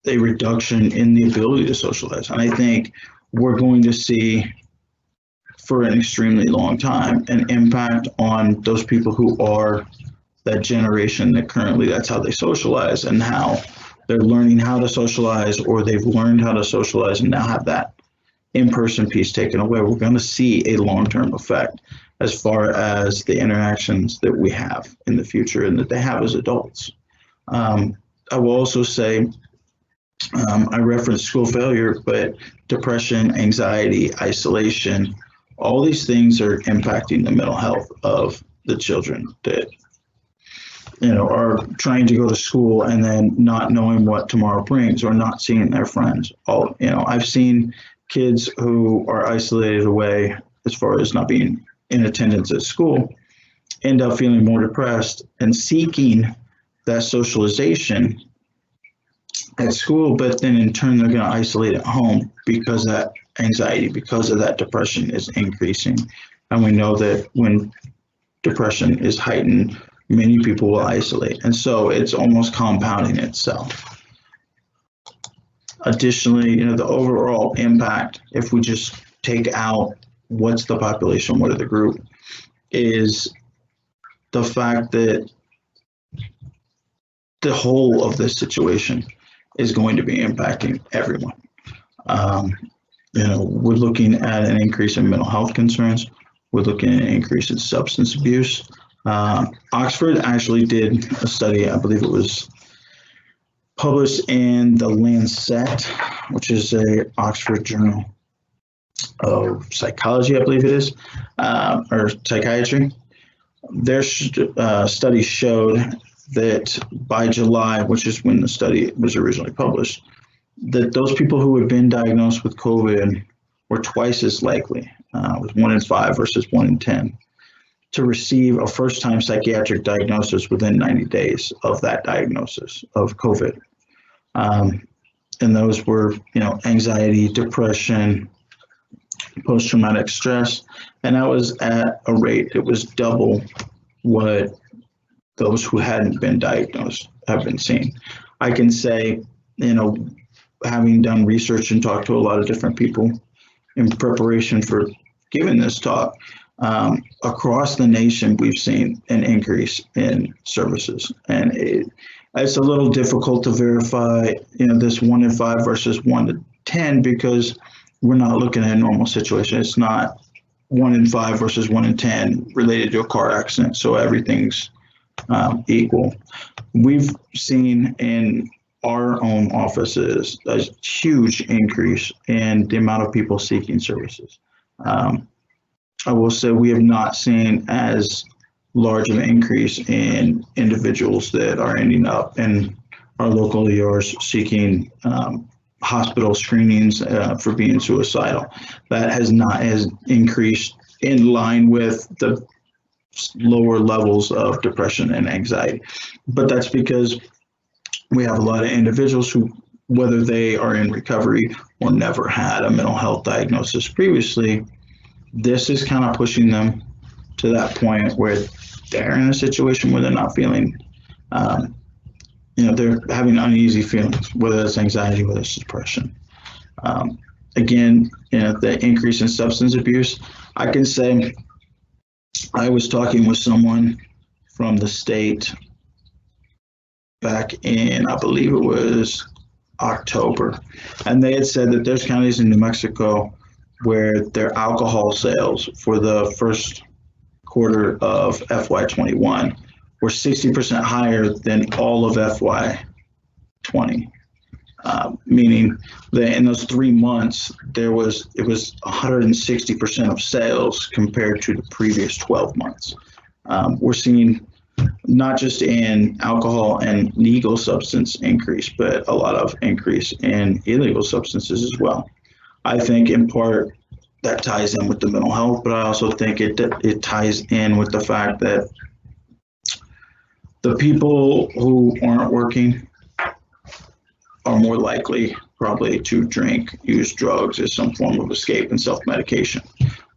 a reduction in the ability to socialize. And I think we're going to see for an extremely long time an impact on those people who are that generation that currently that's how they socialize, and how they're learning how to socialize, or they've learned how to socialize and now have that in-person piece taken away. We're going to see a long-term effect as far as the interactions that we have in the future and that they have as adults. I will also say, I referenced school failure, but depression, anxiety, isolation, all these things are impacting the mental health of the children that are trying to go to school and then not knowing what tomorrow brings, or not seeing their friends. I've seen kids who are isolated away as far as not being in attendance at school end up feeling more depressed and seeking that socialization at school, but then in turn they're going to isolate at home because that anxiety, because of that depression is increasing. And we know that when depression is heightened, many people will isolate, and so it's almost compounding itself. Additionally, the overall impact, if we just take out what's the population, what are the group, is the fact that the whole of this situation is going to be impacting everyone. We're looking at an increase in mental health concerns. We're looking at an increase in substance abuse. Oxford actually did a study, I believe it was published in the Lancet, which is a Oxford journal of psychology, I believe it is, or psychiatry. Their study showed that by July, which is when the study was originally published, that those people who had been diagnosed with COVID were twice as likely, with 1 in 5 versus 1 in 10, to receive a first-time psychiatric diagnosis within 90 days of that diagnosis of COVID. And those were, anxiety, depression, post-traumatic stress, and that was at a rate that was double what those who hadn't been diagnosed have been seeing. I can say, having done research and talked to a lot of different people in preparation for giving this talk, across the nation, we've seen an increase in services. And it's a little difficult to verify, this 1 in 5 versus 1 to 10, because we're not looking at a normal situation. It's not 1 in 5 versus 1 in 10 related to a car accident. So everything's equal. We've seen in our own offices a huge increase in the amount of people seeking services. I will say we have not seen as large of an increase in individuals that are ending up in our local ERs seeking hospital screenings for being suicidal. That has increased in line with the lower levels of depression and anxiety. But that's because we have a lot of individuals who, whether they are in recovery or never had a mental health diagnosis previously, this is kind of pushing them to that point where they're in a situation where they're not feeling, they're having uneasy feelings, whether it's anxiety, whether it's depression. Again, the increase in substance abuse, I can say I was talking with someone from the state back in, I believe it was October, and they had said that there's counties in New Mexico where their alcohol sales for the first quarter of FY21 were 60% higher than all of FY20, meaning that in those 3 months it was 160% of sales compared to the previous 12 months. We're seeing not just in alcohol and legal substance increase, but a lot of increase in illegal substances as well. I think in part that ties in with the mental health, but I also think it ties in with the fact that the people who aren't working are more likely probably to drink, use drugs as some form of escape and self-medication.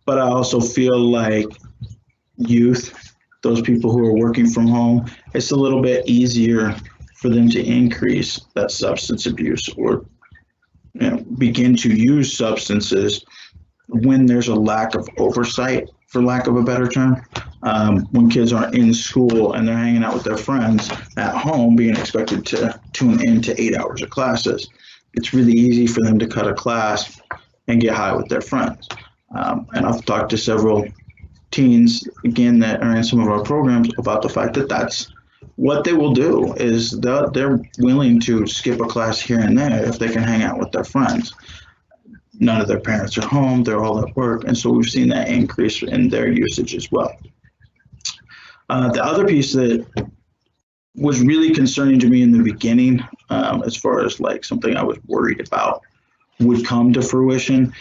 But I also feel like youth, those people who are working from home, it's a little bit easier for them to increase that substance abuse or begin to use substances when there's a lack of oversight, for lack of a better term. When kids aren't in school and they're hanging out with their friends at home, being expected to tune in to 8 hours of classes, it's really easy for them to cut a class and get high with their friends. And I've talked to several teens, again, that are in some of our programs about the fact that that's what they will do, is they're willing to skip a class here and there if they can hang out with their friends. None of their parents are home, they're all at work, and so we've seen that increase in their usage as well. The other piece that was really concerning to me in the beginning, as far as like something I was worried about would come to fruition,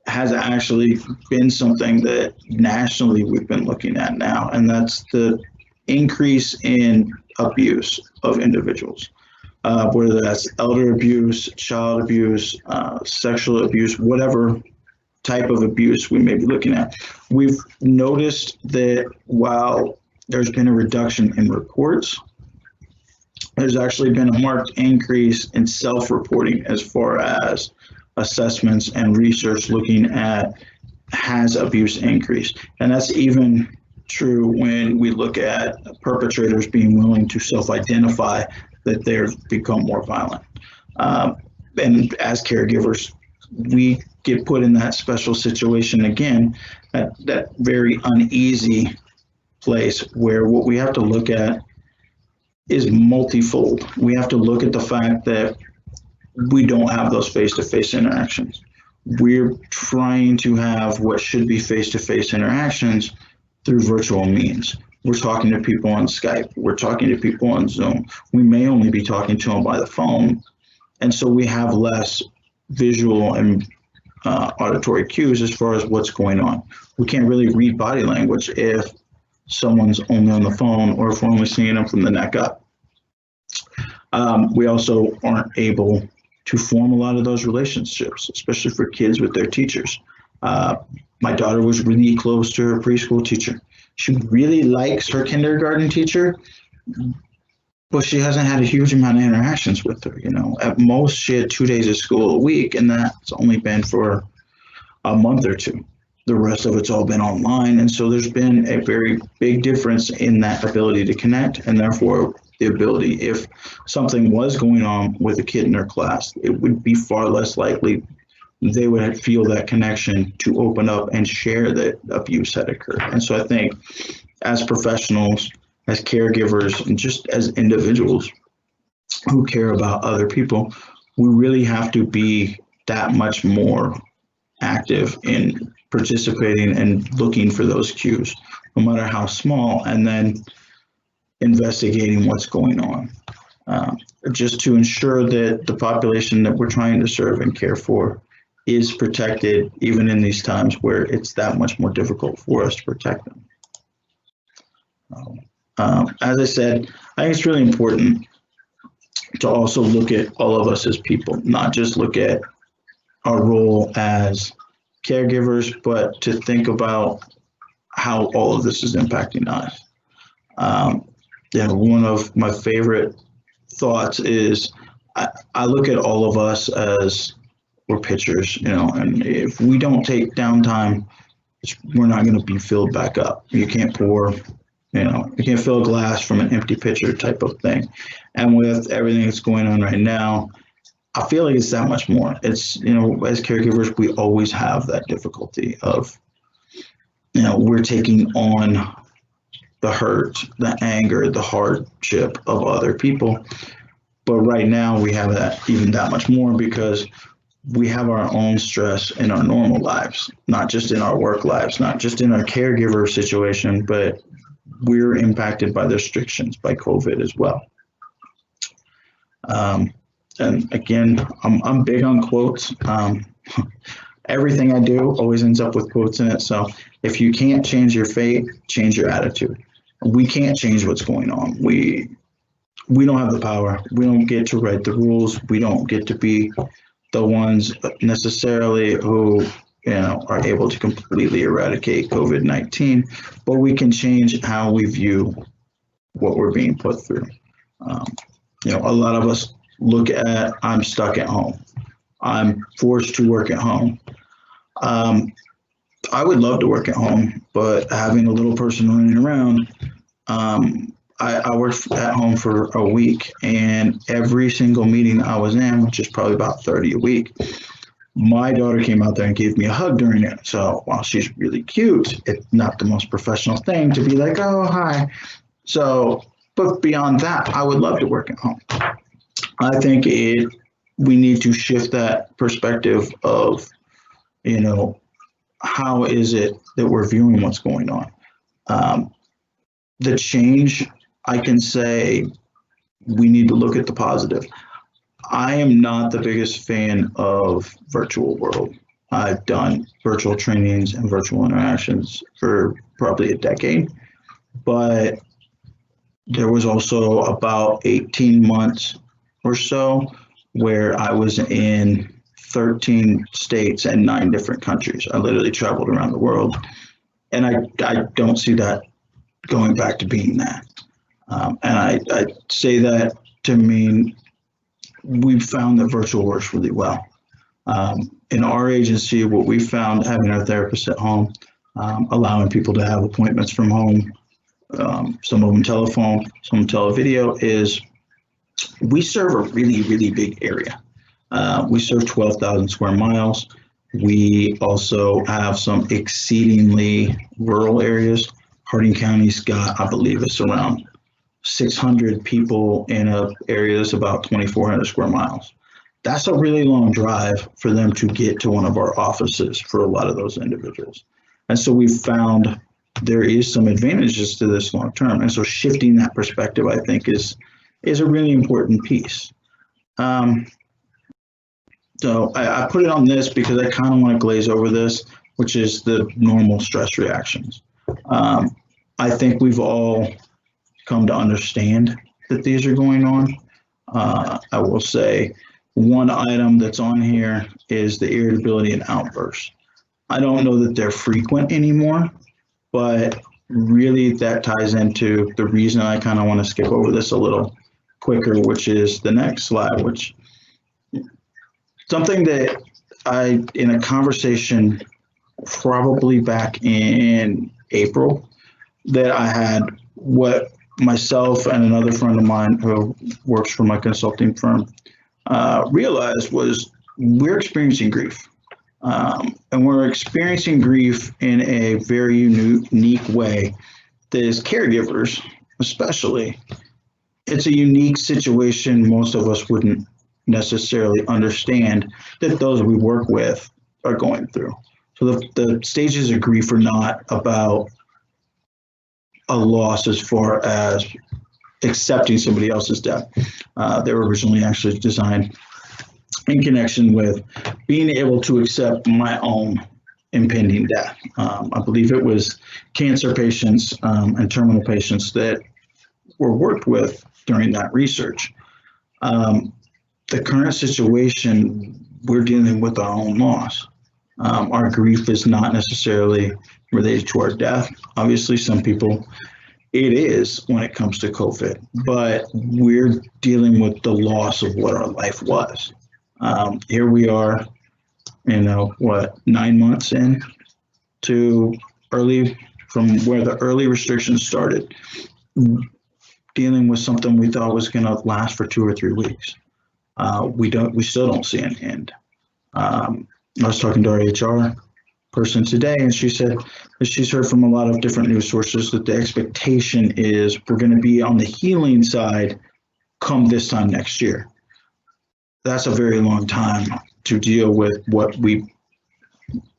has actually been something that nationally we've been looking at now, and that's the increase in abuse of individuals. Whether that's elder abuse, child abuse, sexual abuse, whatever type of abuse we may be looking at. We've noticed that while there's been a reduction in reports, there's actually been a marked increase in self-reporting as far as assessments and research looking at has abuse increased. And that's even true when we look at perpetrators being willing to self-identify that they've become more violent. And as caregivers, we get put in that special situation again, that very uneasy place where what we have to look at is multifold. We have to look at the fact that we don't have those face-to-face interactions. We're trying to have what should be face-to-face interactions through virtual means. We're talking to people on Skype. We're talking to people on Zoom. We may only be talking to them by the phone. And so we have less visual and auditory cues as far as what's going on. We can't really read body language if someone's only on the phone or if we're only seeing them from the neck up. We also aren't able to form a lot of those relationships, especially for kids with their teachers. My daughter was really close to her preschool teacher. She really likes her kindergarten teacher, but she hasn't had a huge amount of interactions with her. At most she had 2 days of school a week, and that's only been for a month or two. The rest of it's all been online. And so there's been a very big difference in that ability to connect, and therefore the ability, if something was going on with a kid in their class, it would be far less likely they would feel that connection to open up and share that abuse had occurred. And so I think as professionals, as caregivers, and just as individuals who care about other people, we really have to be that much more active in participating and looking for those cues, no matter how small, and then investigating what's going on, just to ensure that the population that we're trying to serve and care for is protected, even in these times where it's that much more difficult for us to protect them. As I said, I think it's really important to also look at all of us as people, not just look at our role as caregivers, but to think about how all of this is impacting us. One of my favorite thoughts is I look at all of us as we're pitchers, and if we don't take downtime, we're not going to be filled back up. You can't pour, you can't fill a glass from an empty pitcher type of thing. And with everything that's going on right now, I feel like it's that much more. It's, as caregivers, we always have that difficulty of, we're taking on the hurt, the anger, the hardship of other people. But right now we have that even that much more because we have our own stress in our normal lives, not just in our work lives, not just in our caregiver situation, but we're impacted by the restrictions by COVID as well. And again, I'm big on quotes. Everything I do always ends up with quotes in it. So if you can't change your fate, change your attitude. We can't change what's going on. We don't have the power. We don't get to write the rules. We don't get to be the ones necessarily who are able to completely eradicate COVID-19, but we can change how we view what we're being put through. A lot of us look at, I'm stuck at home. I'm forced to work at home. I would love to work at home, but having a little person running around, I worked at home for a week, and every single meeting I was in, which is probably about 30 a week, my daughter came out there and gave me a hug during it. So while she's really cute, it's not the most professional thing to be like, oh, hi. So, but beyond that, I would love to work at home. I think we need to shift that perspective of, how is it that we're viewing what's going on? The change, I can say we need to look at the positive. I am not the biggest fan of virtual world. I've done virtual trainings and virtual interactions for probably a decade, but there was also about 18 months or so where I was in 13 states and 9 different countries. I literally traveled around the world, and I don't see that going back to being that. And I say that to mean we've found that virtual works really well. In our agency, what we found, having our therapists at home, allowing people to have appointments from home, some of them telephone, some televideo, is we serve a really, really big area. We serve 12,000 square miles. We also have some exceedingly rural areas. Harding County's got, I believe it's around 600 people in an area that's about 2,400 square miles. That's a really long drive for them to get to one of our offices for a lot of those individuals. And so we've found there is some advantages to this long term. And so shifting that perspective, I think, is a really important piece. So I put it on this because I kind of want to glaze over this, which is the normal stress reactions. I think we've all come to understand that these are going on. I will say one item that's on here is the irritability and outbursts. I don't know that they're frequent anymore, but really that ties into the reason I kind of want to skip over this a little quicker, which is the next slide, which something that in a conversation probably back in April that I had, what myself and another friend of mine who works for my consulting firm realized was we're experiencing grief. And we're experiencing grief in a very unique way that as caregivers, especially, it's a unique situation most of us wouldn't necessarily understand that those we work with are going through. So the stages of grief are not about a loss as far as accepting somebody else's death. They were originally actually designed in connection with being able to accept my own impending death. I believe it was cancer patients and terminal patients that were worked with during that research. The current situation, we're dealing with our own loss. Our grief is not necessarily related to our death. Obviously, some people, it is when it comes to COVID, but we're dealing with the loss of what our life was. Here we are, 9 months in to from where the early restrictions started, dealing with something we thought was going to last for 2 or 3 weeks. We still don't see an end. I was talking to our HR person today, and she said that she's heard from a lot of different news sources that the expectation is we're going to be on the healing side come this time next year. That's a very long time to deal with what we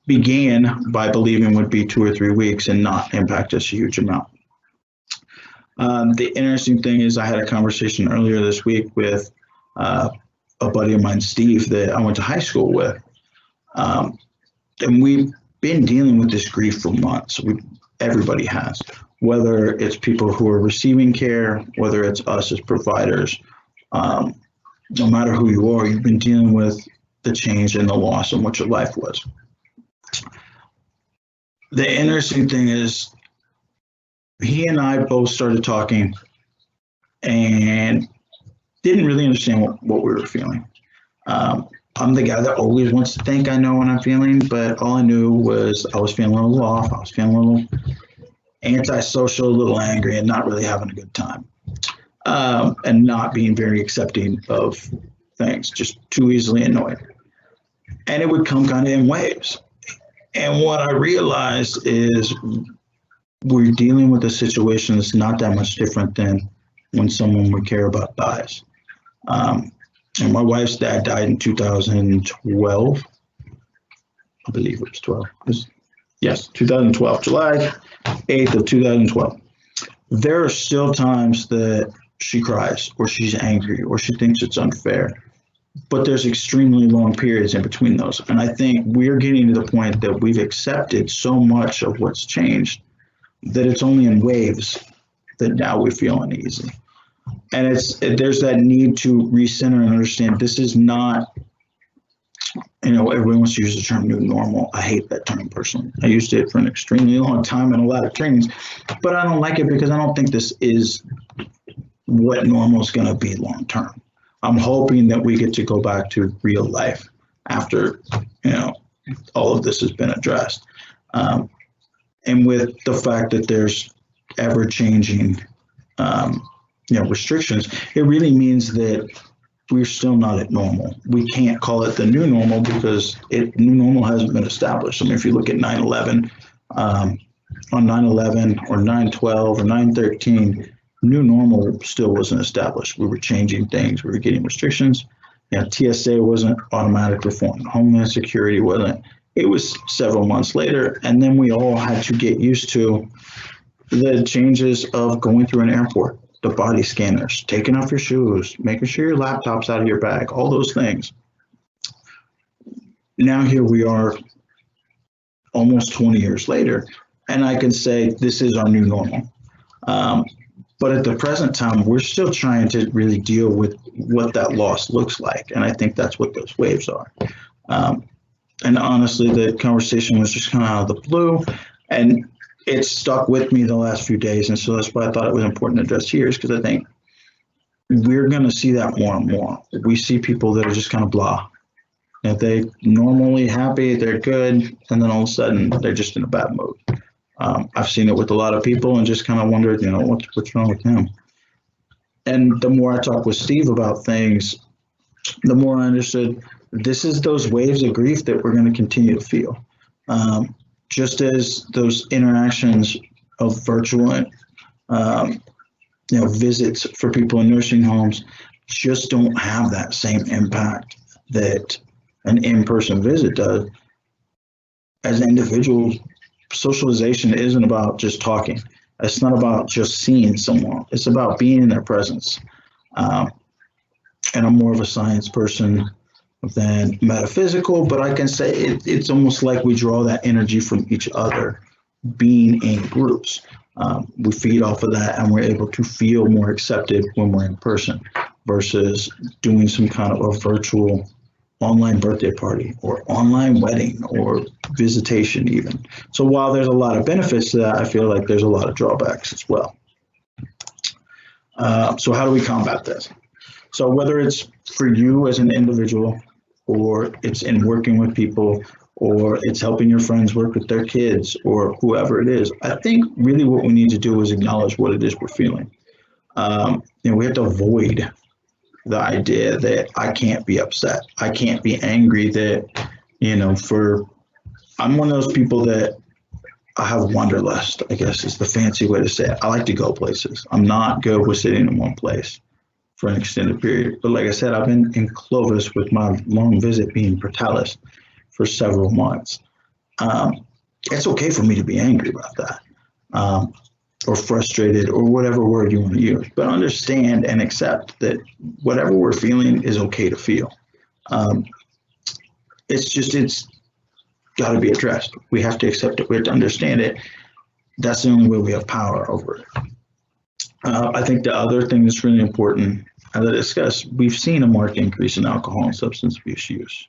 began by believing would be 2 or 3 weeks and not impact us a huge amount. The interesting thing is I had a conversation earlier this week with a buddy of mine, Steve, that I went to high school with. And we've been dealing with this grief for months. Everybody has, whether it's people who are receiving care, whether it's us as providers. No matter who you are, you've been dealing with the change and the loss and what your life was. The interesting thing is he and I both started talking and didn't really understand what we were feeling. I'm the guy that always wants to think I know what I'm feeling, but all I knew was I was feeling a little off. I was feeling a little antisocial, a little angry, and not really having a good time. And not being very accepting of things, just too easily annoyed. And it would come kind of in waves. And what I realized is we're dealing with a situation that's not that much different than when someone we care about dies. And my wife's dad died in 2012. I believe it was 12. Yes, 2012, July 8th of 2012. There are still times that she cries or she's angry or she thinks it's unfair, but there's extremely long periods in between those. And I think we're getting to the point that we've accepted so much of what's changed that it's only in waves that now we feel uneasy. And there's that need to recenter and understand this is not, everyone wants to use the term new normal. I hate that term personally. I used it for an extremely long time in a lot of trainings, but I don't like it because I don't think this is what normal is going to be long term. I'm hoping that we get to go back to real life after, all of this has been addressed. And with the fact that there's ever changing, restrictions, it really means that we're still not at normal. We can't call it the new normal because new normal hasn't been established. I mean, if you look at 9/11, on 9/11 or 9/12 or 9/13, new normal still wasn't established. We were changing things. We were getting restrictions. TSA wasn't automatic reform. Homeland Security wasn't. It was several months later, and then we all had to get used to the changes of going through an airport. The body scanners, taking off your shoes, making sure your laptop's out of your bag, all those things. Now here we are almost 20 years later, and I can say this is our new normal. But at the present time, we're still trying to really deal with what that loss looks like. And I think that's what those waves are. And honestly, the conversation was just kind of out of the blue, and it stuck with me the last few days. And so that's why I thought it was important to address here, is because I think we're going to see that more and more. We see people that are just kind of blah. If they normally happy, they're good, and then all of a sudden they're just in a bad mood. I've seen it with a lot of people and just kind of wondered, you know, what's wrong with him? And the more I talked with Steve about things, the more I understood this is those waves of grief that we're going to continue to feel. Just as those interactions of virtual visits for people in nursing homes just don't have that same impact that an in-person visit does. As individuals, socialization isn't about just talking. It's not about just seeing someone. It's about being in their presence. And I'm more of a science person than metaphysical, but I can say it's almost like we draw that energy from each other, being in groups. We feed off of that, and we're able to feel more accepted when we're in person versus doing some kind of a virtual online birthday party or online wedding or visitation even. So while there's a lot of benefits to that, I feel like there's a lot of drawbacks as well. So how do we combat this? So whether it's for you as an individual, or it's in working with people, or it's helping your friends work with their kids, or whoever it is, I think really what we need to do is acknowledge what it is we're feeling. We have to avoid the idea that I can't be upset. I can't be angry that, I'm one of those people that I have wanderlust, I guess is the fancy way to say it. I like to go places. I'm not good with sitting in one place for an extended period. But like I said, I've been in Clovis with my long visit being Portales for several months. It's okay for me to be angry about that, or frustrated, or whatever word you want to use, but understand and accept that whatever we're feeling is okay to feel. It's got to be addressed. We have to accept it. We have to understand it. That's the only way we have power over it. I think the other thing that's really important, as I discussed, we've seen a marked increase in alcohol and substance abuse use.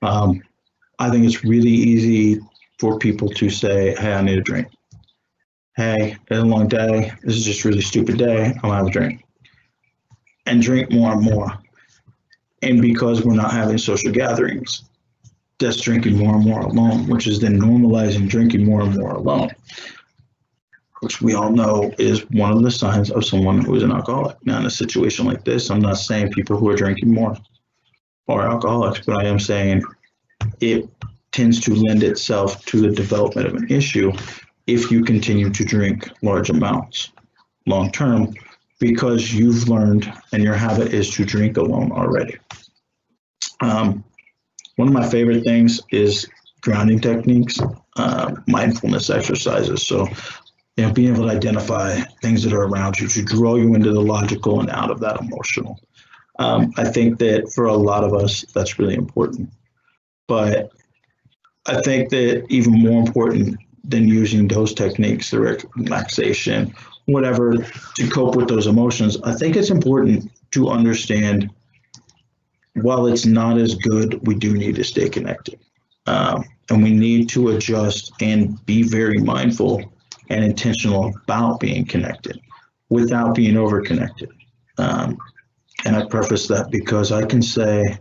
I think it's really easy for people to say, hey, I need a drink. Hey, it's a long day. This is just a really stupid day. I'm gonna have a drink. And drink more and more. And because we're not having social gatherings, that's drinking more and more alone, which is then normalizing drinking more and more alone, which we all know is one of the signs of someone who is an alcoholic. Now, in a situation like this, I'm not saying people who are drinking more are alcoholics, but I am saying it tends to lend itself to the development of an issue if you continue to drink large amounts long term, because you've learned and your habit is to drink alone already. One of my favorite things is grounding techniques, mindfulness exercises. So, being able to identify things that are around you to draw you into the logical and out of that emotional. I think that for a lot of us, that's really important. But I think that even more important than using those techniques, the relaxation, whatever, to cope with those emotions, I think it's important to understand while it's not as good, we do need to stay connected. And we need to adjust and be very mindful and intentional about being connected without being over-connected. And I preface that because I can say,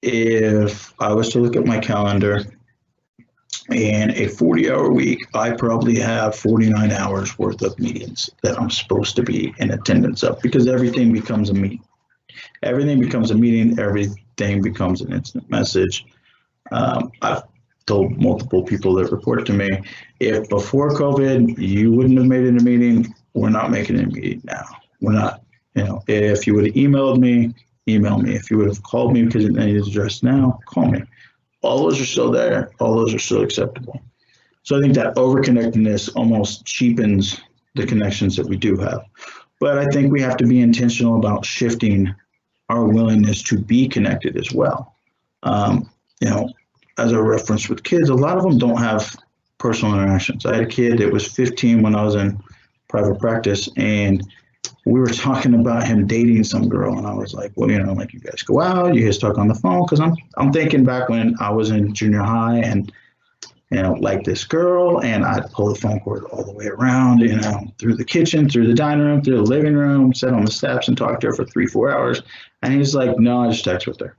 if I was to look at my calendar, in a 40-hour week, I probably have 49 hours worth of meetings that I'm supposed to be in attendance of, because everything becomes a meeting. Everything becomes a meeting. Everything becomes an instant message. I've told multiple people that report to me, if before COVID you wouldn't have made it a meeting, we're not making it a meeting now. We're not, if you would have emailed me, email me. If you would have called me because it needed addressed now, call me. All those are still there. All those are still acceptable. So I think that over-connectedness almost cheapens the connections that we do have. But I think we have to be intentional about shifting our willingness to be connected as well. As a reference with kids, a lot of them don't have personal interactions. I had a kid that was 15 when I was in private practice, and we were talking about him dating some girl, and I was like, well, you know, like, you guys go out, you guys talk on the phone, because I'm thinking back when I was in junior high and, you know, like this girl, and I'd pull the phone cord all the way around, you know, through the kitchen, through the dining room, through the living room, sit on the steps and talk to her for 3-4 hours. And he's like, no, I just text with her.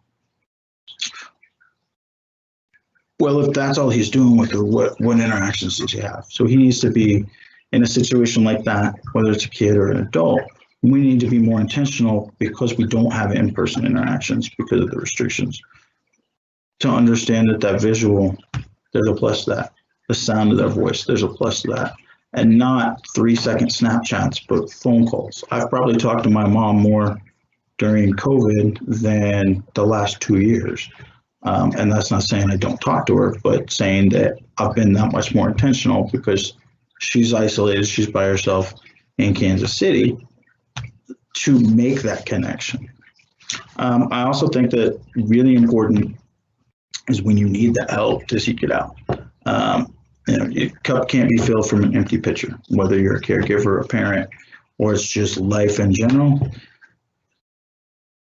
Well, if that's all he's doing with her, what interactions does he have? So he needs to be in a situation like that, whether it's a kid or an adult. We need to be more intentional because we don't have in-person interactions because of the restrictions. To understand that visual, there's a plus to that. The sound of their voice, there's a plus to that. And not 3-second Snapchats, but phone calls. I've probably talked to my mom more during COVID than the last 2 years. And that's not saying I don't talk to her, but saying that I've been that much more intentional because she's isolated, she's by herself in Kansas City, to make that connection. I also think that really important is when you need that help to seek it out. You know, your cup can't be filled from an empty pitcher, whether you're a caregiver, a parent, or it's just life in general.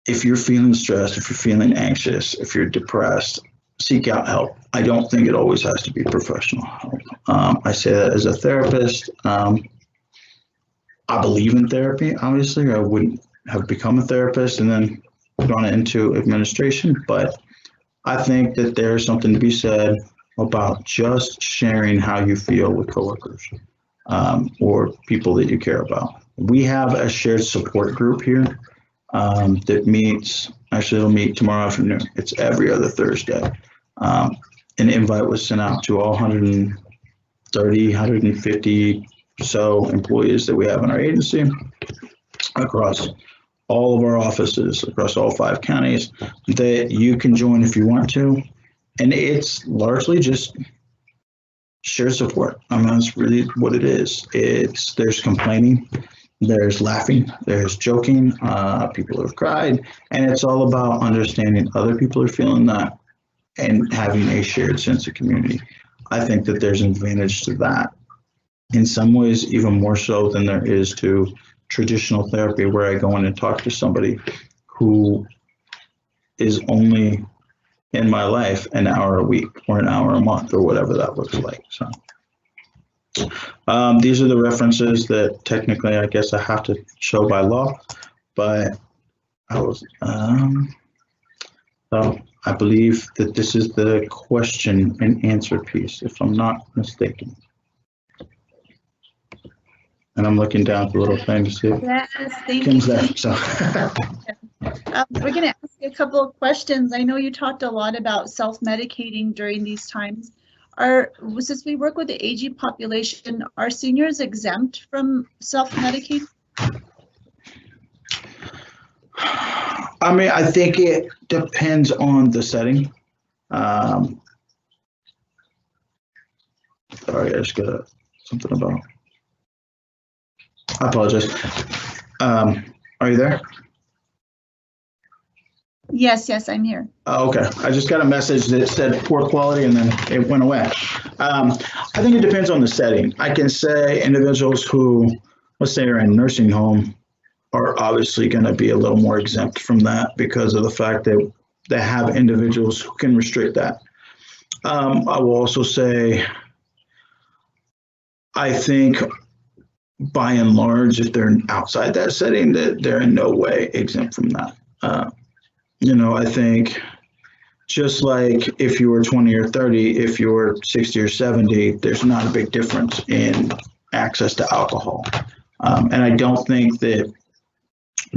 If you're feeling stressed, if you're feeling anxious, if you're depressed, seek out help. I don't think it always has to be professional help. I say that as a therapist. I believe in therapy, obviously. I wouldn't have become a therapist and then gone into administration, but I think that there's something to be said about just sharing how you feel with coworkers or people that you care about. We have a shared support group here that meets, actually it'll meet tomorrow afternoon. It's every other Thursday. An invite was sent out to all 130, 150 so employees that we have in our agency across all of our offices, across all 5 counties, that you can join if you want to. And it's largely just shared support. I mean, that's really what it is. There's complaining, there's laughing, there's joking, people have cried, and it's all about understanding other people are feeling that and having a shared sense of community. I think that there's an advantage to that. In some ways, even more so than there is to traditional therapy, where I go in and talk to somebody who is only in my life an hour a week or an hour a month or whatever that looks like. So these are the references that technically I guess I have to show by law, but so I believe that this is the question and answer piece, if I'm not mistaken. And I'm looking down at the little thing to see if Yes, thank Kim's you. there. So We're going to ask you a couple of questions. I know you talked a lot about self-medicating during these times. Since we work with the aging population, are seniors exempt from self-medicating? I mean, I think it depends on the setting. Sorry, I just got something about. I apologize. Are you there? Yes, I'm here. Oh, okay. I just got a message that said poor quality and then it went away. I think it depends on the setting. I can say individuals who, let's say, are in a nursing home are obviously going to be a little more exempt from that because of the fact that they have individuals who can restrict that. I will also say, I think by and large, if they're outside that setting, that they're in no way exempt from that. You know, I think just like if you were 20 or 30, if you're 60 or 70, there's not a big difference in access to alcohol. And I don't think that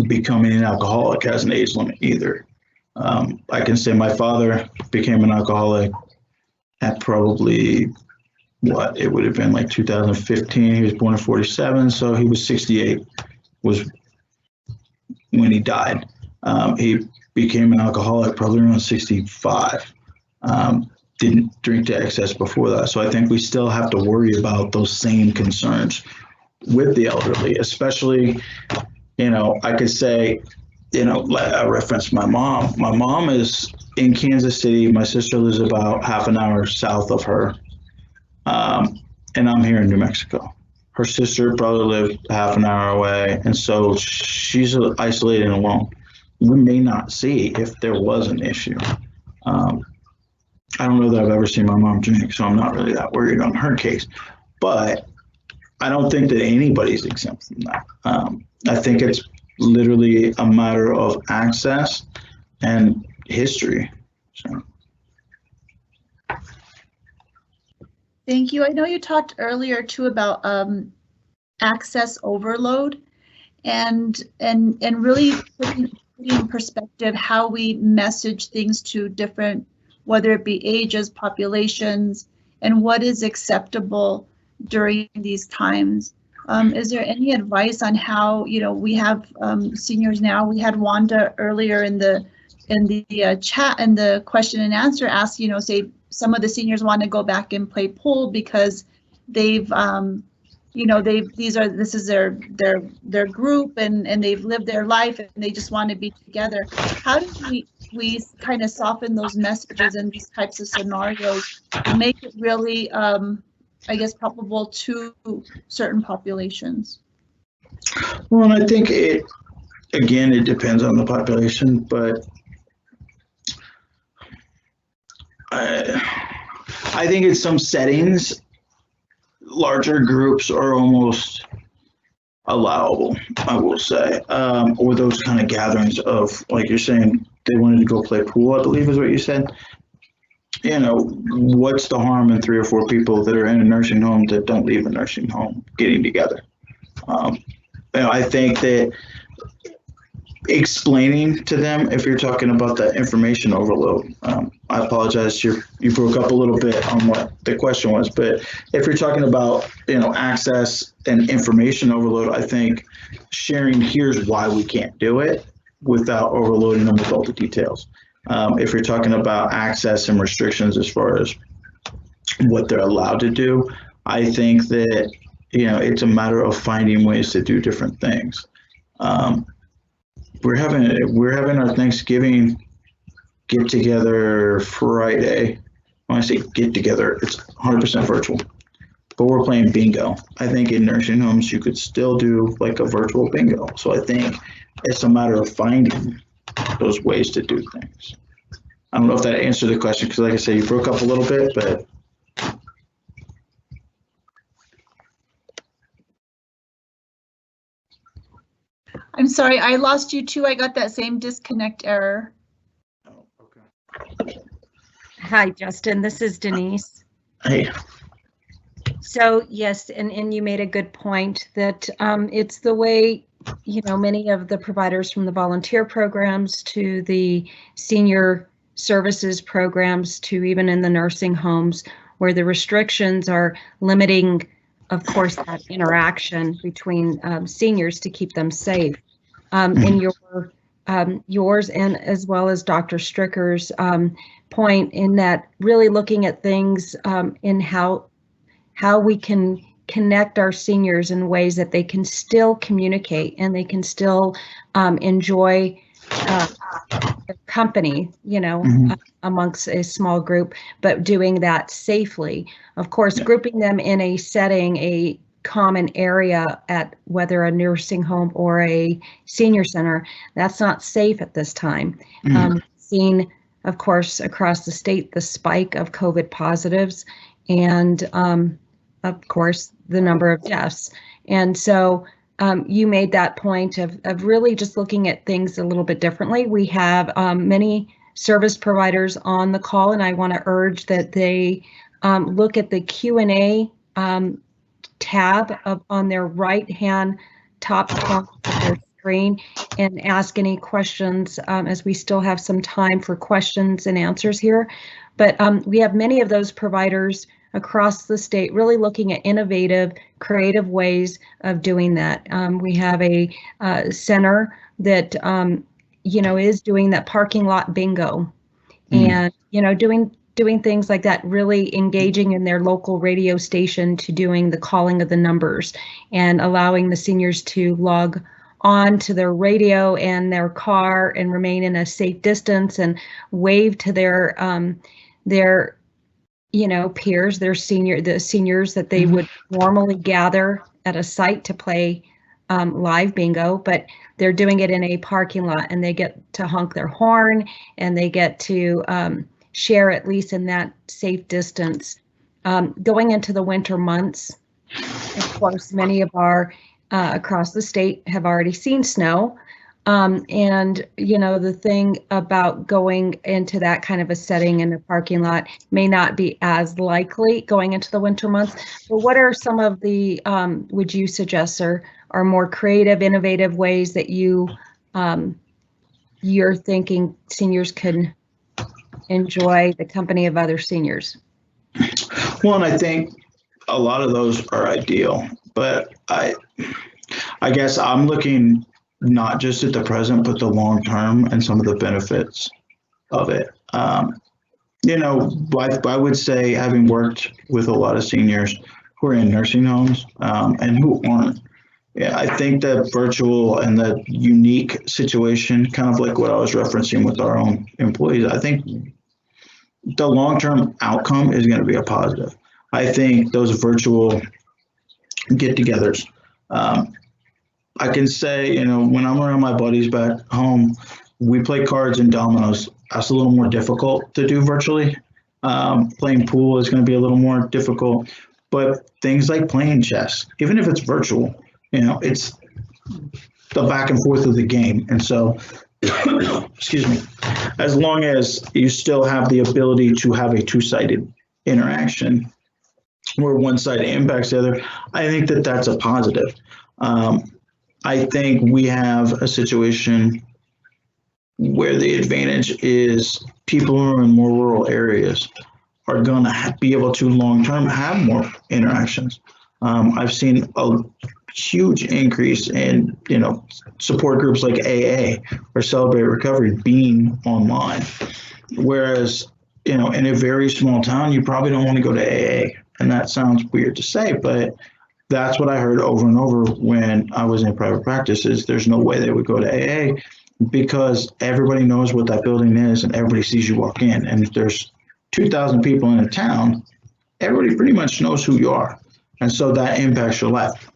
becoming an alcoholic has an age limit either. I can say my father became an alcoholic at probably what it would have been like 2015. He was born in 47, so he was 68 was when he died. He became an alcoholic probably around 65. Didn't drink to excess before that. So I think we still have to worry about those same concerns with the elderly, especially, you know, I could say, you know, I referenced my mom. My mom is in Kansas City. My sister lives about half an hour south of her. And I'm here in New Mexico. Her sister probably lived half an hour away, and so she's isolated and alone. We may not see if there was an issue. I don't know that I've ever seen my mom drink, so I'm not really that worried on her case. But I don't think that anybody's exempt from that. I think it's literally a matter of access and history. So. Thank you. I know you talked earlier too about access overload and really putting in perspective how we message things to different, whether it be ages, populations, and what is acceptable during these times. Is there any advice on how, we have seniors now? We had Wanda earlier in the chat, and the question and answer asked, say some of the seniors want to go back and play pool because they've this is their group and they've lived their life and they just want to be together. How do we kind of soften those messages in these types of scenarios and make it really I guess palpable to certain populations? Well, and I think it depends on the population, but I think in some settings, larger groups are almost allowable, I will say, or those kind of gatherings of, like you're saying, they wanted to go play pool, I believe is what you said. What's the harm in 3 or 4 people that are in a nursing home that don't leave a nursing home getting together? I think that explaining to them, if you're talking about that information overload, I apologize, you broke up a little bit on what the question was, but if you're talking about access and information overload, I think sharing here's why we can't do it without overloading them with all the details. If you're talking about access and restrictions as far as what they're allowed to do, I think that it's a matter of finding ways to do different things. We're having our Thanksgiving get together Friday. When I say get together, it's 100% virtual, but we're playing bingo. I think in nursing homes you could still do like a virtual bingo. So I think it's a matter of finding those ways to do things. I don't know if that answered the question, because like I said, you broke up a little bit, but. I'm sorry, I lost you too. I got that same disconnect error. Oh, okay. Hi, Justin, this is Denise. Hey. So yes, and you made a good point that it's the way, many of the providers from the volunteer programs to the senior services programs to even in the nursing homes where the restrictions are limiting, of course, that interaction between seniors to keep them safe. In yours and as well as Dr. Stricker's point in that really looking at things in how we can connect our seniors in ways that they can still communicate and they can still enjoy company, amongst a small group, but doing that safely. Of course, grouping them in a setting, a common area at whether a nursing home or a senior center, that's not safe at this time. Seen, of course, across the state, the spike of COVID positives and, of course, the number of deaths. And so you made that point of really just looking at things a little bit differently. We have many service providers on the call, and I want to urge that they look at the Q&A tab on their right-hand top corner of their screen and ask any questions as we still have some time for questions and answers here. But we have many of those providers across the state really looking at innovative, creative ways of doing that. We have a center that, is doing that parking lot bingo and, doing things like that, really engaging in their local radio station to doing the calling of the numbers and allowing the seniors to log on to their radio and their car and remain in a safe distance and wave to their peers, the seniors that they would normally gather at a site to play live bingo, but they're doing it in a parking lot, and they get to honk their horn, and they get to share at least in that safe distance. Going into the winter months, of course, many of our across the state have already seen snow. And the thing about going into that kind of a setting in a parking lot may not be as likely going into the winter months. But what are some of the, would you suggest, sir, are more creative, innovative ways that you're thinking seniors can enjoy the company of other seniors? Well, and I think a lot of those are ideal, but I guess I'm looking not just at the present, but the long term and some of the benefits of it. I would say, having worked with a lot of seniors who are in nursing homes and who aren't, I think that virtual and the unique situation, kind of like what I was referencing with our own employees, I think the long-term outcome is going to be a positive. I think those virtual get-togethers, I can say, when I'm around my buddies back home, we play cards and dominoes. That's a little more difficult to do virtually. Playing pool is going to be a little more difficult, but things like playing chess, even if it's virtual, it's the back and forth of the game. And so, excuse me, as long as you still have the ability to have a two-sided interaction where one side impacts the other, I think that that's a positive. I think we have a situation where the advantage is people who are in more rural areas are going to be able to long-term have more interactions. I've seen a huge increase in, support groups like AA or Celebrate Recovery being online. Whereas, in a very small town, you probably don't want to go to AA. And that sounds weird to say, but that's what I heard over and over when I was in private practice, is there's no way they would go to AA because everybody knows what that building is and everybody sees you walk in. And if there's 2,000 people in a town, everybody pretty much knows who you are. And so that impacts your life.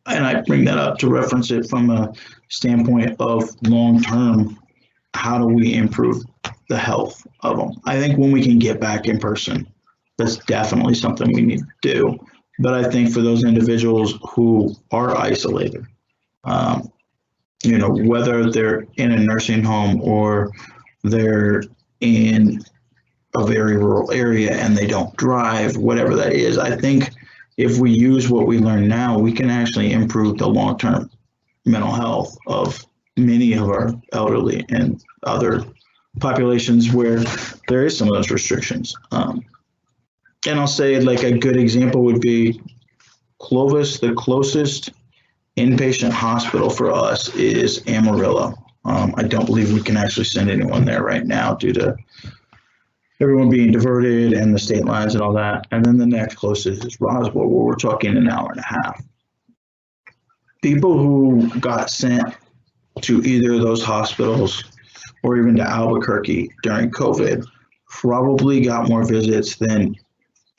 And I bring that up to reference it from a standpoint of long-term, how do we improve the health of them? I think when we can get back in person, that's definitely something we need to do. But I think for those individuals who are isolated, whether they're in a nursing home or they're in a very rural area and they don't drive, whatever that is, I think if we use what we learn now, we can actually improve the long-term mental health of many of our elderly and other populations where there is some of those restrictions. And I'll say, like, a good example would be Clovis. The closest inpatient hospital for us is Amarillo. I don't believe we can actually send anyone there right now due to everyone being diverted and the state lines and all that. And then the next closest is Roswell, where we're talking an hour and a half. People who got sent to either of those hospitals or even to Albuquerque during COVID probably got more visits than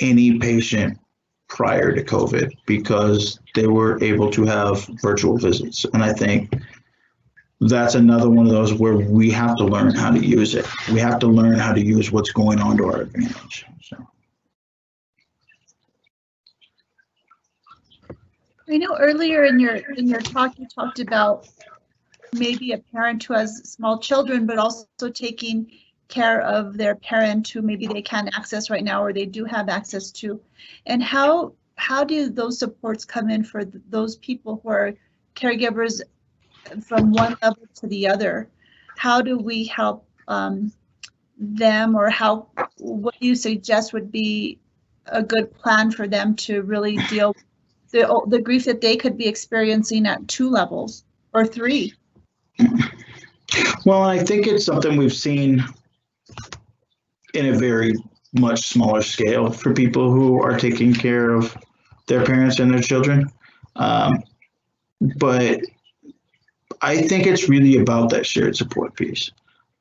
any patient prior to COVID because they were able to have virtual visits. And I think that's another one of those where we have to learn how to use it. We have to learn how to use what's going on to our advantage. So. I know earlier in your talk, you talked about maybe a parent who has small children, but also taking care of their parent who maybe they can't access right now or they do have access to. And how do those supports come in for those people who are caregivers from one level to the other? How do we help them, or what do you suggest would be a good plan for them to really deal with the grief that they could be experiencing at 2 levels or 3? Well, I think it's something we've seen in a very much smaller scale for people who are taking care of their parents and their children. But I think it's really about that shared support piece.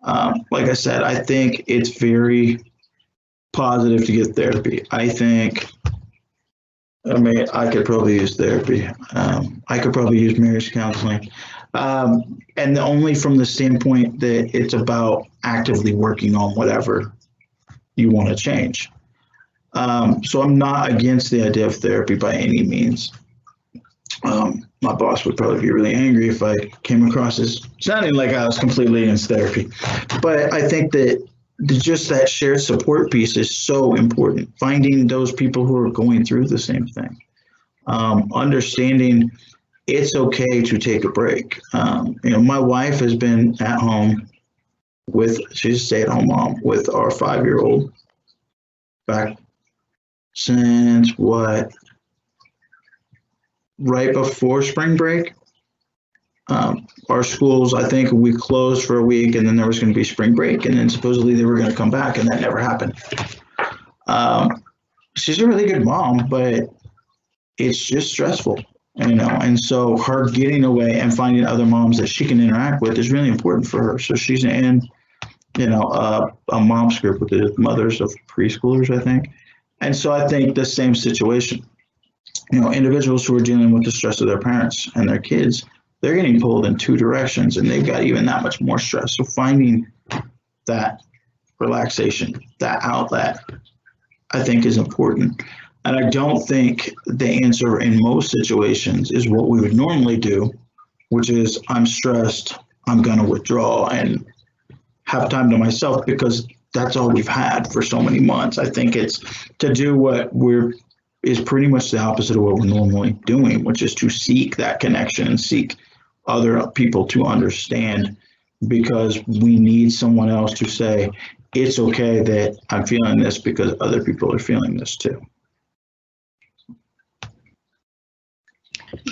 Like I said, I think it's very positive to get therapy. I think, I mean, I could probably use therapy. I could probably use marriage counseling. And only from the standpoint that it's about actively working on whatever you want to change. So I'm not against the idea of therapy by any means. My boss would probably be really angry if I came across as sounding like I was completely against therapy. But I think that just that shared support piece is so important. Finding those people who are going through the same thing. Understanding it's okay to take a break. My wife has been at home she's a stay-at-home mom with our 5-year-old back since right before spring break. Our schools, I think we closed for a week and then there was going to be spring break and then supposedly they were going to come back and that never happened. She's a really good mom, but it's just stressful, and so her getting away and finding other moms that she can interact with is really important for her. So she's in, a mom's group with the mothers of preschoolers, I think. And so I think the same situation, individuals who are dealing with the stress of their parents and their kids, they're getting pulled in two directions and they've got even that much more stress. So finding that relaxation, that outlet, I think is important. And I don't think the answer in most situations is what we would normally do, which is I'm stressed, I'm going to withdraw and have time to myself, because that's all we've had for so many months. I think it's to do what is pretty much the opposite of what we're normally doing, which is to seek that connection and seek other people to understand, because we need someone else to say, it's okay that I'm feeling this because other people are feeling this too.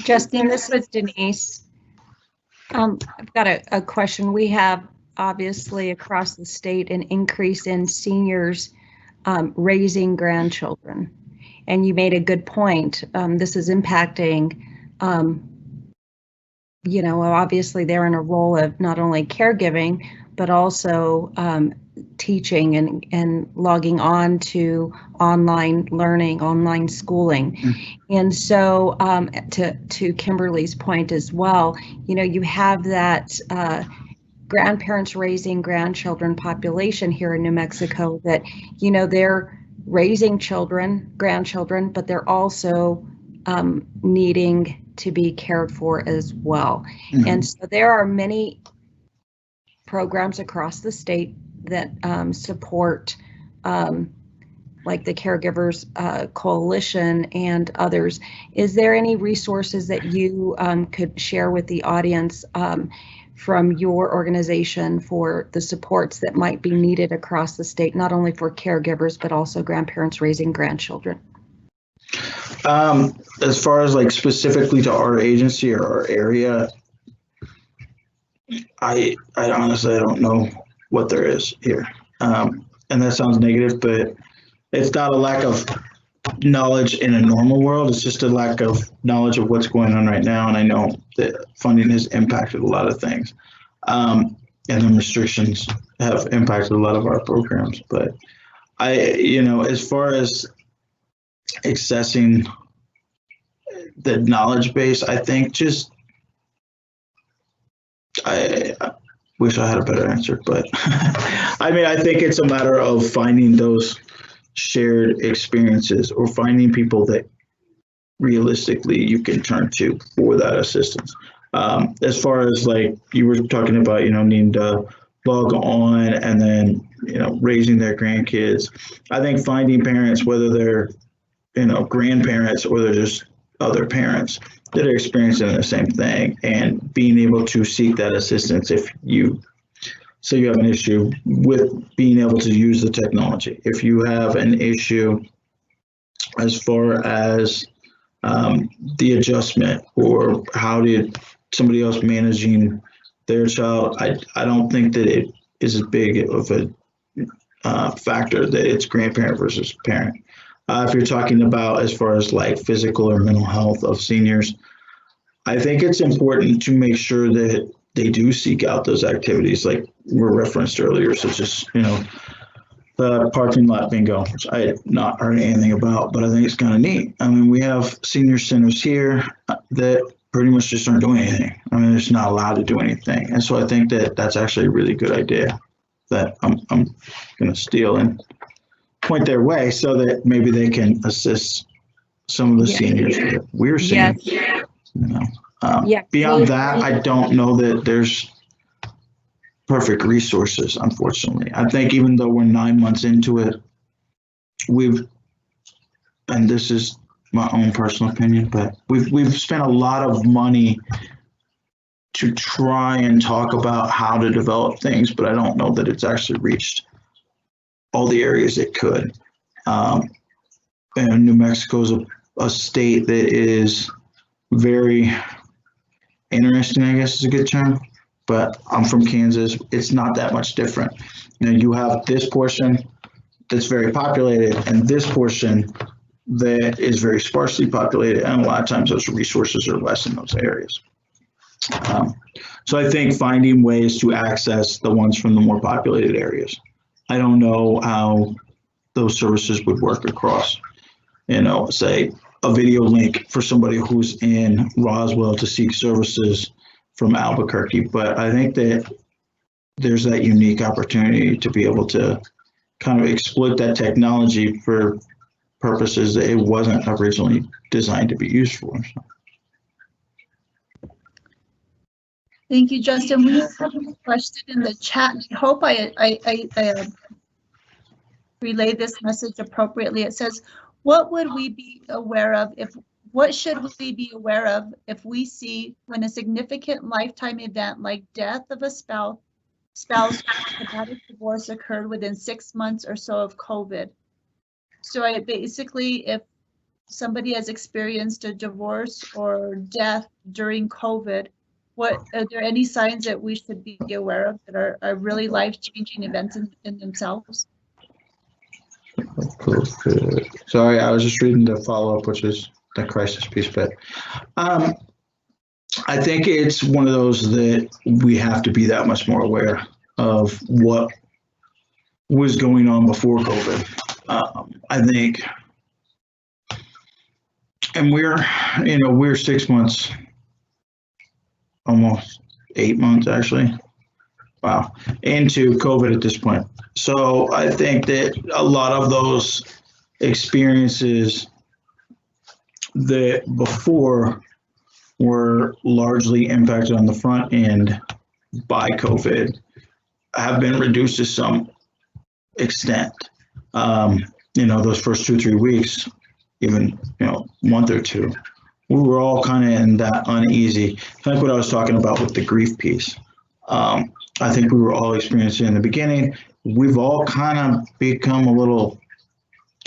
Justine, this is Denise. I've got a question. We have obviously across the state an increase in seniors raising grandchildren. And you made a good point. This is impacting, obviously they're in a role of not only caregiving, but also teaching and logging on to online learning, online schooling. And so to Kimberly's point as well, you have that grandparents raising grandchildren population here in New Mexico that, they're raising grandchildren, but they're also needing to be cared for as well. Mm-hmm. And so there are many programs across the state that support like the Caregivers Coalition and others. Is there any resources that you could share with the audience from your organization for the supports that might be needed across the state, not only for caregivers, but also grandparents raising grandchildren? As far as like specifically to our agency or our area, I honestly, I don't know what there is here. And that sounds negative, but it's not a lack of knowledge in a normal world. It's just a lack of knowledge of what's going on right now. And I know that funding has impacted a lot of things. And then restrictions have impacted a lot of our programs. But as far as accessing the knowledge base, I think I wish I had a better answer, but I think it's a matter of finding those shared experiences or finding people that realistically you can turn to for that assistance. As far as like you were talking about, needing to log on and then, raising their grandkids. I think finding parents, whether they're, grandparents or they're just other parents that are experiencing the same thing, and being able to seek that assistance if you have an issue with being able to use the technology. If you have an issue as far as the adjustment or how did somebody else managing their child, I don't think that it is as big of a factor that it's grandparent versus parent. If you're talking about as far as like physical or mental health of seniors, I think it's important to make sure that they do seek out those activities like were referenced earlier, such as, the parking lot bingo, which I had not heard anything about, but I think it's kind of neat. I mean, we have senior centers here that pretty much just aren't doing anything. I mean, they're just not allowed to do anything. And so I think that that's actually a really good idea that I'm going to steal and point their way so that maybe they can assist some of the seniors that we're seeing. Yes. You know, beyond that, I don't know that there's perfect resources, unfortunately. I think even though we're 9 months into it, and this is my own personal opinion, but we've spent a lot of money to try and talk about how to develop things, but I don't know that it's actually reached all the areas it could. And New Mexico is a state that is very interesting, I guess is a good term, but I'm from Kansas. It's not that much different. You know, you have this portion that's very populated and this portion that is very sparsely populated, and a lot of times those resources are less in those areas. So I think finding ways to access the ones from the more populated areas. I don't know how those services would work across, you know, say a video link for somebody who's in Roswell to seek services from Albuquerque, but I think that there's that unique opportunity to be able to kind of exploit that technology for purposes that it wasn't originally designed to be used for. So. Thank you, Justin. We have a question in the chat. I hope I relay this message appropriately. It says, what would we be aware of what should we be aware of if we see when a significant lifetime event like death of a spouse or traumatic divorce occurred within 6 months or so of COVID? So basically, if somebody has experienced a divorce or death during COVID, are there any signs that we should be aware of that are really life-changing events in themselves? Cool. Sorry, I was just reading the follow-up, which is the crisis piece, but I think it's one of those that we have to be that much more aware of what was going on before COVID. I think, and we're 6 months, almost 8 months actually, wow, into COVID at this point. So I think that a lot of those experiences that before were largely impacted on the front end by COVID have been reduced to some extent. Those first 2-3 weeks, even, month or two, we were all kind of in that uneasy, like what I was talking about with the grief piece. I think we were all experiencing in the beginning. We've all kind of become a little,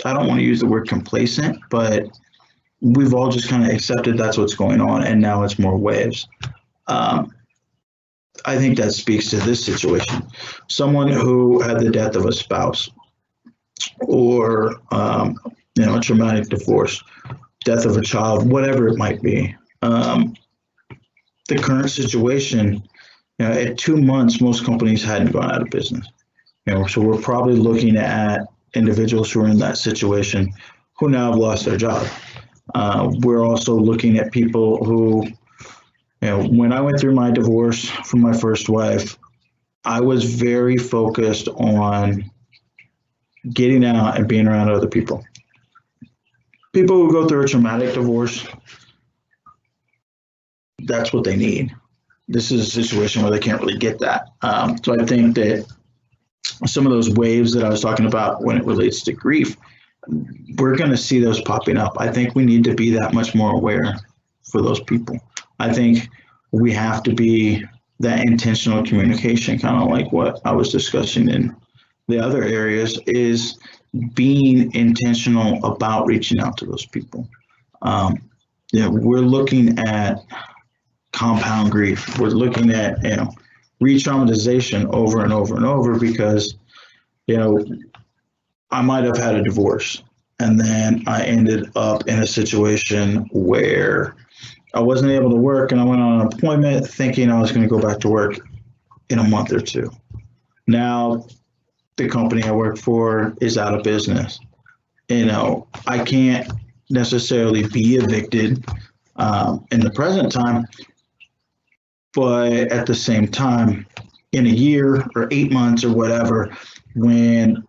I don't want to use the word complacent, but we've all just kind of accepted that's what's going on, and now it's more waves. I think that speaks to this situation. Someone who had the death of a spouse, or a traumatic divorce, death of a child, whatever it might be. The current situation, at 2 months, most companies hadn't gone out of business. So we're probably looking at individuals who are in that situation who now have lost their job. We're also looking at people who, when I went through my divorce from my first wife, I was very focused on getting out and being around other people. People who go through a traumatic divorce, that's what they need. This is a situation where they can't really get that. So I think that some of those waves that I was talking about when it relates to grief, we're going to see those popping up. I think we need to be that much more aware for those people. I think we have to be that intentional communication, kind of like what I was discussing in the other areas, is being intentional about reaching out to those people. We're looking at compound grief. We're looking at, re-traumatization over and over and over because, I might have had a divorce and then I ended up in a situation where I wasn't able to work and I went on an appointment thinking I was going to go back to work in a month or two. Now, the company I work for is out of business. You know, I can't necessarily be evicted in the present time, but at the same time, in a year or 8 months or whatever, when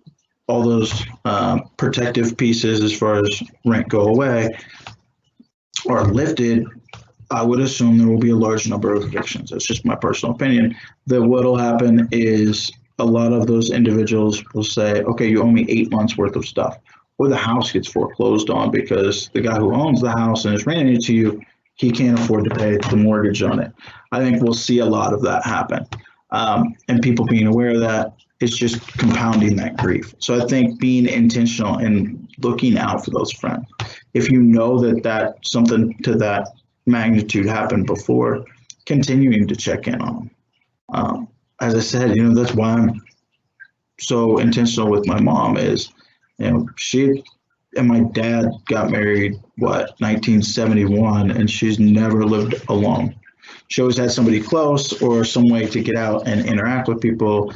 all those protective pieces as far as rent go away are lifted, I would assume there will be a large number of evictions. That's just my personal opinion. That what'll happen is a lot of those individuals will say, okay, you owe me 8 months worth of stuff. Or the house gets foreclosed on because the guy who owns the house and is renting it to you, he can't afford to pay the mortgage on it. I think we'll see a lot of that happen. And people being aware of that is just compounding that grief. So I think being intentional and looking out for those friends. If you know that something to that magnitude happened before, continuing to check in on them. As I said, you know, that's why I'm so intentional with my mom is, you know, she and my dad got married, 1971, and she's never lived alone. She always had somebody close or some way to get out and interact with people.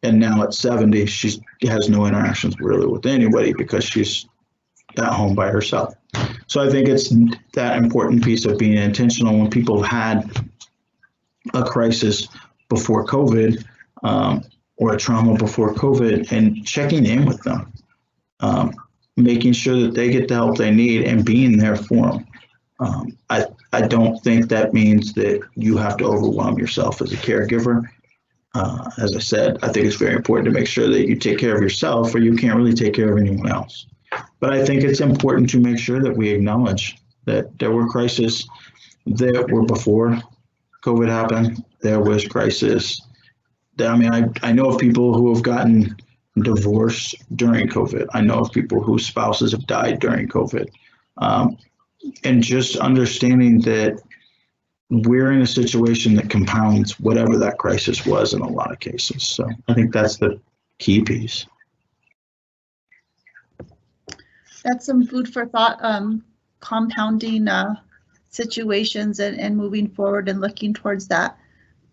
And now at 70, she has no interactions really with anybody because she's at home by herself. So I think it's that important piece of being intentional when people had a crisis before COVID or a trauma before COVID and checking in with them, making sure that they get the help they need and being there for them. I don't think that means that you have to overwhelm yourself as a caregiver. As I said, I think it's very important to make sure that you take care of yourself or you can't really take care of anyone else. But I think it's important to make sure that we acknowledge that there were crises that were before COVID happened. There was crisis. I know of people who have gotten divorced during COVID. I know of people whose spouses have died during COVID. And just understanding that we're in a situation that compounds whatever that crisis was in a lot of cases. So I think that's the key piece. That's some food for thought, compounding situations and moving forward and looking towards that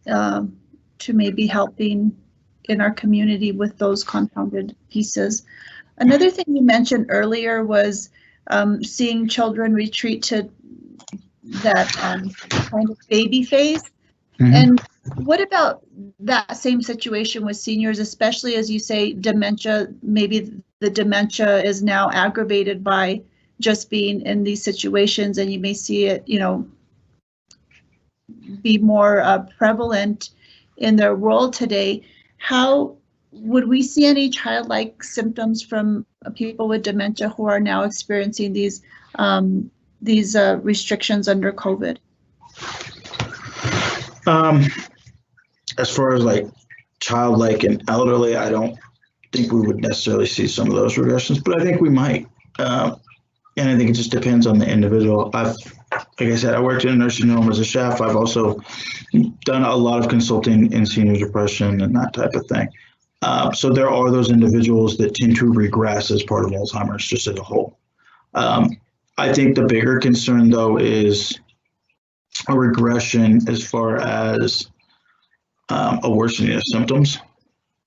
to maybe helping in our community with those compounded pieces. Another thing you mentioned earlier was seeing children retreat to that kind of baby phase. Mm-hmm. And what about that same situation with seniors, especially as you say, dementia, maybe the dementia is now aggravated by just being in these situations, and you may see it, you know, be more prevalent in their world today. How would we see any childlike symptoms from people with dementia who are now experiencing these restrictions under COVID? As far as like childlike and elderly, I don't think we would necessarily see some of those regressions, but I think we might. And I think it just depends on the individual. Like I said, I worked in a nursing home as a chef. I've also done a lot of consulting in senior depression and that type of thing. So there are those individuals that tend to regress as part of Alzheimer's just as a whole. I think the bigger concern though is a regression as far as a worsening of symptoms.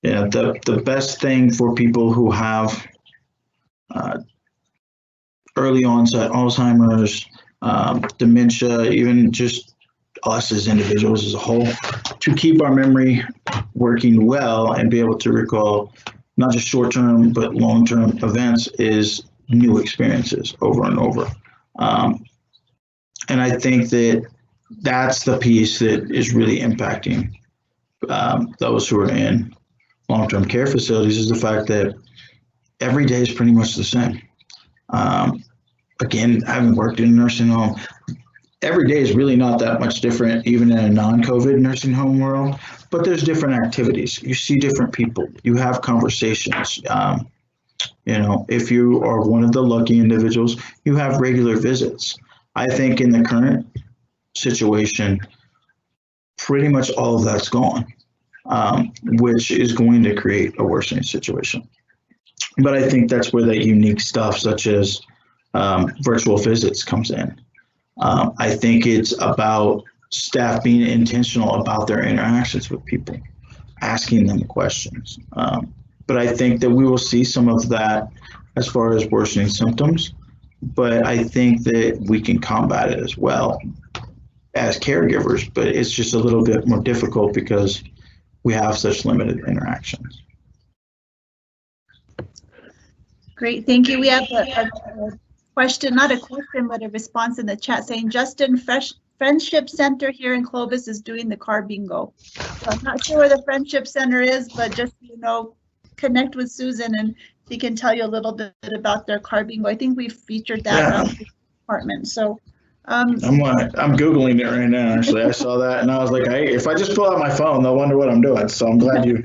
Yeah, the best thing for people who have early onset Alzheimer's, dementia, even just us as individuals as a whole, to keep our memory working well and be able to recall not just short-term but long-term events is new experiences over and over. And I think that that's the piece that is really impacting those who are in long-term care facilities, is the fact that every day is pretty much the same. Again, having worked in a nursing home, every day is really not that much different, even in a non-COVID nursing home world, but there's different activities. You see different people, you have conversations. You know, if you are one of the lucky individuals, you have regular visits. I think in the current situation, pretty much all of that's gone, which is going to create a worsening situation. But I think that's where that unique stuff, such as virtual visits, comes in. I think it's about staff being intentional about their interactions with people, asking them questions. But I think that we will see some of that as far as worsening symptoms. But I think that we can combat it as well as caregivers, but it's just a little bit more difficult because we have such limited interactions. Great, thank you. We have a question, not a question, but a response in the chat saying Justin Friendship Center here in Clovis is doing the car bingo. So I'm not sure where the Friendship Center is, but just, you know, connect with Susan and she can tell you a little bit about their car bingo. I think we've featured that in the department. So I'm Googling it right now, actually. I saw that and I was like, hey, if I just pull out my phone, they'll wonder what I'm doing. So I'm glad you.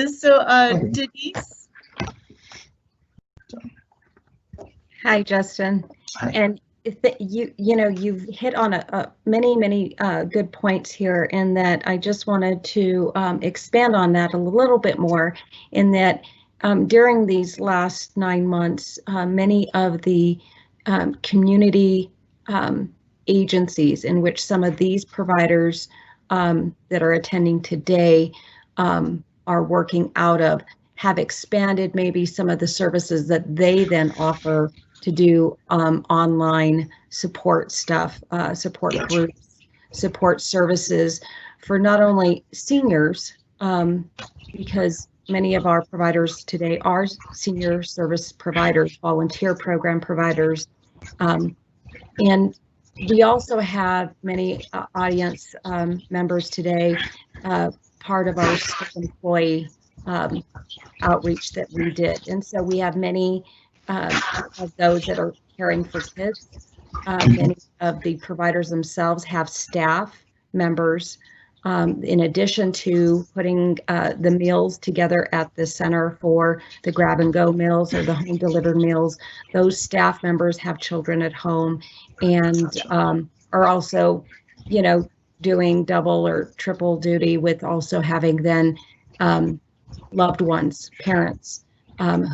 So Denise. Hi, Justin. Hi. And you know, you've hit on many good points here, in that I just wanted to expand on that a little bit more, in that during these last 9 months, many of the community agencies in which some of these providers that are attending today are working out of have expanded maybe some of the services that they then offer to do online support stuff, support groups, support services for not only seniors, because many of our providers today are senior service providers, volunteer program providers, and we also have many audience members today, part of our employee outreach that we did. And so we have many of those that are caring for kids. Many of the providers themselves have staff members, in addition to putting the meals together at the center for the grab and go meals or the home delivered meals. Those staff members have children at home and are also, you know, doing double or triple duty with also having then loved ones, parents,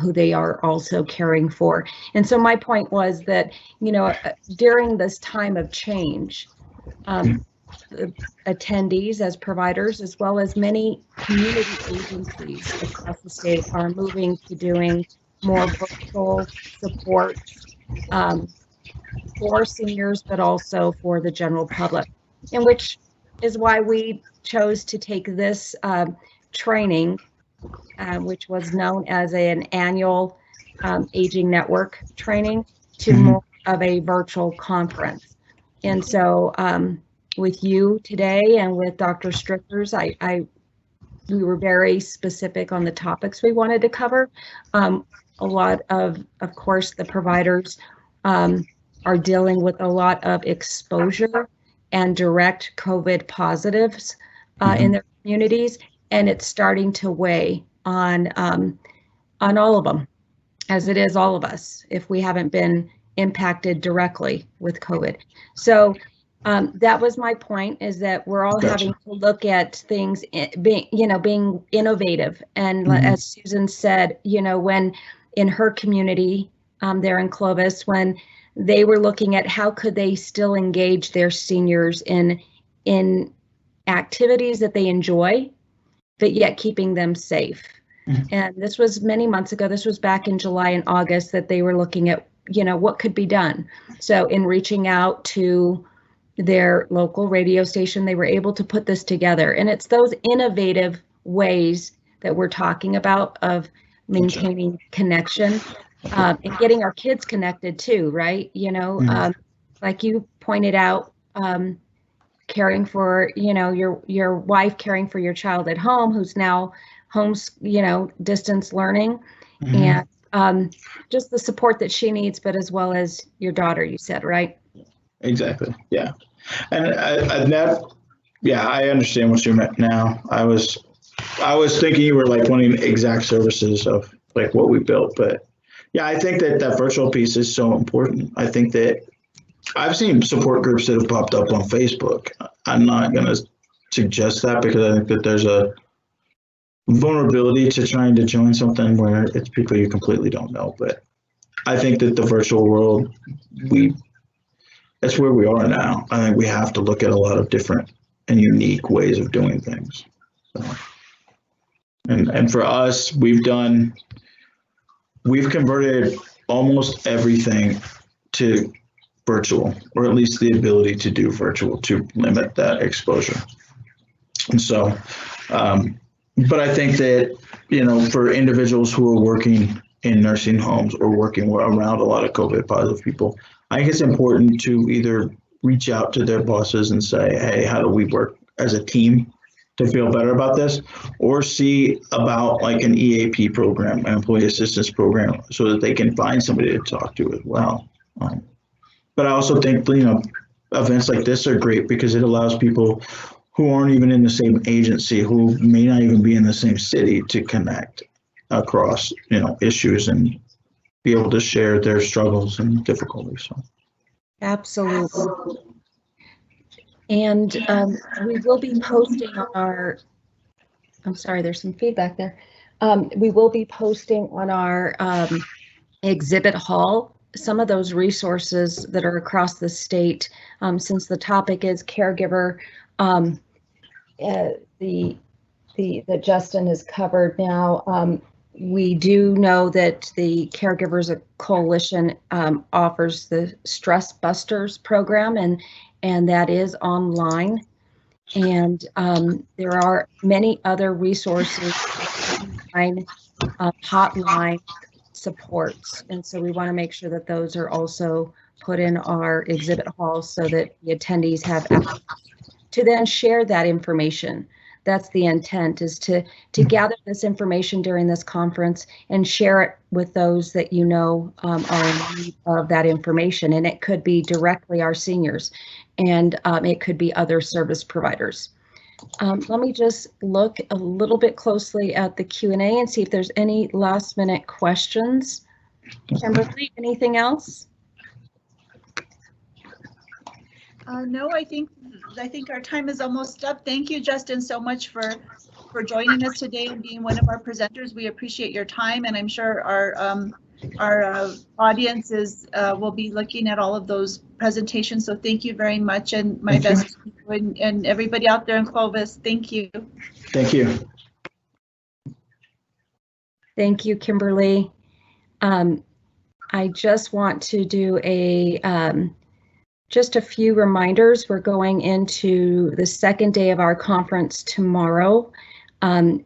who they are also caring for. And so my point was that, you know, during this time of change, the attendees as providers, as well as many community agencies across the state, are moving to doing more virtual support for seniors, but also for the general public, and which is why we chose to take this training, which was known as an annual Aging Network training, to more of a virtual conference. And so with you today and with Dr. Strickers, we were very specific on the topics we wanted to cover. A lot of course, the providers are dealing with a lot of exposure and direct COVID positives in their communities, and it's starting to weigh on all of them, as it is all of us, if we haven't been impacted directly with COVID. So that was my point, is that we're all having to look at things being innovative. And as Susan said, you know, when in her community there in Clovis, when they were looking at how could they still engage their seniors in activities that they enjoy, but yet keeping them safe. And this was many months ago. This was back in July and August that they were looking at, you know, what could be done. So in reaching out to their local radio station, they were able to put this together. And it's those innovative ways that we're talking about of maintaining connection and getting our kids connected too, right? You know, like you pointed out, caring for, you know, your wife caring for your child at home who's now distance learning, and just the support that she needs, but as well as your daughter, you said, right? Exactly. Yeah. And I understand what you meant now. I was thinking you were like wanting exact services of like what we built, but yeah, I think that virtual piece is so important. I think that I've seen support groups that have popped up on Facebook. I'm not going to suggest that because I think that there's a vulnerability to trying to join something where it's people you completely don't know. But I think that the virtual world, that's where we are now. I think we have to look at a lot of different and unique ways of doing things. So. And for us, we've converted almost everything to virtual, or at least the ability to do virtual to limit that exposure. And so, but I think that, for individuals who are working in nursing homes or working around a lot of COVID positive people, I think it's important to either reach out to their bosses and say, hey, how do we work as a team to feel better about this, or see about like an EAP program, an employee assistance program, so that they can find somebody to talk to as well. But I also think, events like this are great because it allows people who aren't even in the same agency, who may not even be in the same city, to connect across, issues and be able to share their struggles and difficulties. So. Absolutely. And we will be posting on our, I'm sorry, there's some feedback there. We will be posting on our exhibit hall some of those resources that are across the state, since the topic is caregiver, that Justin has covered now. We do know that the Caregivers Coalition offers the Stress Busters program, and that is online. And there are many other resources, hotline supports. And so we want to make sure that those are also put in our exhibit hall so that the attendees have access to then share that information. That's the intent, is to gather this information during this conference and share it with those that are in need of that information. And it could be directly our seniors, and it could be other service providers. Let me just look a little bit closely at the Q&A and see if there's any last minute questions. Kimberly, anything else? No, I think our time is almost up. Thank you, Justin, so much for joining us today and being one of our presenters. We appreciate your time, and I'm sure our audiences will be looking at all of those presentations. So thank you very much, and my best to you and everybody out there in Clovis. Thank you. Thank you. Thank you, Kimberly. I just want to do just a few reminders. We're going into the second day of our conference tomorrow.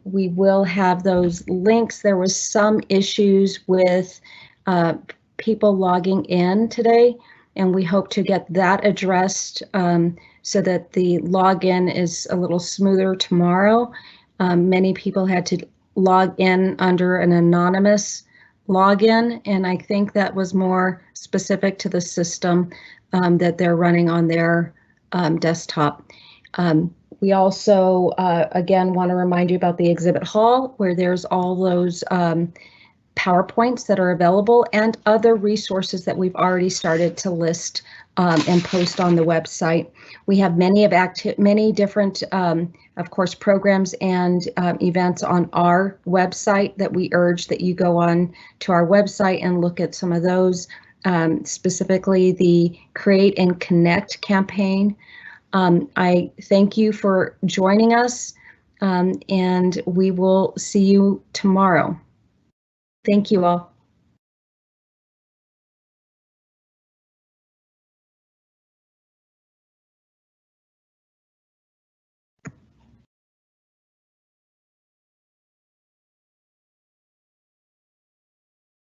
We will have those links. There was some issues with people logging in today, and we hope to get that addressed so that the login is a little smoother tomorrow. Many people had to log in under an anonymous login, and I think that was more specific to the system that they're running on their desktop. We also, again, want to remind you about the exhibit hall, where there's all those PowerPoints that are available and other resources that we've already started to list and post on the website. We have many different, of course, programs and events on our website that we urge that you go on to our website and look at some of those. Specifically the Create and Connect campaign. I thank you for joining us, and we will see you tomorrow. Thank you all.